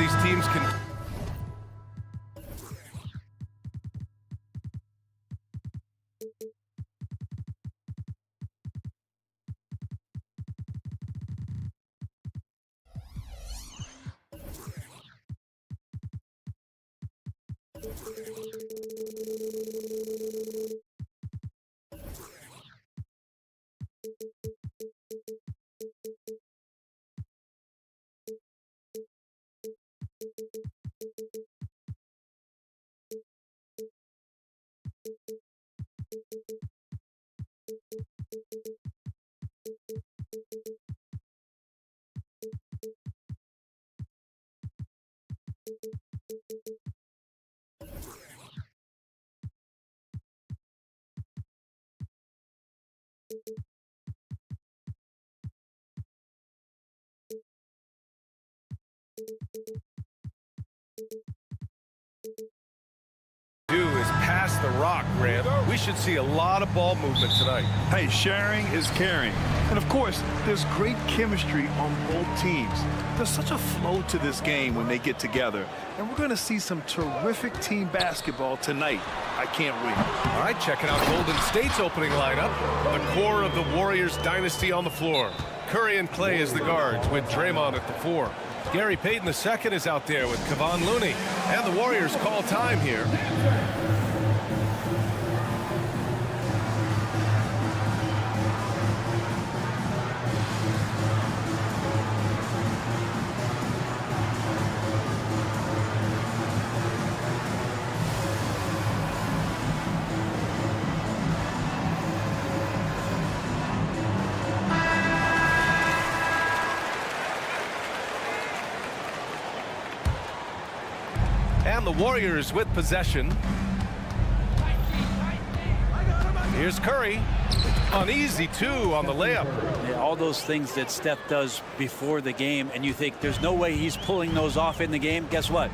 these teams can... do is pass the rock, Grant. We should see a lot of ball movement tonight. Hey, sharing is caring. And of course, there's great chemistry on both teams. There's such a flow to this game when they get together. And we're going to see some terrific team basketball tonight. I can't wait. All right, checking out Golden State's opening lineup. The core of the Warriors dynasty on the floor. Curry and Clay as the guards with Draymond at the 4. Gary Payton II is out there with Kevon Looney. And the Warriors call time here. And the Warriors with possession. Here's Curry. An easy 2 on the layup. Yeah, all those things that Steph does before the game, and you think there's no way he's pulling those off in the game. Guess what?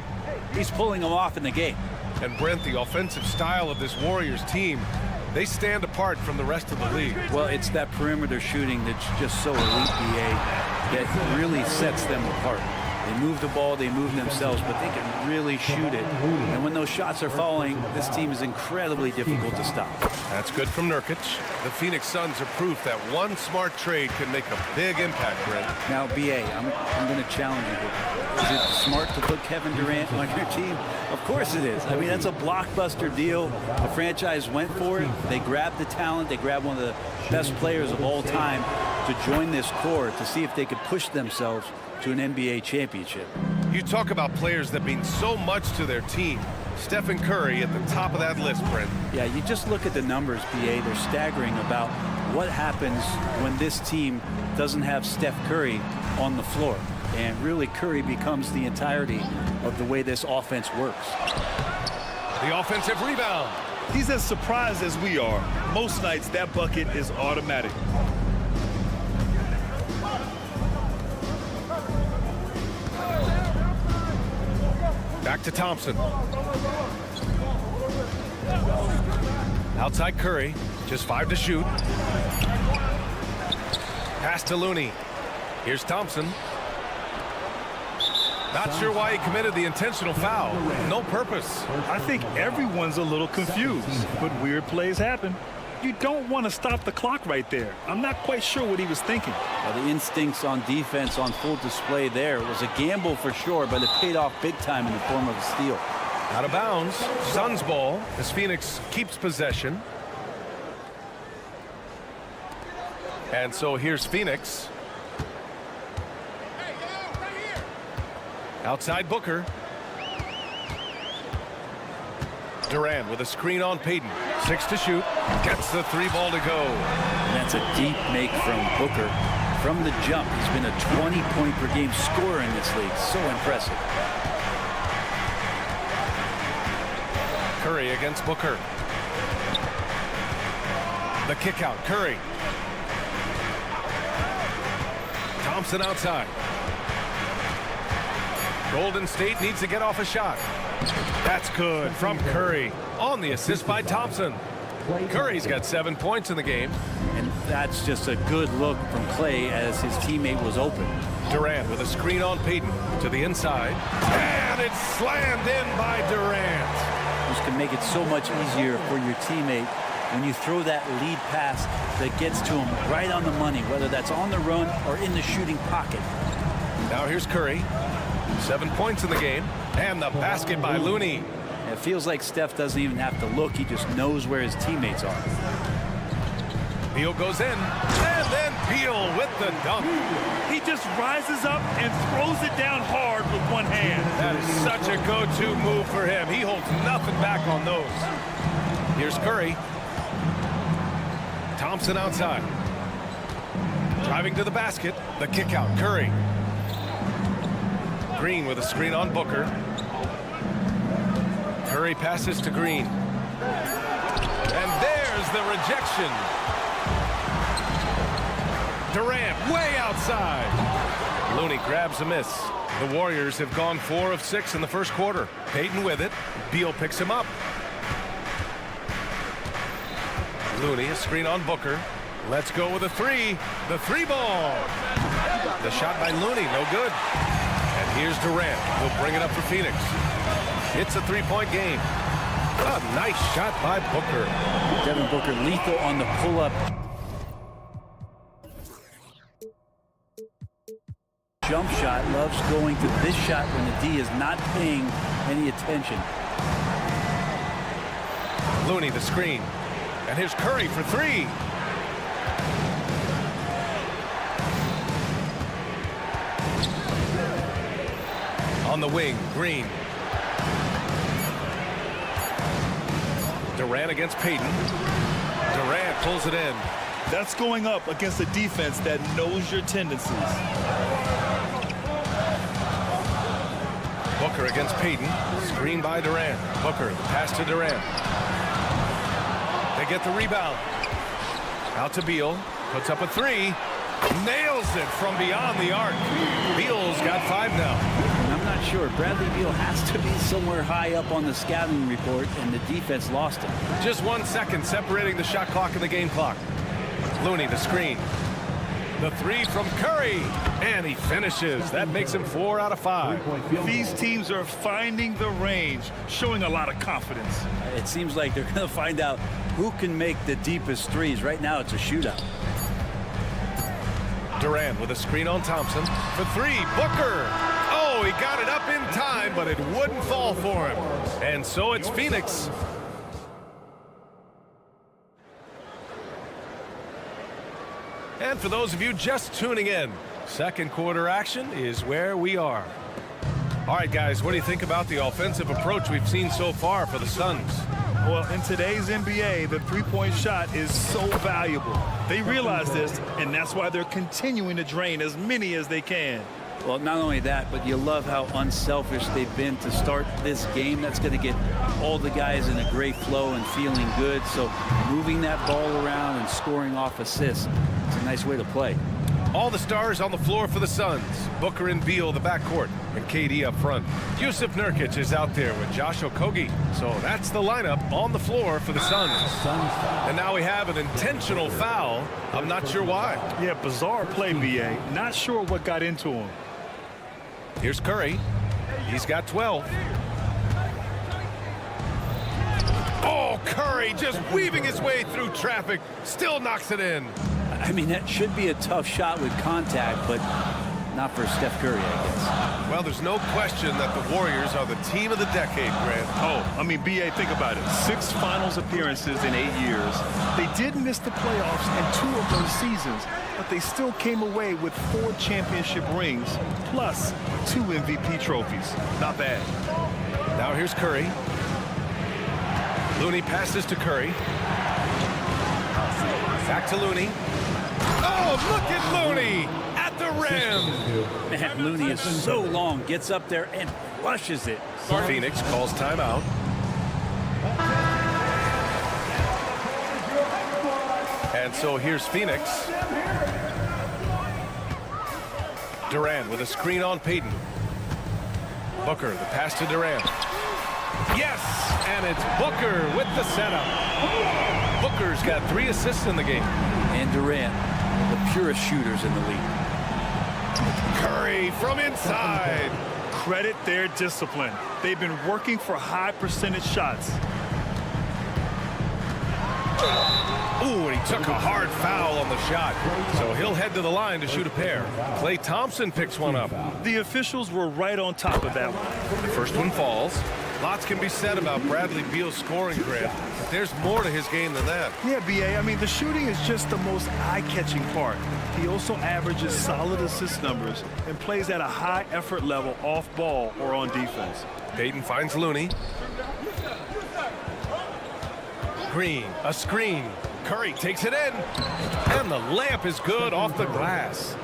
He's pulling them off in the game. And Brent, the offensive style of this Warriors team, they stand apart from the rest of the league. Well, it's that perimeter shooting that's just so elite, BA, that really sets them apart. They move the ball, they move themselves, but they can really shoot it. And when those shots are falling, this team is incredibly difficult to stop. That's good from Nurkic. The Phoenix Suns are proof that one smart trade can make a big impact, Brent. Now, BA, I'm going to challenge you here. Is it smart to put Kevin Durant on your team? Of course it is. I mean, that's a blockbuster deal. The franchise went for it. They grabbed the talent. They grabbed one of the best players of all time to join this core to see if they could push themselves to an NBA championship. You talk about players that mean so much to their team. Stephen Curry at the top of that list, Brent. Yeah, you just look at the numbers, BA. They're staggering about what happens when this team doesn't have Steph Curry on the floor. And really, Curry becomes the entirety of the way this offense works. The offensive rebound. He's as surprised as we are. Most nights, that bucket is automatic. Back to Thompson. Outside Curry, just 5 to shoot. Pass to Looney. Here's Thompson. Not sure why he committed the intentional foul. No purpose. I think everyone's a little confused, but weird plays happen. You don't want to stop the clock right there. I'm not quite sure what he was thinking. Well, the instincts on defense on full display there. It was a gamble for sure, but it paid off big time in the form of a steal. Out of bounds. Suns ball as Phoenix keeps possession. And so here's Phoenix. Outside Booker. Durant with a screen on Payton. 6 to shoot. Gets the 3 ball to go. And that's a deep make from Booker. From the jump, he's been a 20-point per game scorer in this league. So impressive. Curry against Booker. The kick out. Curry. Thompson outside. Golden State needs to get off a shot. That's good from Curry on the assist by Thompson. Curry's got 7 points in the game. And that's just a good look from Clay as his teammate was open. Durant with a screen on Payton to the inside. And it's slammed in by Durant. This can make it so much easier for your teammate when you throw that lead pass that gets to him right on the money, whether that's on the run or in the shooting pocket. Now here's Curry. 7 points in the game. And the basket by Looney. It feels like Steph doesn't even have to look. He just knows where his teammates are. Beal goes in. And then Beal with the dunk. He just rises up and throws it down hard with one hand. That is such a go-to move for him. He holds nothing back on those. Here's Curry. Thompson outside. Driving to the basket. The kick out. Curry. Green with a screen on Booker. Curry passes to Green. And there's the rejection. Durant way outside. Looney grabs a miss. The Warriors have gone 4 of 6 in the first quarter. Payton with it. Beal picks him up. Looney, a screen on Booker. Let's go with a three. The three ball. The shot by Looney, no good. And here's Durant. He'll bring it up for Phoenix. It's a three-point game. A nice shot by Booker. Devin Booker lethal on the pull-up. Jump shot, loves going to this shot when the D is not paying any attention. Looney the screen. And here's Curry for three. On the wing, Green. Durant against Payton. Durant pulls it in. That's going up against a defense that knows your tendencies. Booker against Payton. Screen by Durant. Booker, the pass to Durant. They get the rebound. Out to Beal. Puts up a three. Nails it from beyond the arc. Beal's got 5 now. I'm not sure. Bradley Beal has to be somewhere high up on the scouting report, and the defense lost him. Just 1 second separating the shot clock and the game clock. Looney the screen. The three from Curry. And he finishes. That makes him 4 out of 5. These teams are finding the range, showing a lot of confidence. It seems like they're going to find out who can make the deepest threes. Right now, it's a shootout. Durant with a screen on Thompson. For three, Booker. Oh, he got it up in time, but it wouldn't fall for him. And so it's Phoenix. And for those of you just tuning in, second quarter action is where we are. All right, guys, what do you think about the offensive approach we've seen so far for the Suns? Well, in today's NBA, the three-point shot is so valuable. They realize this, and that's why they're continuing to drain as many as they can. Well, not only that, but you love how unselfish they've been to start this game. That's going to get all the guys in a great flow and feeling good. So moving that ball around and scoring off assists, it's a nice way to play. All the stars on the floor for the Suns. Booker and Beal, the backcourt, and KD up front. Jusuf Nurkic is out there with Josh Okogie. So that's the lineup on the floor for the Suns. And now we have an intentional foul. I'm not sure why. Yeah, bizarre play, BA. Not sure what got into him. Here's Curry. He's got 12. Oh, Curry just weaving his way through traffic. Still knocks it in. I mean, that should be a tough shot with contact, but not for Steph Curry, I guess. Well, there's no question that the Warriors are the team of the decade, Grant. Oh, I mean, BA, think about it. 6 finals appearances in 8 years. They did miss the playoffs in 2 of those seasons, but they still came away with 4 championship rings, plus 2 MVP trophies. Not bad. Now here's Curry. Looney passes to Curry. Back to Looney. Oh, look at Looney at the rim. Man, Looney is so long, gets up there and flushes it. Phoenix calls timeout. And so here's Phoenix. Durant with a screen on Payton. Booker, the pass to Durant. Yes, and it's Booker with the setup. Booker's got 3 assists in the game. And Durant, the purest shooters in the league. Curry from inside. Credit their discipline. They've been working for high percentage shots. Ooh, and he took a hard foul on the shot. So he'll head to the line to shoot a pair. Klay Thompson picks one up. The officials were right on top of that one. The first one falls. Lots can be said about Bradley Beal's scoring grid, but there's more to his game than that. Yeah, B.A., I mean, the shooting is just the most eye-catching part. He also averages solid assist numbers and plays at a high effort level off ball or on defense. Payton finds Looney. Green, a screen. Curry takes it in. And the layup is good off the glass.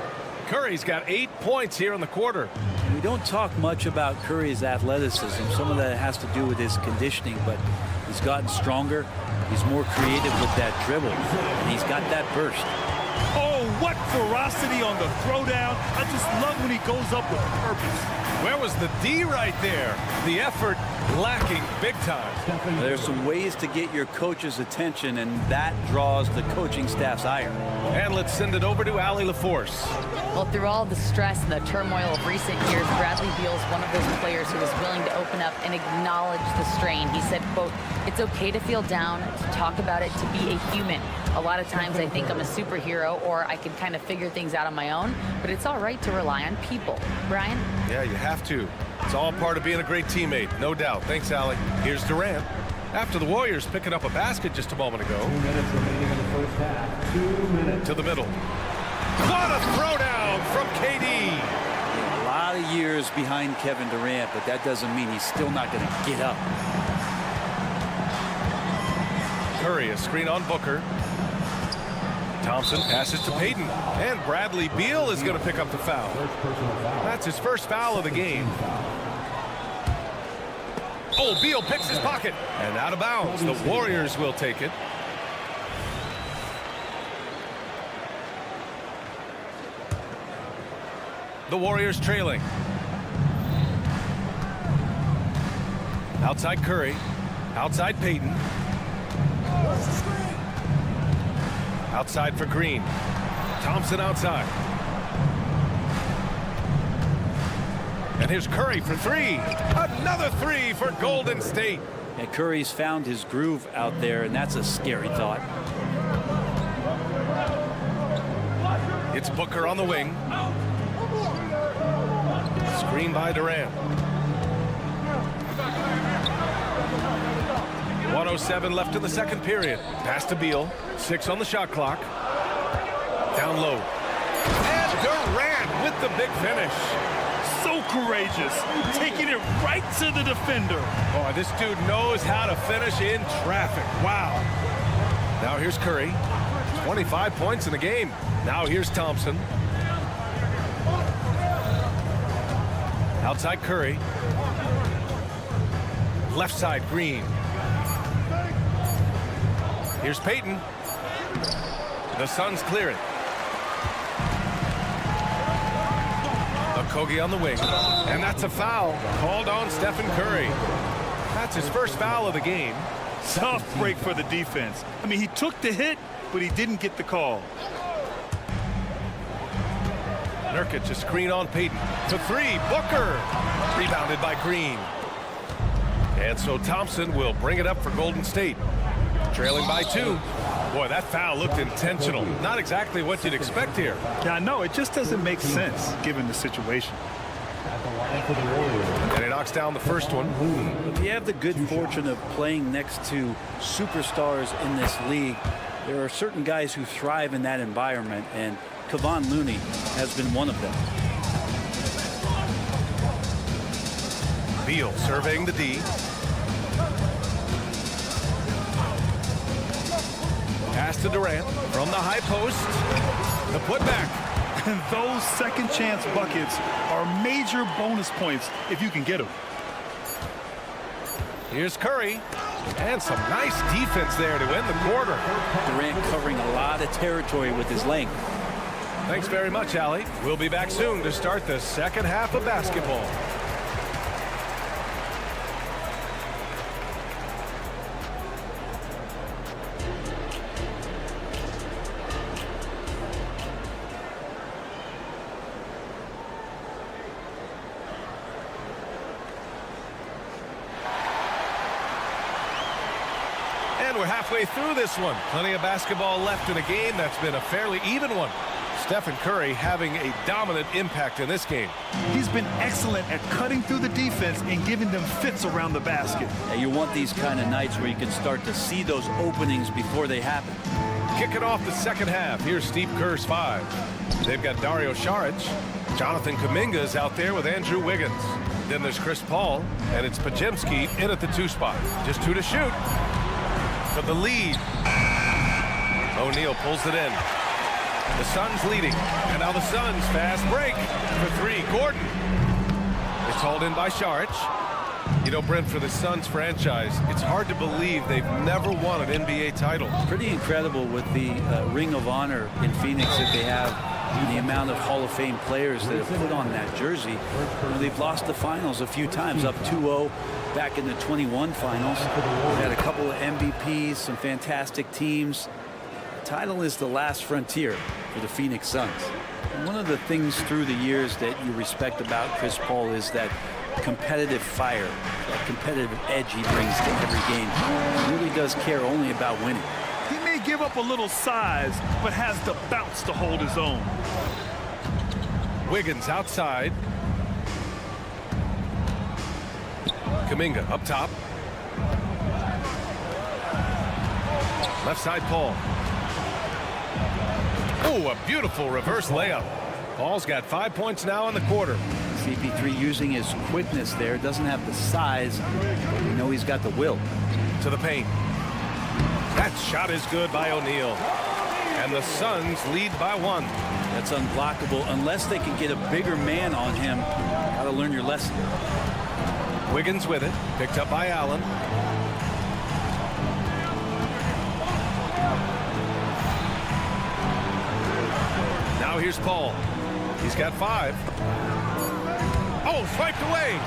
Curry's got 8 points here in the quarter. We don't talk much about Curry's athleticism. Some of that has to do with his conditioning, but he's gotten stronger. He's more creative with that dribble, and he's got that burst. Oh, what ferocity on the throwdown. I just love when he goes up with purpose. Where was the D right there? The effort lacking big time. There's some ways to get your coach's attention, and that draws the coaching staff's ire. And let's send it over to Allie LaForce. Well, through all the stress and the turmoil of recent years, Bradley Beal is one of those players who is willing to open up and acknowledge the strain. He said, quote, "It's okay to feel down, to talk about it, to be a human. A lot of times I think I'm a superhero or I can kind of figure things out on my own, but it's all right to rely on people." Brian? Yeah, you have to. It's all part of being a great teammate, no doubt. Thanks, Allie. Here's Durant. After the Warriors picking up a basket just a moment ago. 2 minutes remaining in the first half. 2 minutes. To the middle. What a throwdown from KD. A lot of years behind Kevin Durant, but that doesn't mean he's still not going to get up. Curry, a screen on Booker. Thompson passes to Payton. And Bradley Beal is going to pick up the foul. That's his first foul of the game. Oh, Beal picks his pocket. And out of bounds. The Warriors will take it. The Warriors trailing. Outside Curry. Outside Payton. Outside for Green. Thompson outside. And here's Curry for three. Another three for Golden State. And Curry's found his groove out there, and that's a scary thought. It's Booker on the wing. Screen by Durant. 1:07 left in the second period. Pass to Beal. 6 on the shot clock. Down low. And Durant with the big finish. So courageous, taking it right to the defender. Oh, this dude knows how to finish in traffic. Wow. Now here's Curry. 25 points in the game. Now here's Thompson. Outside Curry. Left side Green. Here's Payton. The Suns clear it. Okogie on the wing. And that's a foul called on Stephen Curry. That's his first foul of the game. Tough break for the defense. I mean, he took the hit, but he didn't get the call. Nurkic, a screen on Payton. To three, Booker. Rebounded by Green. And so Thompson will bring it up for Golden State. Trailing by 2. Boy, that foul looked intentional. Not exactly what you'd expect here. Yeah, I know. It just doesn't make sense given the situation. And he knocks down the first one. If you have the good fortune of playing next to superstars in this league, there are certain guys who thrive in that environment, and Kevon Looney has been one of them. Beal surveying the D. Pass to Durant from the high post. The putback. And those second chance buckets are major bonus points if you can get them. Here's Curry. And some nice defense there to end the quarter. Durant covering a lot of territory with his length. Thanks very much, Allie. We'll be back soon to start the second half of basketball. And we're halfway through this one. Plenty of basketball left in a game that's been a fairly even one. Stephen Curry having a dominant impact in this game. He's been excellent at cutting through the defense and giving them fits around the basket. Yeah, you want these kind of nights where you can start to see those openings before they happen. Kicking off the second half. Here's Steve Kerr's 5. They've got Dario Saric. Jonathan Kuminga is out there with Andrew Wiggins. Then there's Chris Paul, and it's Podziemski in at the 2 spot. Just 2 to shoot. For the lead. O'Neal pulls it in. The Suns leading. And now the Suns fast break for 3. Gordon. It's hauled in by Saric. You know, Brent, for the Suns franchise, it's hard to believe they've never won an NBA title. Pretty incredible with the Ring of Honor in Phoenix that they have, and the amount of Hall of Fame players that have put on that jersey. You know, they've lost the finals a few times, up 2-0 back in the 21 finals. They've had a couple of MVPs, some fantastic teams. The title is the last frontier for the Phoenix Suns. And one of the things through the years that you respect about Chris Paul is that competitive fire, that competitive edge he brings to every game. He really does care only about winning. He may give up a little size, but has the bounce to hold his own. Wiggins outside. Kuminga up top. Left side, Paul. Oh, a beautiful reverse layup. Paul's got 5 points now in the quarter. CP3 using his quickness there. Doesn't have the size, but we know he's got the will. To the paint. That shot is good by O'Neal. And the Suns lead by 1. That's unblockable unless they can get a bigger man on him. Got to learn your lesson. Wiggins with it. Picked up by Allen. Now here's Paul. He's got 5. Oh, swiped away.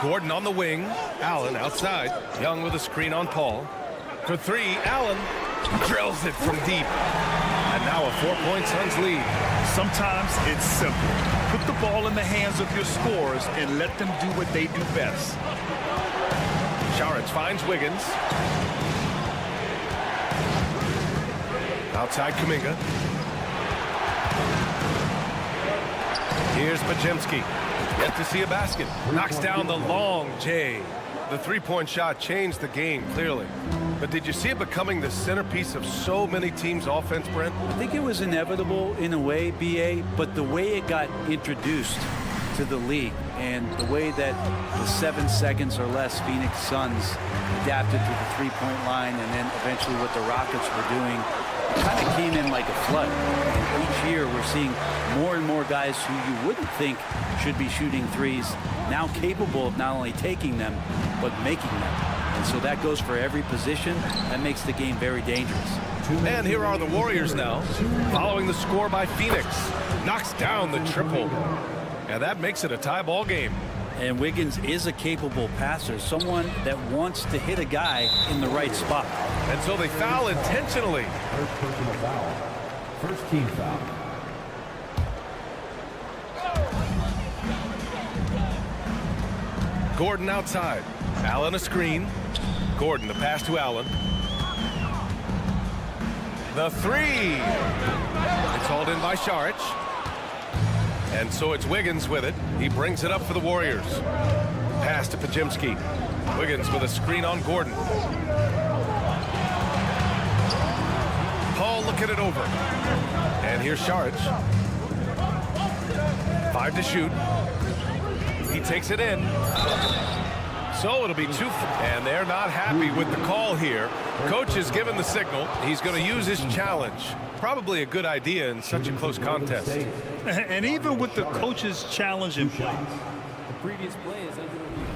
Gordon on the wing. Allen outside. Young with a screen on Paul. For 3, Allen drills it from deep. And now a 4-point Suns lead. Sometimes it's simple. Put the ball in the hands of your scorers and let them do what they do best. Saric finds Wiggins. Outside Kuminga. Here's Podziemski. Yet to see a basket. Knocks down the long J. The 3-point shot changed the game, clearly. But did you see it becoming the centerpiece of so many teams' offense, Brent? I think it was inevitable in a way, BA, but the way it got introduced to the league and the way that the 7 seconds or less Phoenix Suns adapted to the 3-point line and then eventually what the Rockets were doing, it kind of came in like a flood. And each year we're seeing more and more guys who you wouldn't think should be shooting threes now capable of not only taking them but making them. And so that goes for every position. That makes the game very dangerous. And here are the Warriors now, following the score by Phoenix. Knocks down the triple. And that makes it a tie ball game. And Wiggins is a capable passer, someone that wants to hit a guy in the right spot. And so they foul intentionally. First personal foul. First team foul. Gordon outside. Allen a screen. Gordon the pass to Allen. The 3. It's hauled in by Saric. And so it's Wiggins with it. He brings it up for the Warriors. Pass to Podziemski. Wiggins with a screen on Gordon. Paul looking it over. And here's Saric. 5 to shoot. He takes it in. So it'll be 2. And they're not happy with the call here. Coach has given the signal. He's going to use his challenge. Probably a good idea in such a close contest. And even with the coach's challenge in place, The previous play is under review.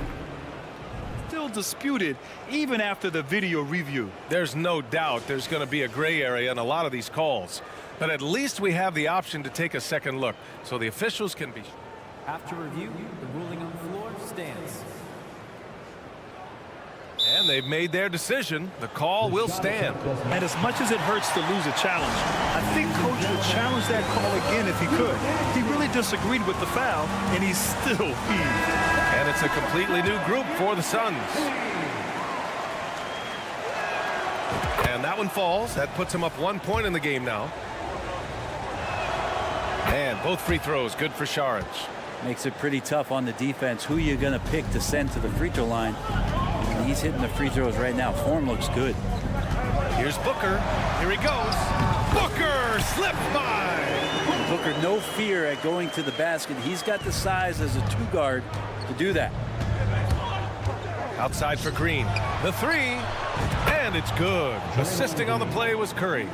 still disputed even after the video review. There's no doubt there's going to be a gray area in a lot of these calls. But at least we have the option to take a second look so the officials can be. After review, the ruling on the floor stands. And they've made their decision. The call will stand. And as much as it hurts to lose a challenge, I think Coach would challenge that call again if he could. He really disagreed with the foul, and he's still heaved. And it's a completely new group for the Suns. And that one falls. That puts him up 1 point in the game now. And both free throws good for Shag. Makes it pretty tough on the defense. Who you going to pick to send to the free throw line? And he's hitting the free throws right now. Form looks good. Here's Booker. Here he goes. Booker slipped by. Booker, no fear at going to the basket. He's got the size as a 2-guard to do that. Outside for Green. The three. And it's good. Assisting on the play was Curry.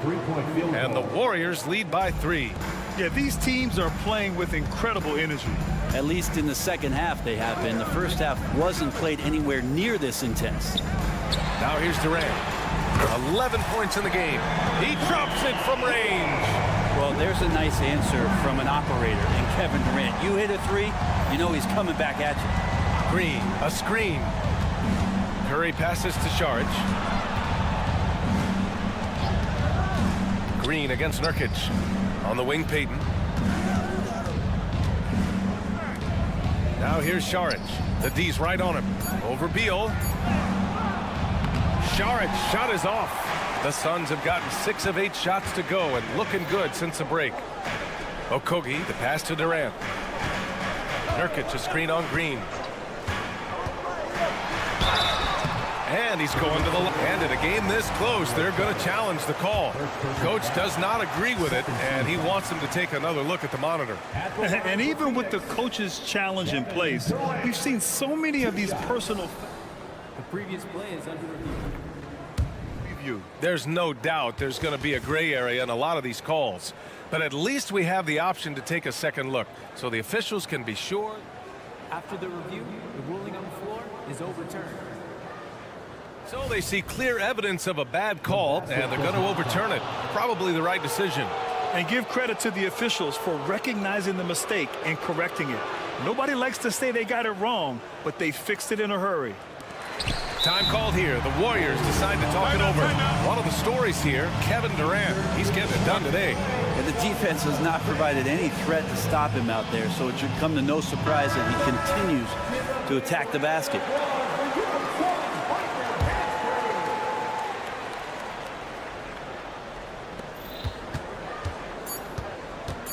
And the Warriors lead by 3. Yeah, these teams are playing with incredible energy. At least in the second half they have been. The first half wasn't played anywhere near this intense. Now here's Durant. 11 points in the game. He drops it from range. Well, there's a nice answer from an operator in Kevin Durant. You hit a 3, you know he's coming back at you. Green, a screen. Curry passes to Shag. Green against Nurkic. On the wing, Payton. Now here's Shag. The D's right on him. Over Beal. Shag shot is off. The Suns have gotten 6 of 8 shots to go and looking good since the break. Okogie, the pass to Durant. Nurkic, a screen on Green. And he's going to the line. And in a game this close, they're going to challenge the call. Coach does not agree with it, and he wants him to take another look at the monitor. And even with the coach's challenge in place, we've seen so many of these personal. The previous play is under review. There's no doubt there's going to be a gray area in a lot of these calls. But at least we have the option to take a second look, so the officials can be sure. After the review, the ruling on the floor is overturned. So they see clear evidence of a bad call, and they're going to overturn it. Probably the right decision. And give credit to the officials for recognizing the mistake and correcting it. Nobody likes to say they got it wrong, but they fixed it in a hurry. Time called here. The Warriors decide to talk it over. One of the stories here, Kevin Durant. He's getting it done today. And the defense has not provided any threat to stop him out there, so it should come to no surprise that he continues to attack the basket.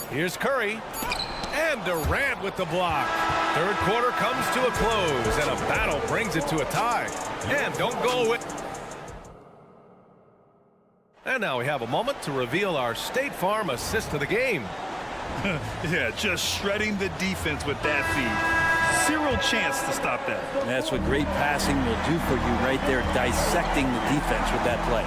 Here's Curry. And Durant with the block. Third quarter comes to a close, and a battle brings it to a tie. And don't go with. And now we have a moment to reveal our State Farm assist of the game. Yeah, just shredding the defense with that feed. Zero chance to stop that. That's what great passing will do for you right there, dissecting the defense with that play.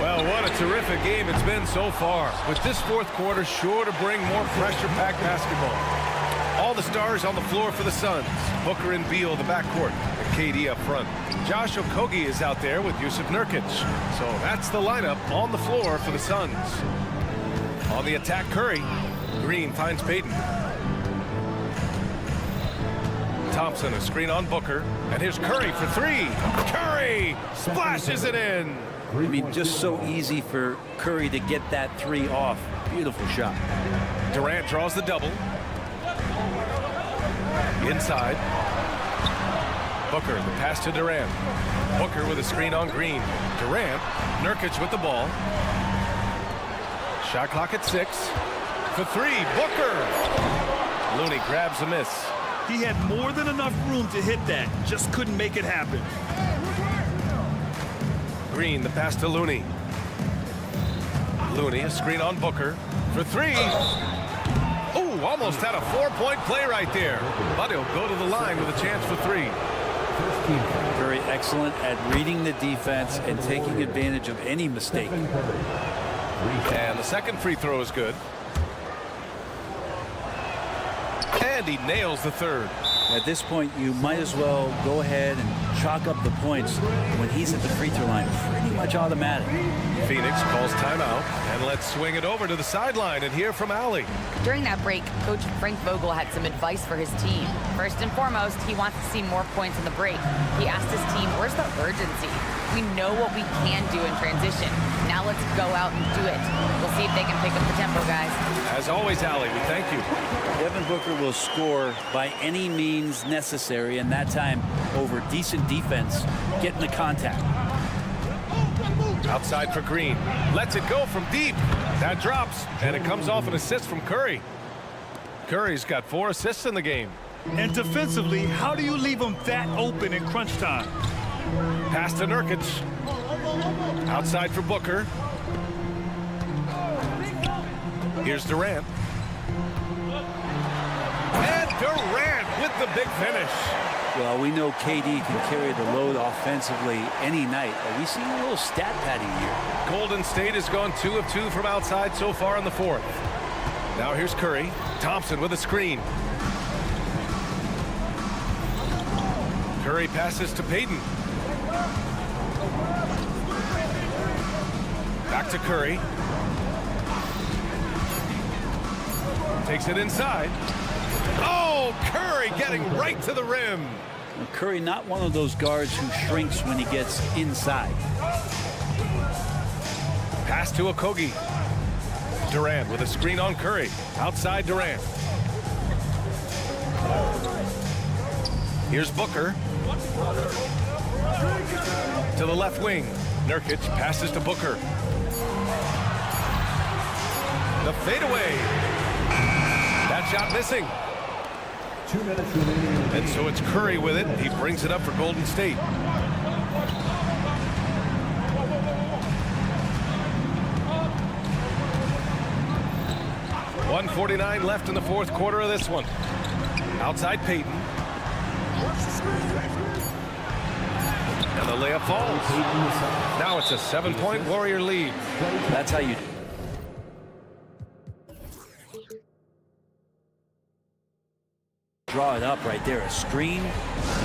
Well, what a terrific game it's been so far. With this fourth quarter sure to bring more pressure-packed basketball. All the stars on the floor for the Suns. Booker and Beal, the backcourt, and KD up front. Josh Okogie is out there with Yusuf Nurkic. So that's the lineup on the floor for the Suns. On the attack, Curry. Green finds Payton. Thompson, a screen on Booker. And here's Curry for 3. Curry splashes it in. I mean, just so easy for Curry to get that 3 off. Beautiful shot. Durant draws the double. Inside. Booker, the pass to Durant. Booker with a screen on Green. Durant, Nurkic with the ball. Shot clock at 6. For 3, Booker. Looney grabs a miss. He had more than enough room to hit that. Just couldn't make it happen. Green, the pass to Looney. Looney, a screen on Booker. For 3. Oh, almost had a 4-point play right there. But he'll go to the line with a chance for 3. Very excellent at reading the defense and taking advantage of any mistake. And the second free throw is good. And he nails the third. At this point, you might as well go ahead and chalk up the points when he's at the free throw line. Pretty much automatic. Phoenix calls timeout, and let's swing it over to the sideline and hear from Allie. During that break, Coach Frank Vogel had some advice for his team. First and foremost, he wants to see more points in the break. He asked his team, where's the urgency? We know what we can do in transition. Now let's go out and do it. We'll see if they can pick up the tempo, guys. As always, Allie, we thank you. Devin Booker will score by any means necessary, and that time over decent defense, getting the contact. Outside for Green. Lets it go from deep. That drops, and it comes off an assist from Curry. Curry's got 4 assists in the game. And defensively, how do you leave them that open in crunch time? Pass to Nurkic. Outside for Booker. Here's Durant. And Durant with the big finish. Well, we know KD can carry the load offensively any night. Are we seeing a little stat padding here? Golden State has gone 2 of 2 from outside so far in the 4th. Now here's Curry. Thompson with a screen. Curry passes to Payton. Back to Curry. Takes it inside. Oh, Curry getting right to the rim. Now, Curry not one of those guards who shrinks when he gets inside. Pass to Okogie. Durant with a screen on Curry. Outside Durant. Here's Booker. To the left wing. Nurkic passes to Booker. The fadeaway. That shot missing. 2 minutes remaining. And so it's Curry with it. He brings it up for Golden State. .149 left in the 4th quarter of this one. Outside Payton. And the layup falls. Now it's a 7-point Warrior lead. That's how you do. Draw it up right there. A screen,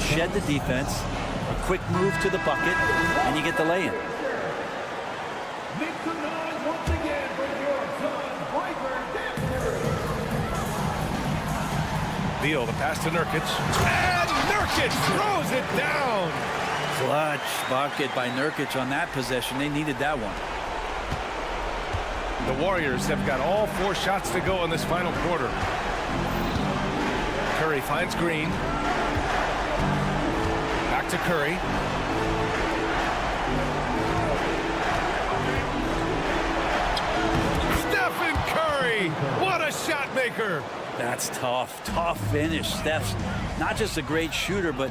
shed the defense, a quick move to the bucket, and you get the lay-in. Make the noise once again for your son, Beal, the pass to Nurkic. And Nurkic throws it down. Clutch bucket by Nurkic on that possession. They needed that one. The Warriors have got all 4 shots to go in this final quarter. Curry finds Green. Back to Curry. Stephen Curry! What a shot maker! That's tough. Tough finish. Steph's not just a great shooter, but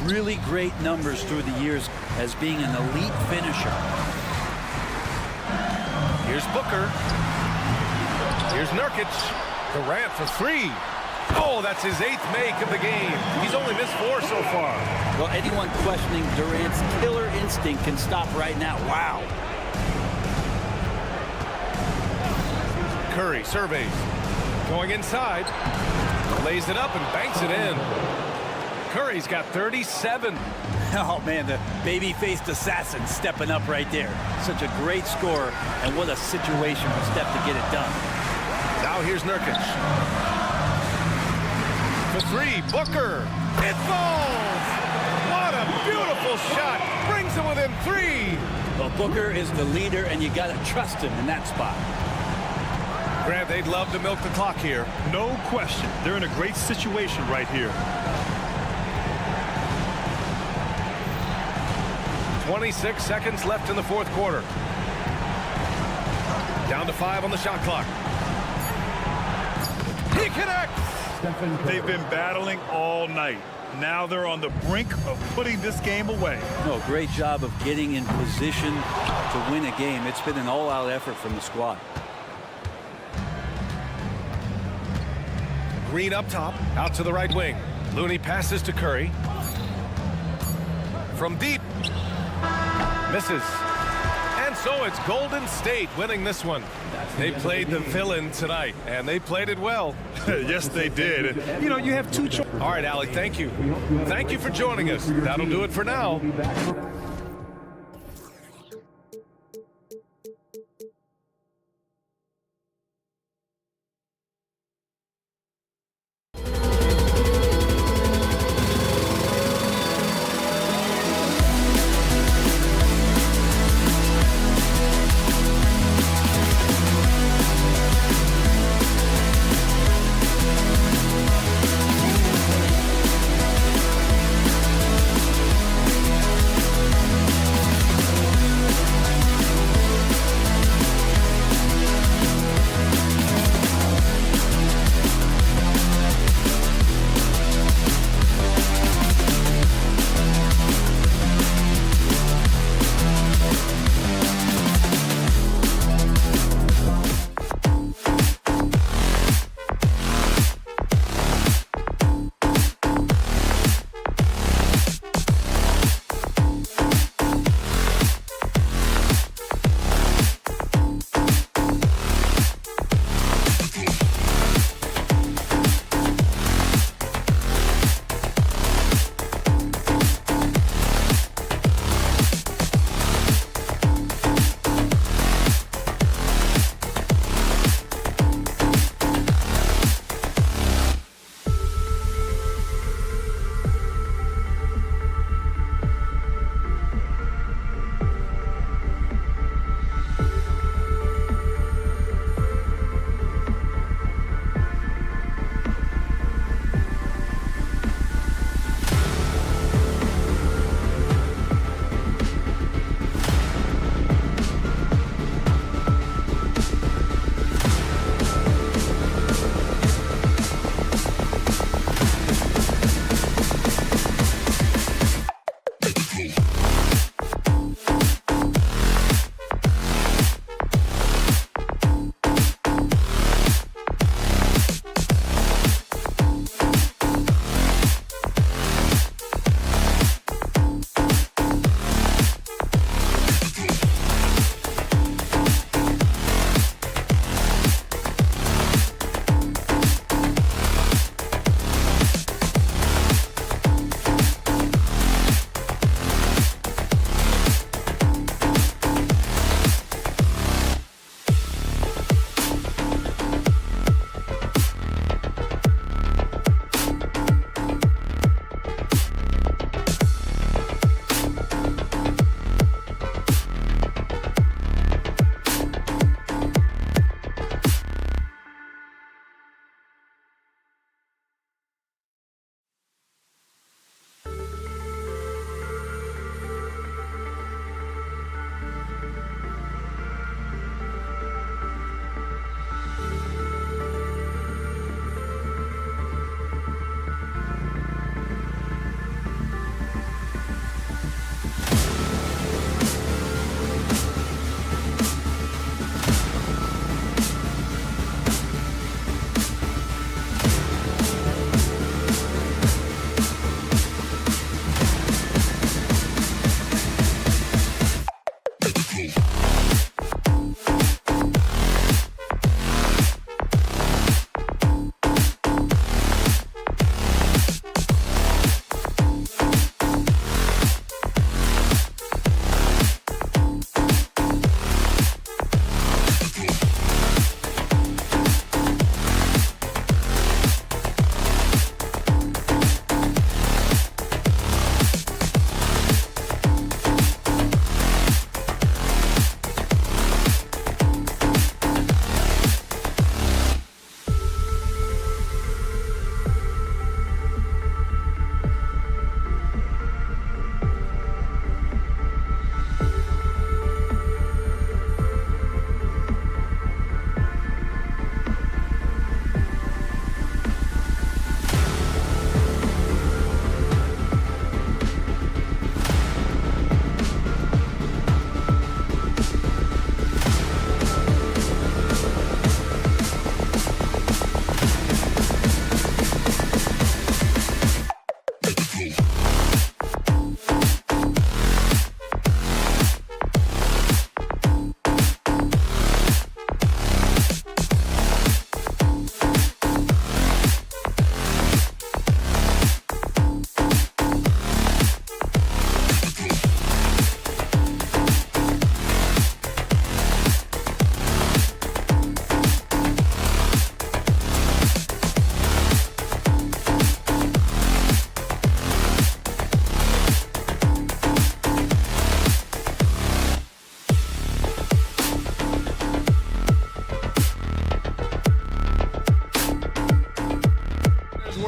really great numbers through the years as being an elite finisher. Here's Booker. Here's Nurkic. Durant for 3. Oh, that's his 8th make of the game. He's only missed 4 so far. Well, anyone questioning Durant's killer instinct can stop right now. Wow. Curry surveys. Going inside. Lays it up and banks it in. Curry's got 37. Oh, man, the baby-faced assassin stepping up right there. Such a great score, and what a situation for Steph to get it done. Now here's Nurkic. For 3, Booker. It falls! What a beautiful shot! Brings it within 3! Well, Booker is the leader, and you got to trust him in that spot. Grant, they'd love to milk the clock here. No question. They're in a great situation right here. 26 seconds left in the 4th quarter. Down to 5 on the shot clock. He connects! They've been battling all night. Now they're on the brink of putting this game away. No, great job of getting in position to win a game. It's been an all-out effort from the squad. Green up top, out to the right wing. Looney passes to Curry. From deep. Misses. And so it's Golden State winning this one. They played the villain tonight, and they played it well. Yes, they did. You know, you have 2 choices. All right, Allie, thank you. Thank you for joining us. That'll do it for now.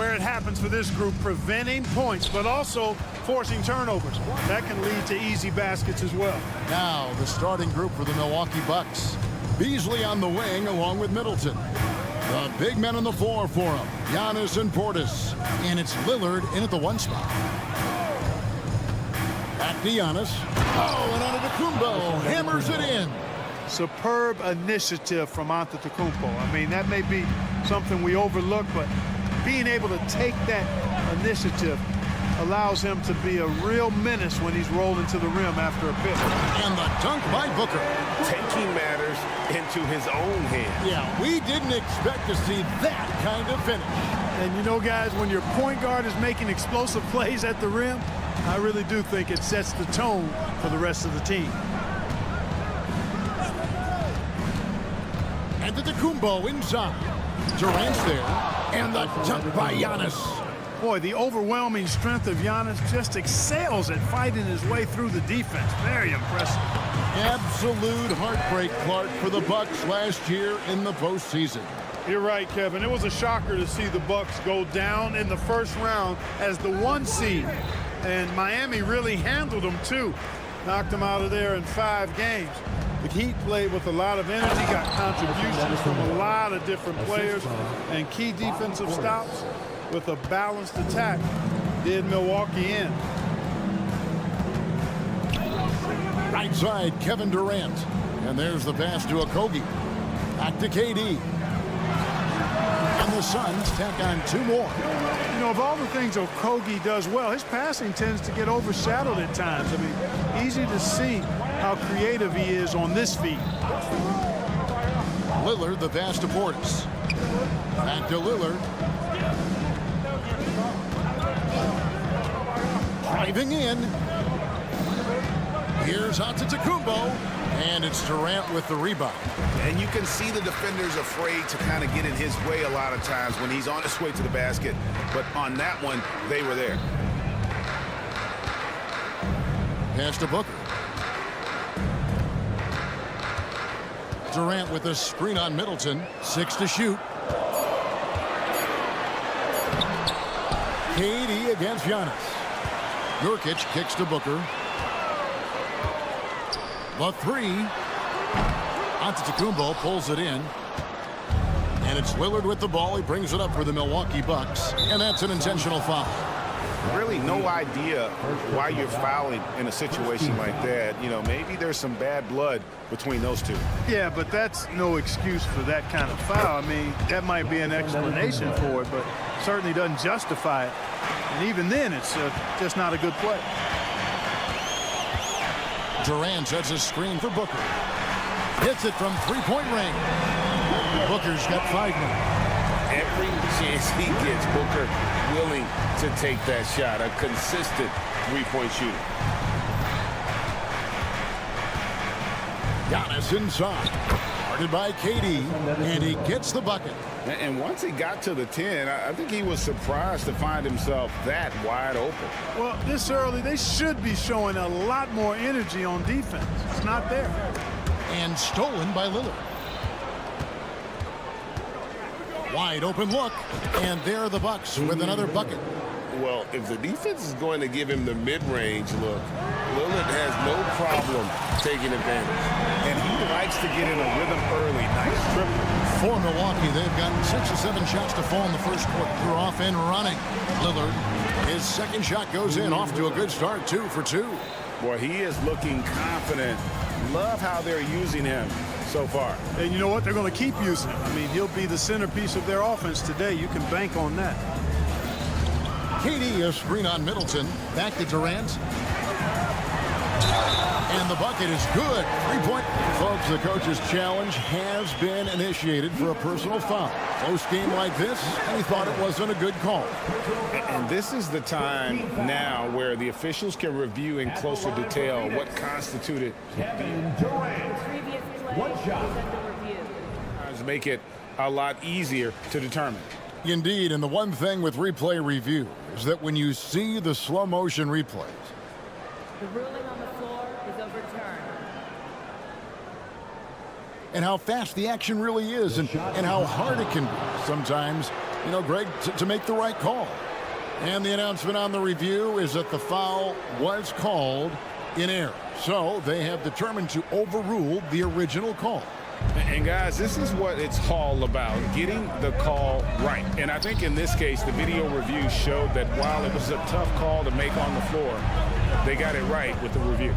where it happens for this group, preventing points, but also forcing turnovers. That can lead to easy baskets as well. Now the starting group for the Milwaukee Bucks. Beasley on the wing along with Middleton. The big men on the floor for him, Giannis and Portis. And it's Lillard in at the 1 spot. Back to Giannis. Oh, and Antetokounmpo hammers it in. Superb initiative from Antetokounmpo. I mean, that may be something we overlook, but being able to take that initiative allows him to be a real menace when he's rolling to the rim after a pick. And the dunk by Booker. Taking matters into his own hands. Yeah, we didn't expect to see that kind of finish. And you know, guys, when your point guard is making explosive plays at the rim, I really do think it sets the tone for the rest of the team. Antetokounmpo inside. Durant's there. And the dunk by Giannis. Boy, the overwhelming strength of Giannis just excels at fighting his way through the defense. Very impressive. Absolute heartbreak, Clark, for the Bucks last year in the postseason. You're right, Kevin. It was a shocker to see the Bucks go down in the first round as the 1 seed. And Miami really handled them, too. Knocked them out of there in 5 games. The Heat played with a lot of energy, got contributions from a lot of different players, and key defensive stops with a balanced attack did Milwaukee in. Right side, Kevin Durant. And there's the pass to Okogie. Back to KD. And the Suns tack on 2 more. You know, of all the things Okogie does well, his passing tends to get overshadowed at times. I mean, easy to see how creative he is on this feed. Lillard, the pass to Portis. Back to Lillard. Driving in. Here's Antetokounmpo. And it's Durant with the rebound. And you can see the defenders afraid to kind of get in his way a lot of times when he's on his way to the basket. But on that one, they were there. Pass to Booker. Durant with a screen on Middleton. 6 to shoot. KD against Giannis. Nurkic kicks to Booker. The 3. Antetokounmpo pulls it in. And it's Lillard with the ball. He brings it up for the Milwaukee Bucks. And that's an intentional foul. Really no idea why you're fouling in a situation like that. You know, maybe there's some bad blood between those two. Yeah, but that's no excuse for that kind of foul. I mean, that might be an explanation for it, but certainly doesn't justify it. And even then, it's just not a good play. Durant sets a screen for Booker. Hits it from 3-point range. Booker's got 5 minutes. Every chance he gets, Booker willing to take that shot. A consistent 3-point shooter. Giannis inside. Guarded by KD. And he gets the bucket. And once he got to the 10, I think he was surprised to find himself that wide open. Well, this early, they should be showing a lot more energy on defense. It's not there. And stolen by Lillard. Wide open look. And there are the Bucks with another bucket. Well, if the defense is going to give him the mid-range look, Lillard has no problem taking advantage. And he likes to get in a rhythm early. Nice triple. For Milwaukee, they've gotten 6 or 7 shots to fall in the first quarter. They're off and running. Lillard, his second shot goes in, off to a good start, 2 for 2. Boy, he is looking confident. Love how they're using him so far. And you know what? They're going to keep using him. I mean, he'll be the centerpiece of their offense today. You can bank on that. KD, a screen on Middleton. Back to Durant. And the bucket is good. 3-point. Folks, the coach's challenge has been initiated for a personal foul. Close game like this, and he thought it wasn't a good call. And this is the time now where the officials can review in closer detail what constituted. Kevin Durant. One shot. Make it a lot easier to determine. Indeed, and the one thing with replay review is that when you see the slow motion replays, the ruling on the floor is overturned. And how fast the action really is and how hard it can be. Sometimes you know, Greg, to make the right call. And the announcement on the review is that the foul was called in error. So they have determined to overrule the original call. And guys, this is what it's all about, getting the call right. And I think in this case, the video review showed that while it was a tough call to make on the floor, they got it right with the review.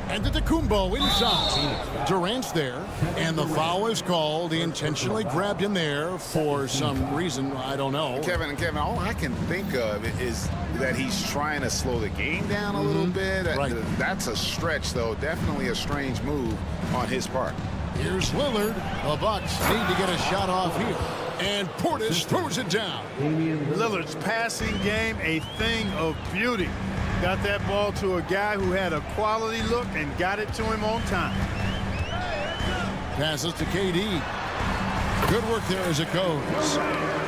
And Antetokounmpo inside. Durant's there, and the foul is called. He intentionally grabbed him there for some reason, I don't know. Kevin, all I can think of is that he's trying to slow the game down a little bit. Right. That's a stretch, though. Definitely a strange move on his part. Here's Lillard. The Bucks need to get a shot off here. And Portis throws it down. Lillard's passing game, a thing of beauty. Got that ball to a guy who had a quality look and got it to him on time. Passes to KD. Good work there as it goes.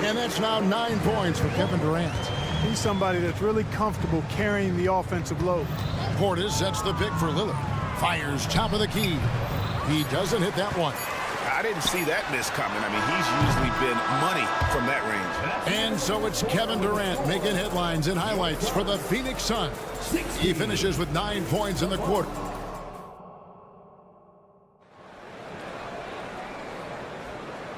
And that's now 9 points for Kevin Durant. He's somebody that's really comfortable carrying the offensive load. Portis sets the pick for Lillard. Fires top of the key. He doesn't hit that one. I didn't see that miss coming. I mean, he's usually been money from that range. And so it's Kevin Durant making headlines and highlights for the Phoenix Suns. He finishes with 9 points in the quarter.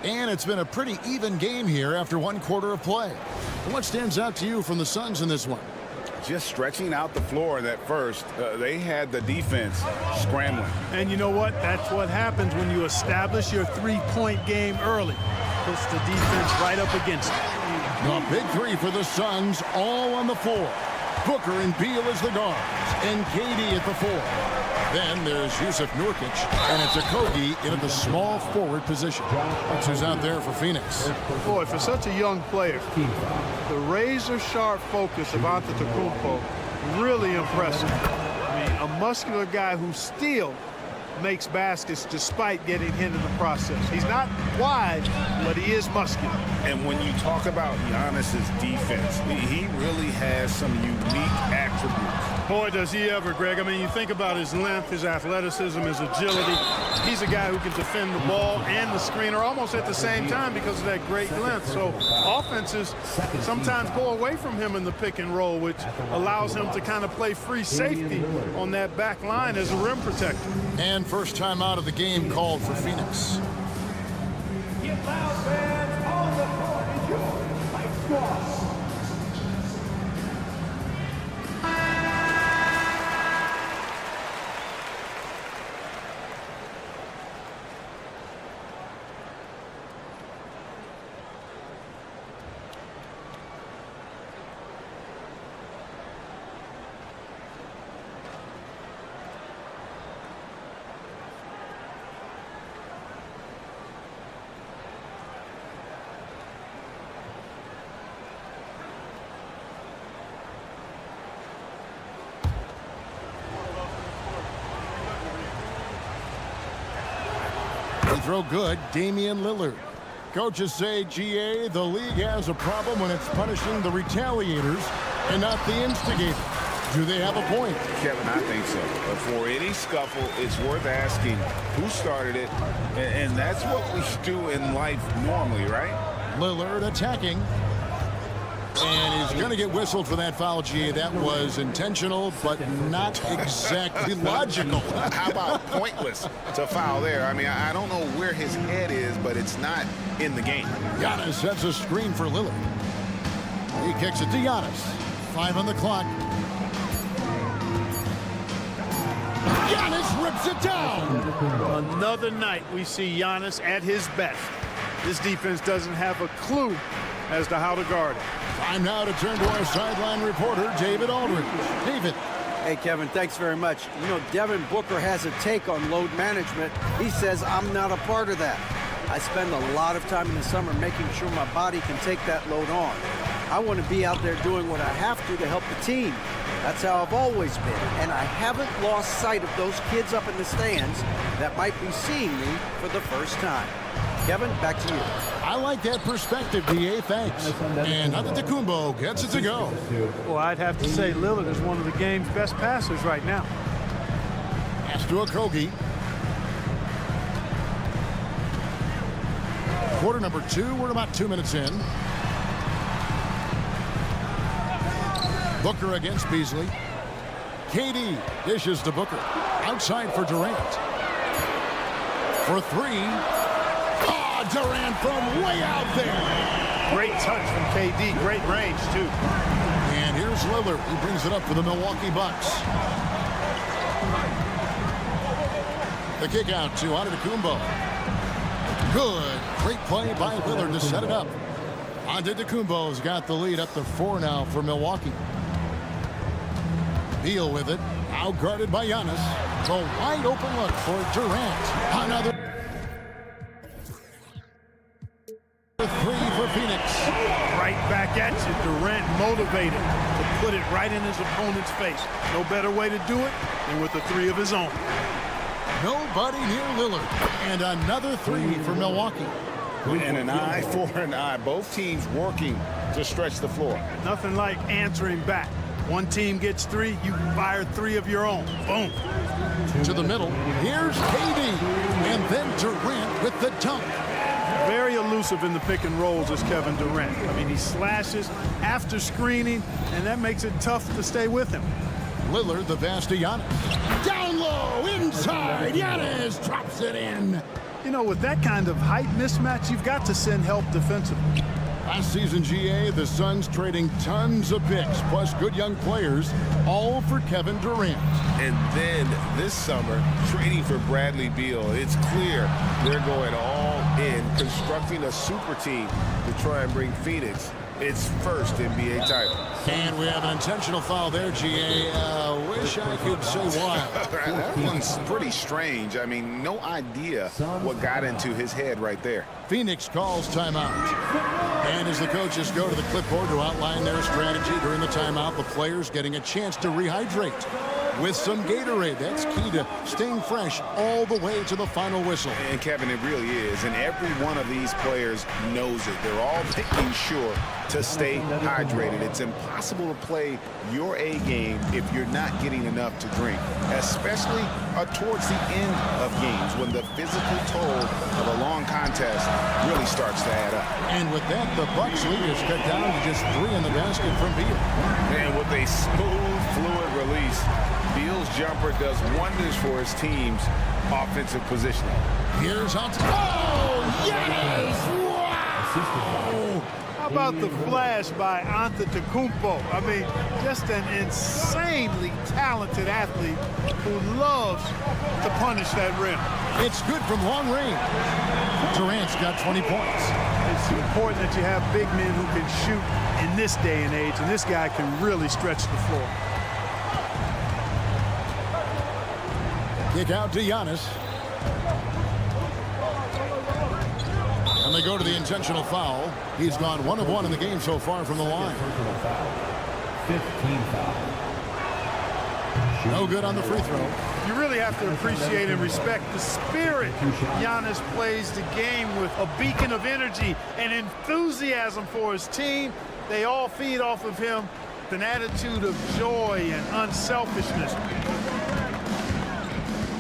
And it's been a pretty even game here after 1 quarter of play. What stands out to you from the Suns in this one? Just stretching out the floor that first. They had the defense scrambling. And you know what? That's what happens when you establish your three-point game early. Puts the defense right up against it. The big three for the Suns, all on the floor. Booker and Beal as the guards, and KD at the 4. Then there's Yusuf Nurkic, and it's Okogie in at the small forward position. That's who's out there for Phoenix. Boy, for such a young player, the razor-sharp focus of Antetokounmpo, really impressive. I mean, a muscular guy who still makes baskets despite getting hit in the process. He's not wide, but he is muscular. And when you talk about Giannis's defense, he really has some unique attributes. Boy, does he ever, Greg. I mean, you think about his length, his athleticism, his agility. He's a guy who can defend the ball and the screener almost at the same time because of that great length. So offenses sometimes go away from him in the pick and roll, which allows him to kind of play free safety on that back line as a rim protector. And first time out of the game called for Phoenix. Get loud, fans. On the court is yours. Mike Squash. Throw good, Damian Lillard. Coaches say, GA, the league has a problem when it's punishing the retaliators and not the instigators. Do they have a point? Kevin, I think so. For any scuffle, it's worth asking who started it, and that's what we do in life normally, right? Lillard attacking. And he's going to get whistled for that foul, GA. That was intentional, but not exactly logical. How about pointless to foul there? I mean, I don't know where his head is, but it's not in the game. Giannis sets a screen for Lillard. He kicks it to Giannis. 5 on the clock. Giannis rips it down. Another night we see Giannis at his best. This defense doesn't have a clue as to how to guard it. Time now to turn to our sideline reporter, David Aldridge. David. Hey, Kevin, thanks very much. You know, Devin Booker has a take on load management. He says, I'm not a part of that. I spend a lot of time in the summer making sure my body can take that load on. I want to be out there doing what I have to help the team. That's how I've always been. And I haven't lost sight of those kids up in the stands that might be seeing me for the first time. Kevin, back to you. I like that perspective, DA. Thanks. And Antetokounmpo gets it to go. Well, I'd have to say Lillard is one of the game's best passers right now. Pass to Okogie. Quarter number 2, we're about 2 minutes in. Booker against Beasley. KD dishes to Booker. Outside for Durant. For 3. Oh, Durant from way out there. Great touch from KD. Great range, too. And here's Lillard, who brings it up for the Milwaukee Bucks. The kick out to Antetokounmpo. Good. Great play by Lillard to set it up. Antetokounmpo's got the lead up to 4 now for Milwaukee. Beal with it. Out guarded by Giannis. The wide open look for Durant. Another 3 for Phoenix. Right back at you. Durant motivated to put it right in his opponent's face. No better way to do it than with a 3 of his own. Nobody near Lillard. And another 3 for Milwaukee. And an eye for an eye. Both teams working to stretch the floor. Nothing like answering back. One team gets 3, you fire 3 of your own. Boom. To the middle. Here's KD. And then Durant with the dunk. Very elusive in the pick and rolls is Kevin Durant. I mean, he slashes after screening, and that makes it tough to stay with him. Lillard, the pass to Giannis. Down low, inside. Giannis drops it in. You know, with that kind of height mismatch, you've got to send help defensively. Last season, GA, the Suns trading tons of picks, plus good young players, all for Kevin Durant. And then this summer, trading for Bradley Beal. It's clear they're going all in, constructing a super team to try and bring Phoenix its first NBA title. And we have an intentional foul there, GA. Wish I could say why. That one's pretty strange. I mean, no idea what got into his head right there. Phoenix calls timeout. And as the coaches go to the clipboard to outline their strategy during the timeout, the players getting a chance to rehydrate with some Gatorade. That's key to staying fresh all the way to the final whistle. And Kevin, it really is. And every one of these players knows it. They're all making sure to stay hydrated. It's impossible to play your A game if you're not getting enough to drink, especially towards the end of games when the physical toll of a long contest really starts to add up. And with that, the Bucks lead is cut down to just 3 in the basket from Beal. And with a smooth, fluid release, Beal's jumper does wonders for his team's offensive positioning. Here's oh, yes! Wow! How about the flash by Antetokounmpo? I mean, just an insanely talented athlete who loves to punish that rim. It's good from long range. Durant's got 20 points. It's important that you have big men who can shoot in this day and age, and this guy can really stretch the floor. Kick out to Giannis. And they go to the intentional foul. He's gone 1 of 1 in the game so far from the line. 15 foul. No good on the free throw. You really have to appreciate and respect the spirit Giannis plays the game with, a beacon of energy and enthusiasm for his team. They all feed off of him, an attitude of joy and unselfishness.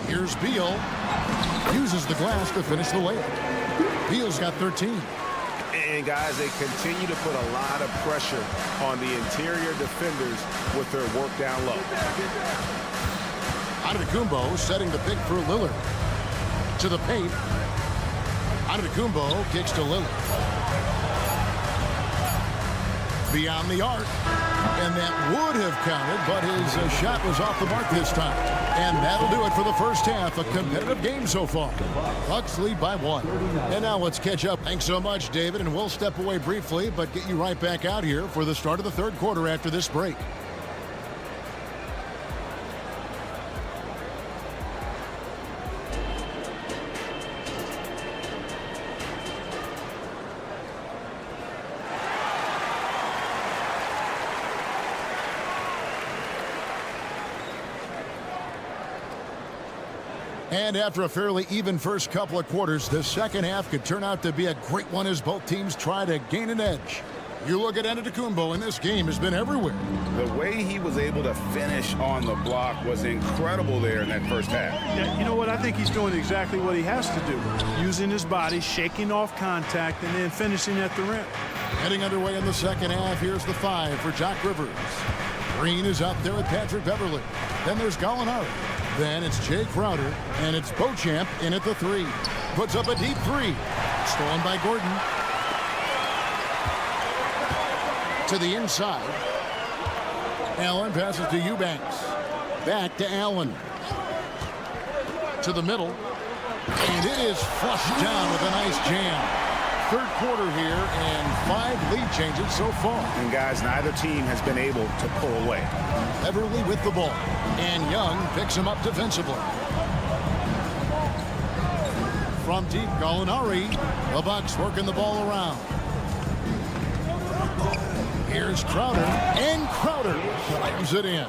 Here's Beal. Uses the glass to finish the layup. Beal's got 13. And guys, they continue to put a lot of pressure on the interior defenders with their work down low. Antetokounmpo setting the pick for Lillard. To the paint. Antetokounmpo kicks to Lillard. Beyond the arc. And that would have counted, but his shot was off the mark this time. And that'll do it for the first half. A competitive game so far. Bucks lead by 1. And now let's catch up. Thanks so much, David. And we'll step away briefly, but get you right back out here for the start of the third quarter after this break. And after a fairly even first couple of quarters, the second half could turn out to be a great one as both teams try to gain an edge. You look at Antetokounmpo, and this game has been everywhere. The way he was able to finish on the block was incredible there in that first half. Yeah, you know what? I think he's doing exactly what he has to do. Using his body, shaking off contact, and then finishing at the rim. Heading underway in the second half. Here's the 5 for Jock Rivers. Green is out there with Patrick Beverly. Then there's Gallinari. Then it's Jay Crowder, and it's Beauchamp in at the 3. Puts up a deep 3. Stolen by Gordon. To the inside. Allen passes to Eubanks. Back to Allen. To the middle. And it is flushed down with a nice jam. Third quarter here and 5 lead changes so far. And guys, neither team has been able to pull away. Beverly with the ball. And Young picks him up defensively. From deep, Gallinari. The Bucks working the ball around. Here's Crowder. And Crowder slams it in.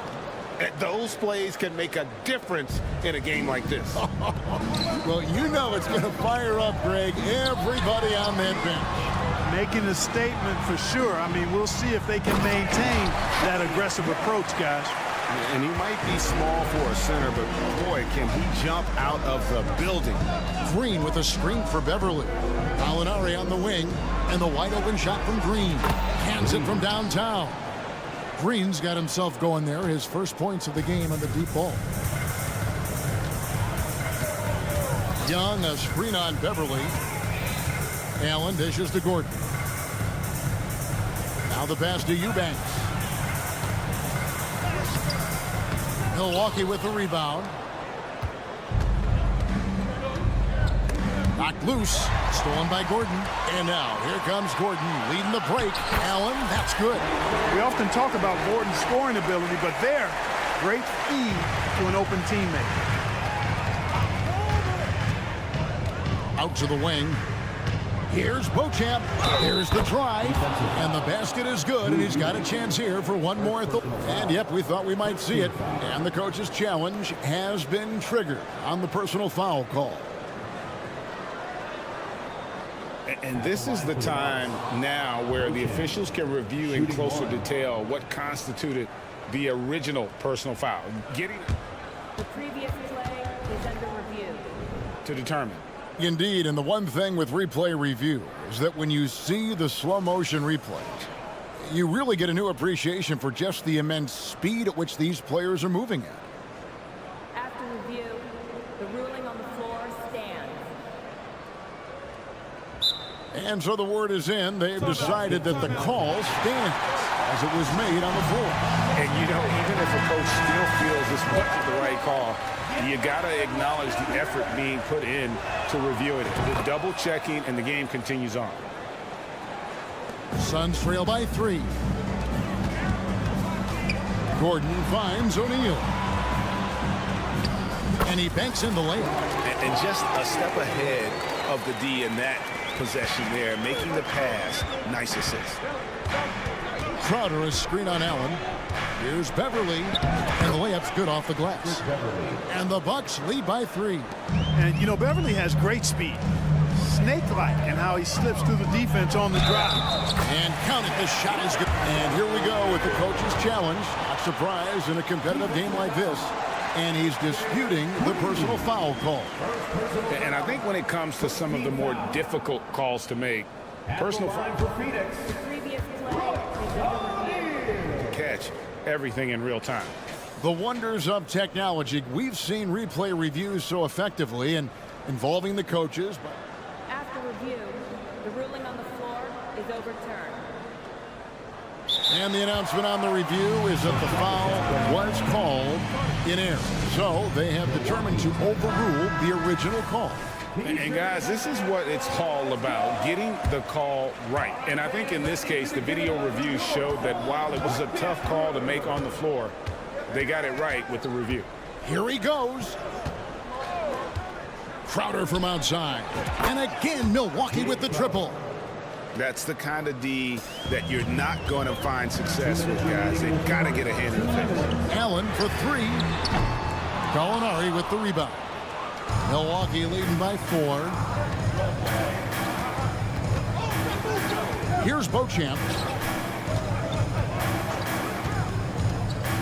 Those plays can make a difference in a game like this. Well, you know it's going to fire up, Greg, everybody on that bench. Making a statement for sure. I mean, we'll see if they can maintain that aggressive approach, guys. And he might be small for a center, but boy, can he jump out of the building. Green with a screen for Beverly. Gallinari on the wing, and the wide open shot from Green. Hands it from downtown. Green's got himself going there, his first points of the game on the deep ball. Young, a screen on Beverly. Allen dishes to Gordon. Now the pass to Eubanks. Milwaukee with the rebound. Knocked loose. Stolen by Gordon. And now here comes Gordon leading the break. Allen, that's good. We often talk about Gordon's scoring ability, but there, great feed to an open teammate. Out to the wing. Here's Beauchamp. Here's the drive. And the basket is good, and he's got a chance here for one more. And yep, we thought we might see it. And the coach's challenge has been triggered on the personal foul call. And this is the time now where the officials can review in closer detail what constituted the original personal foul. The previous play is under review. To determine. Indeed, and the one thing with replay review is that when you see the slow motion replays, you really get a new appreciation for just the immense speed at which these players are moving at. After review, the ruling on the floor stands. And so the word is in. They've decided that the call stands as it was made on the floor. And you know, even if a coach still feels this wasn't the right call, you got to acknowledge the effort being put in to reviewing it. The double checking, and the game continues on. Suns trail by 3. Gordon finds O'Neal. And he banks in the layup. And just a step ahead of the D in that possession there, making the pass. Nice assist. Crowder is screen on Allen. Here's Beverly, and the layup's good off the glass. And the Bucks lead by 3. And, you know, Beverly has great speed. Snake-like in how he slips through the defense on the drive. And count it, this shot is good. And here we go with the coach's challenge. Not surprised in a competitive game like this. And he's disputing the personal foul call. And I think when it comes to some of the more difficult calls to make, personal foul The previous play is under review. catch everything in real time. The wonders of technology. We've seen replay reviews so effectively and involving the coaches. But After review, the ruling on the floor is overturned. and the announcement on the review is that the foul was called in error. So they have determined to overrule the original call. And guys, this is what it's all about, getting the call right. And I think in this case, the video review showed that while it was a tough call to make on the floor, they got it right with the review. Here he goes. Crowder from outside. And again, Milwaukee with the triple. That's the kind of D that you're not going to find success with, guys. They've got to get a hand in the face. Allen for 3. Gallinari with the rebound. Milwaukee leading by 4. Here's Beauchamp.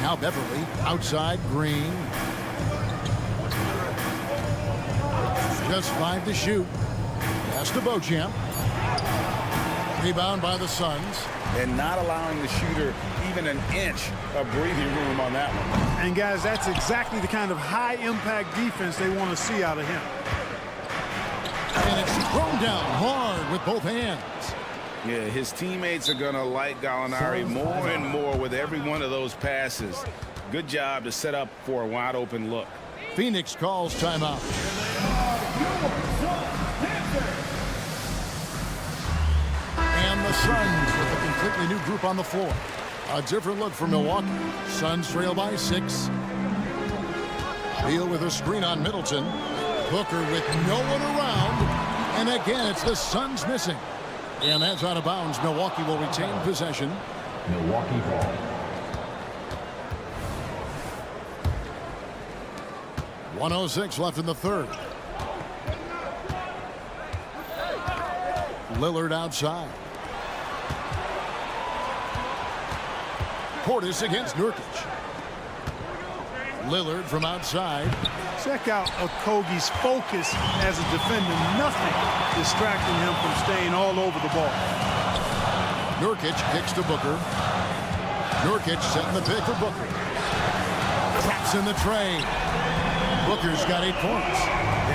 Now Beverly outside Green. Just 5 to shoot. Pass to Beauchamp. Rebound by the Suns. And not allowing the shooter even an inch of breathing room on that one. And guys, that's exactly the kind of high impact defense they want to see out of him. And it's thrown down hard with both hands. Yeah, his teammates are going to like Gallinari more and more with every one of those passes. Good job to set up for a wide open look. Phoenix calls timeout. And the Suns with a completely new group on the floor. A different look for Milwaukee. Suns trail by 6. Beal with a screen on Middleton. Booker with no one around. And again, it's the Suns missing. And that's out of bounds. Milwaukee will retain possession. Milwaukee ball. .106 left in the third. Lillard outside. Portis against Nurkic. Lillard from outside. Check out Okogie's focus as a defender. Nothing distracting him from staying all over the ball. Nurkic kicks to Booker. Nurkic setting the pick for Booker. Traps in the tray. Booker's got 8 points.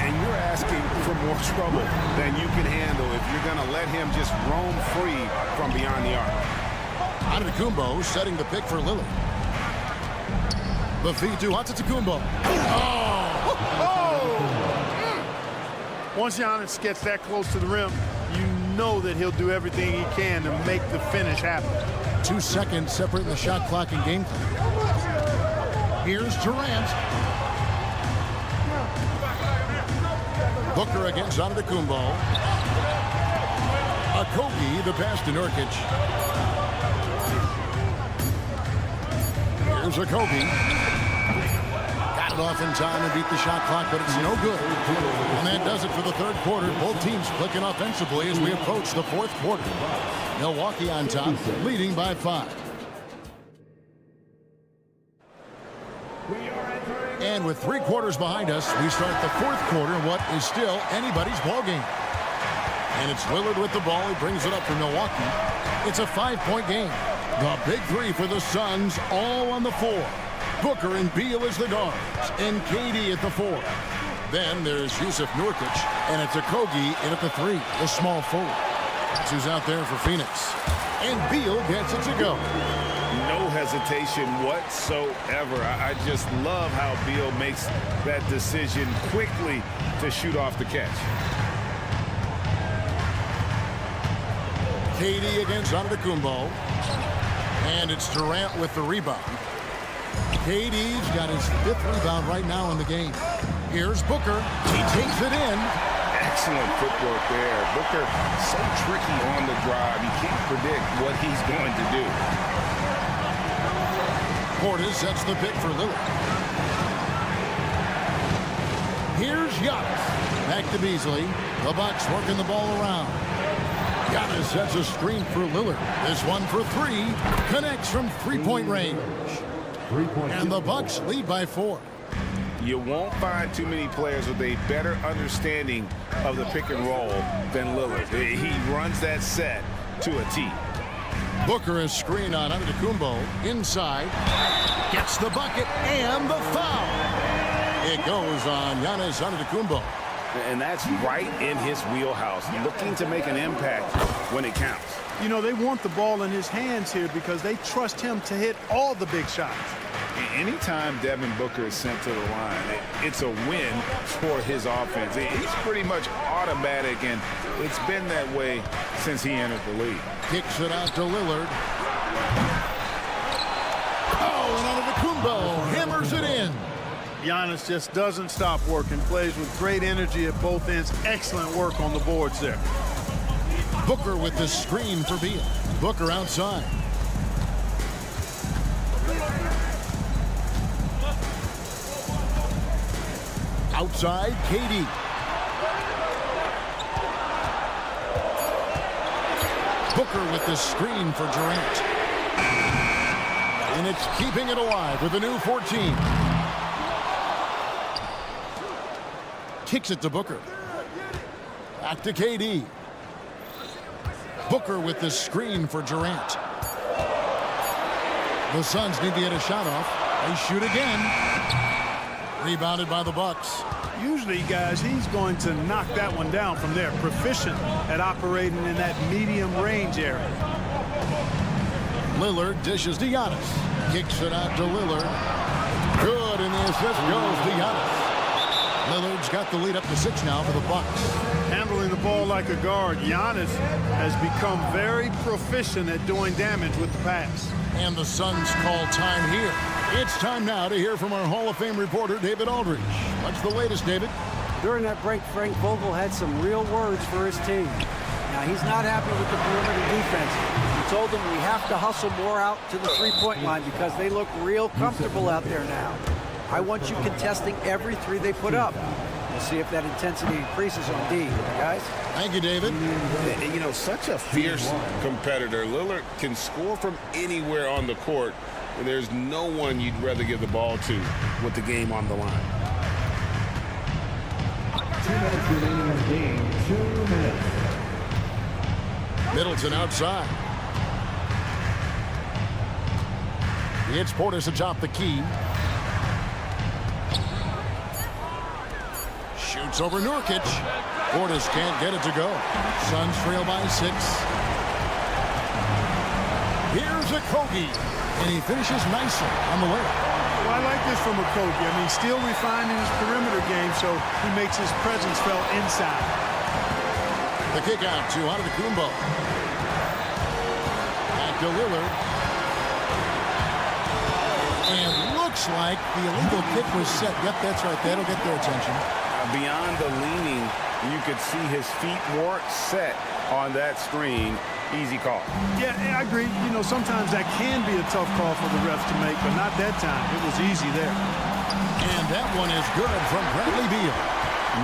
And you're asking for more trouble than you can handle if you're going to let him just roam free from beyond the arc. Antetokounmpo setting the pick for Lillard. The feed to Antetokounmpo. Once Giannis gets that close to the rim, you know that he'll do everything he can to make the finish happen. 2 seconds separating the shot clock and game clock. Here's Durant. Booker against Antetokounmpo. Okogie, the pass to Nurkic. Here's Okogie. Got it off in time and beat the shot clock, but it's no good. And that does it for the third quarter. Both teams clicking offensively as we approach the fourth quarter. Milwaukee on top, leading by 5. And with 3 quarters behind us, we start the fourth quarter in what is still anybody's ball game. And it's Lillard with the ball. He brings it up for Milwaukee. It's a 5-point game. The big 3 for the Suns, all on the floor. Booker and Beal as the guards, and KD at the 4. Then there's Yusuf Nurkic, and it's Okogie in at the 3, the small forward. That's who's out there for Phoenix. And Beal gets it to go. No hesitation whatsoever. I just love how Beal makes that decision quickly to shoot off the catch. KD against Antetokounmpo. And it's Durant with the rebound. KD's got his 5th rebound right now in the game. Here's Booker. He takes it in. Excellent footwork there. Booker so tricky on the drive. You can't predict what he's going to do. Portis sets the pick for Lillard. Here's Giannis. Back to Beasley. The Bucks working the ball around. Giannis sets a screen for Lillard. This one for 3. Connects from 3-point range. And the Bucks lead by 4. You won't find too many players with a better understanding of the pick and roll than Lillard. He runs that set to a T. Booker is screen on Antetokounmpo. Inside. Gets the bucket and the foul. It goes on Giannis Antetokounmpo. And that's right in his wheelhouse, looking to make an impact when it counts. You know, they want the ball in his hands here because they trust him to hit all the big shots. Anytime Devin Booker is sent to the line, it's a win for his offense. He's pretty much automatic, and it's been that way since he entered the league. Kicks it out to Lillard. Oh, and Antetokounmpo hammers it in. Giannis just doesn't stop working, plays with great energy at both ends. Excellent work on the boards there. Booker with the screen for Beal. Booker outside. Outside, KD. Booker with the screen for Durant. Phoenix keeping it alive with a new 14. Kicks it to Booker. Back to KD. Booker with the screen for Durant. The Suns need to get a shot off. They shoot again. Rebounded by the Bucks. Usually, guys, he's going to knock that one down from there. Proficient at operating in that medium range area. Lillard dishes to Giannis. Kicks it out to Lillard. Good, and the assist goes to Giannis. Lillard's got the lead up to 6 now for the Bucks. Handling the ball like a guard, Giannis has become very proficient at doing damage with the pass. And the Suns call time here. It's time now to hear from our Hall of Fame reporter, David Aldridge. What's the latest, David? During that break, Frank Vogel had some real words for his team. Now, he's not happy with the perimeter defense. He told them we have to hustle more out to the three-point line because they look real comfortable out there now. I want you contesting every three they put up. We'll see if that intensity increases on D. Guys? Thank you, David. You know, such a fierce competitor. Lillard can score from anywhere on the court. And there's no one you'd rather give the ball to with the game on the line. 2 minutes remaining in the game. 2 minutes. Middleton outside. It's Portis atop the key. Shoots over Nurkic. Portis can't get it to go. Suns trail by 6. Here's Okogie. And he finishes nicely on the layup. Well, I like this from Okogie. I mean, still refining his perimeter game, so he makes his presence felt inside. The kick out to Antetokounmpo. Back to Lillard. And looks like the illegal kick was set. Yep, that's right. That'll get their attention. Beyond the leaning, you could see his feet weren't set on that screen. Easy call. Yeah, I agree. You know, sometimes that can be a tough call for the refs to make, but not that time. It was easy there. And that one is good from Bradley Beal.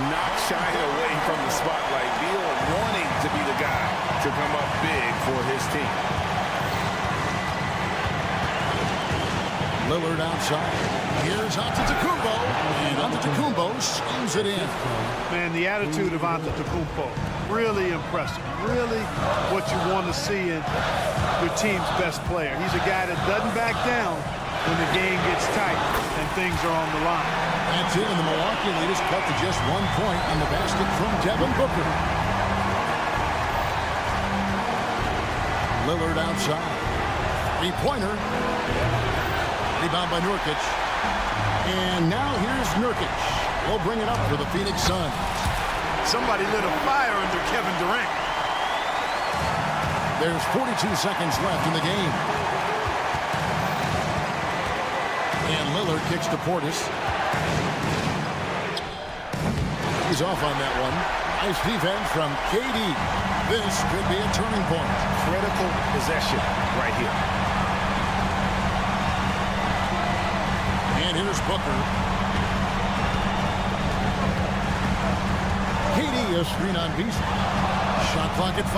Not shying away from the spotlight. Beal wanting to be the guy to come up big for his team. Lillard outside. Here's Antetokounmpo. And Antetokounmpo schemes it in. Man, the attitude of Antetokounmpo, really impressive. Really what you want to see in your team's best player. He's a guy that doesn't back down when the game gets tight and things are on the line. That's it, and the Milwaukee lead is cut to just 1 point on the basket from Devin Booker. Lillard outside. 3-pointer. Rebound by Nurkic. And now here's Nurkic. We'll bring it up for the Phoenix Suns. Somebody lit a fire under Kevin Durant. There's 42 seconds left in the game. And Lillard kicks to Portis. He's off on that one. Nice defense from KD. This could be a turning point. Critical possession right here. And here's Booker. KD a screen on Beasley. Shot clock at 5.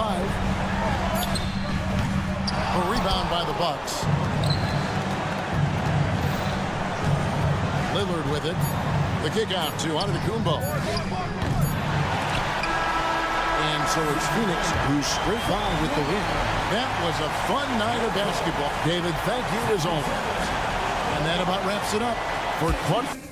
A rebound by the Bucks. Lillard with it. The kick out to Antetokounmpo. And so it's Phoenix who's straight by with the win. That was a fun night of basketball. David, thank you as always. And that about wraps it up for Qualifiers.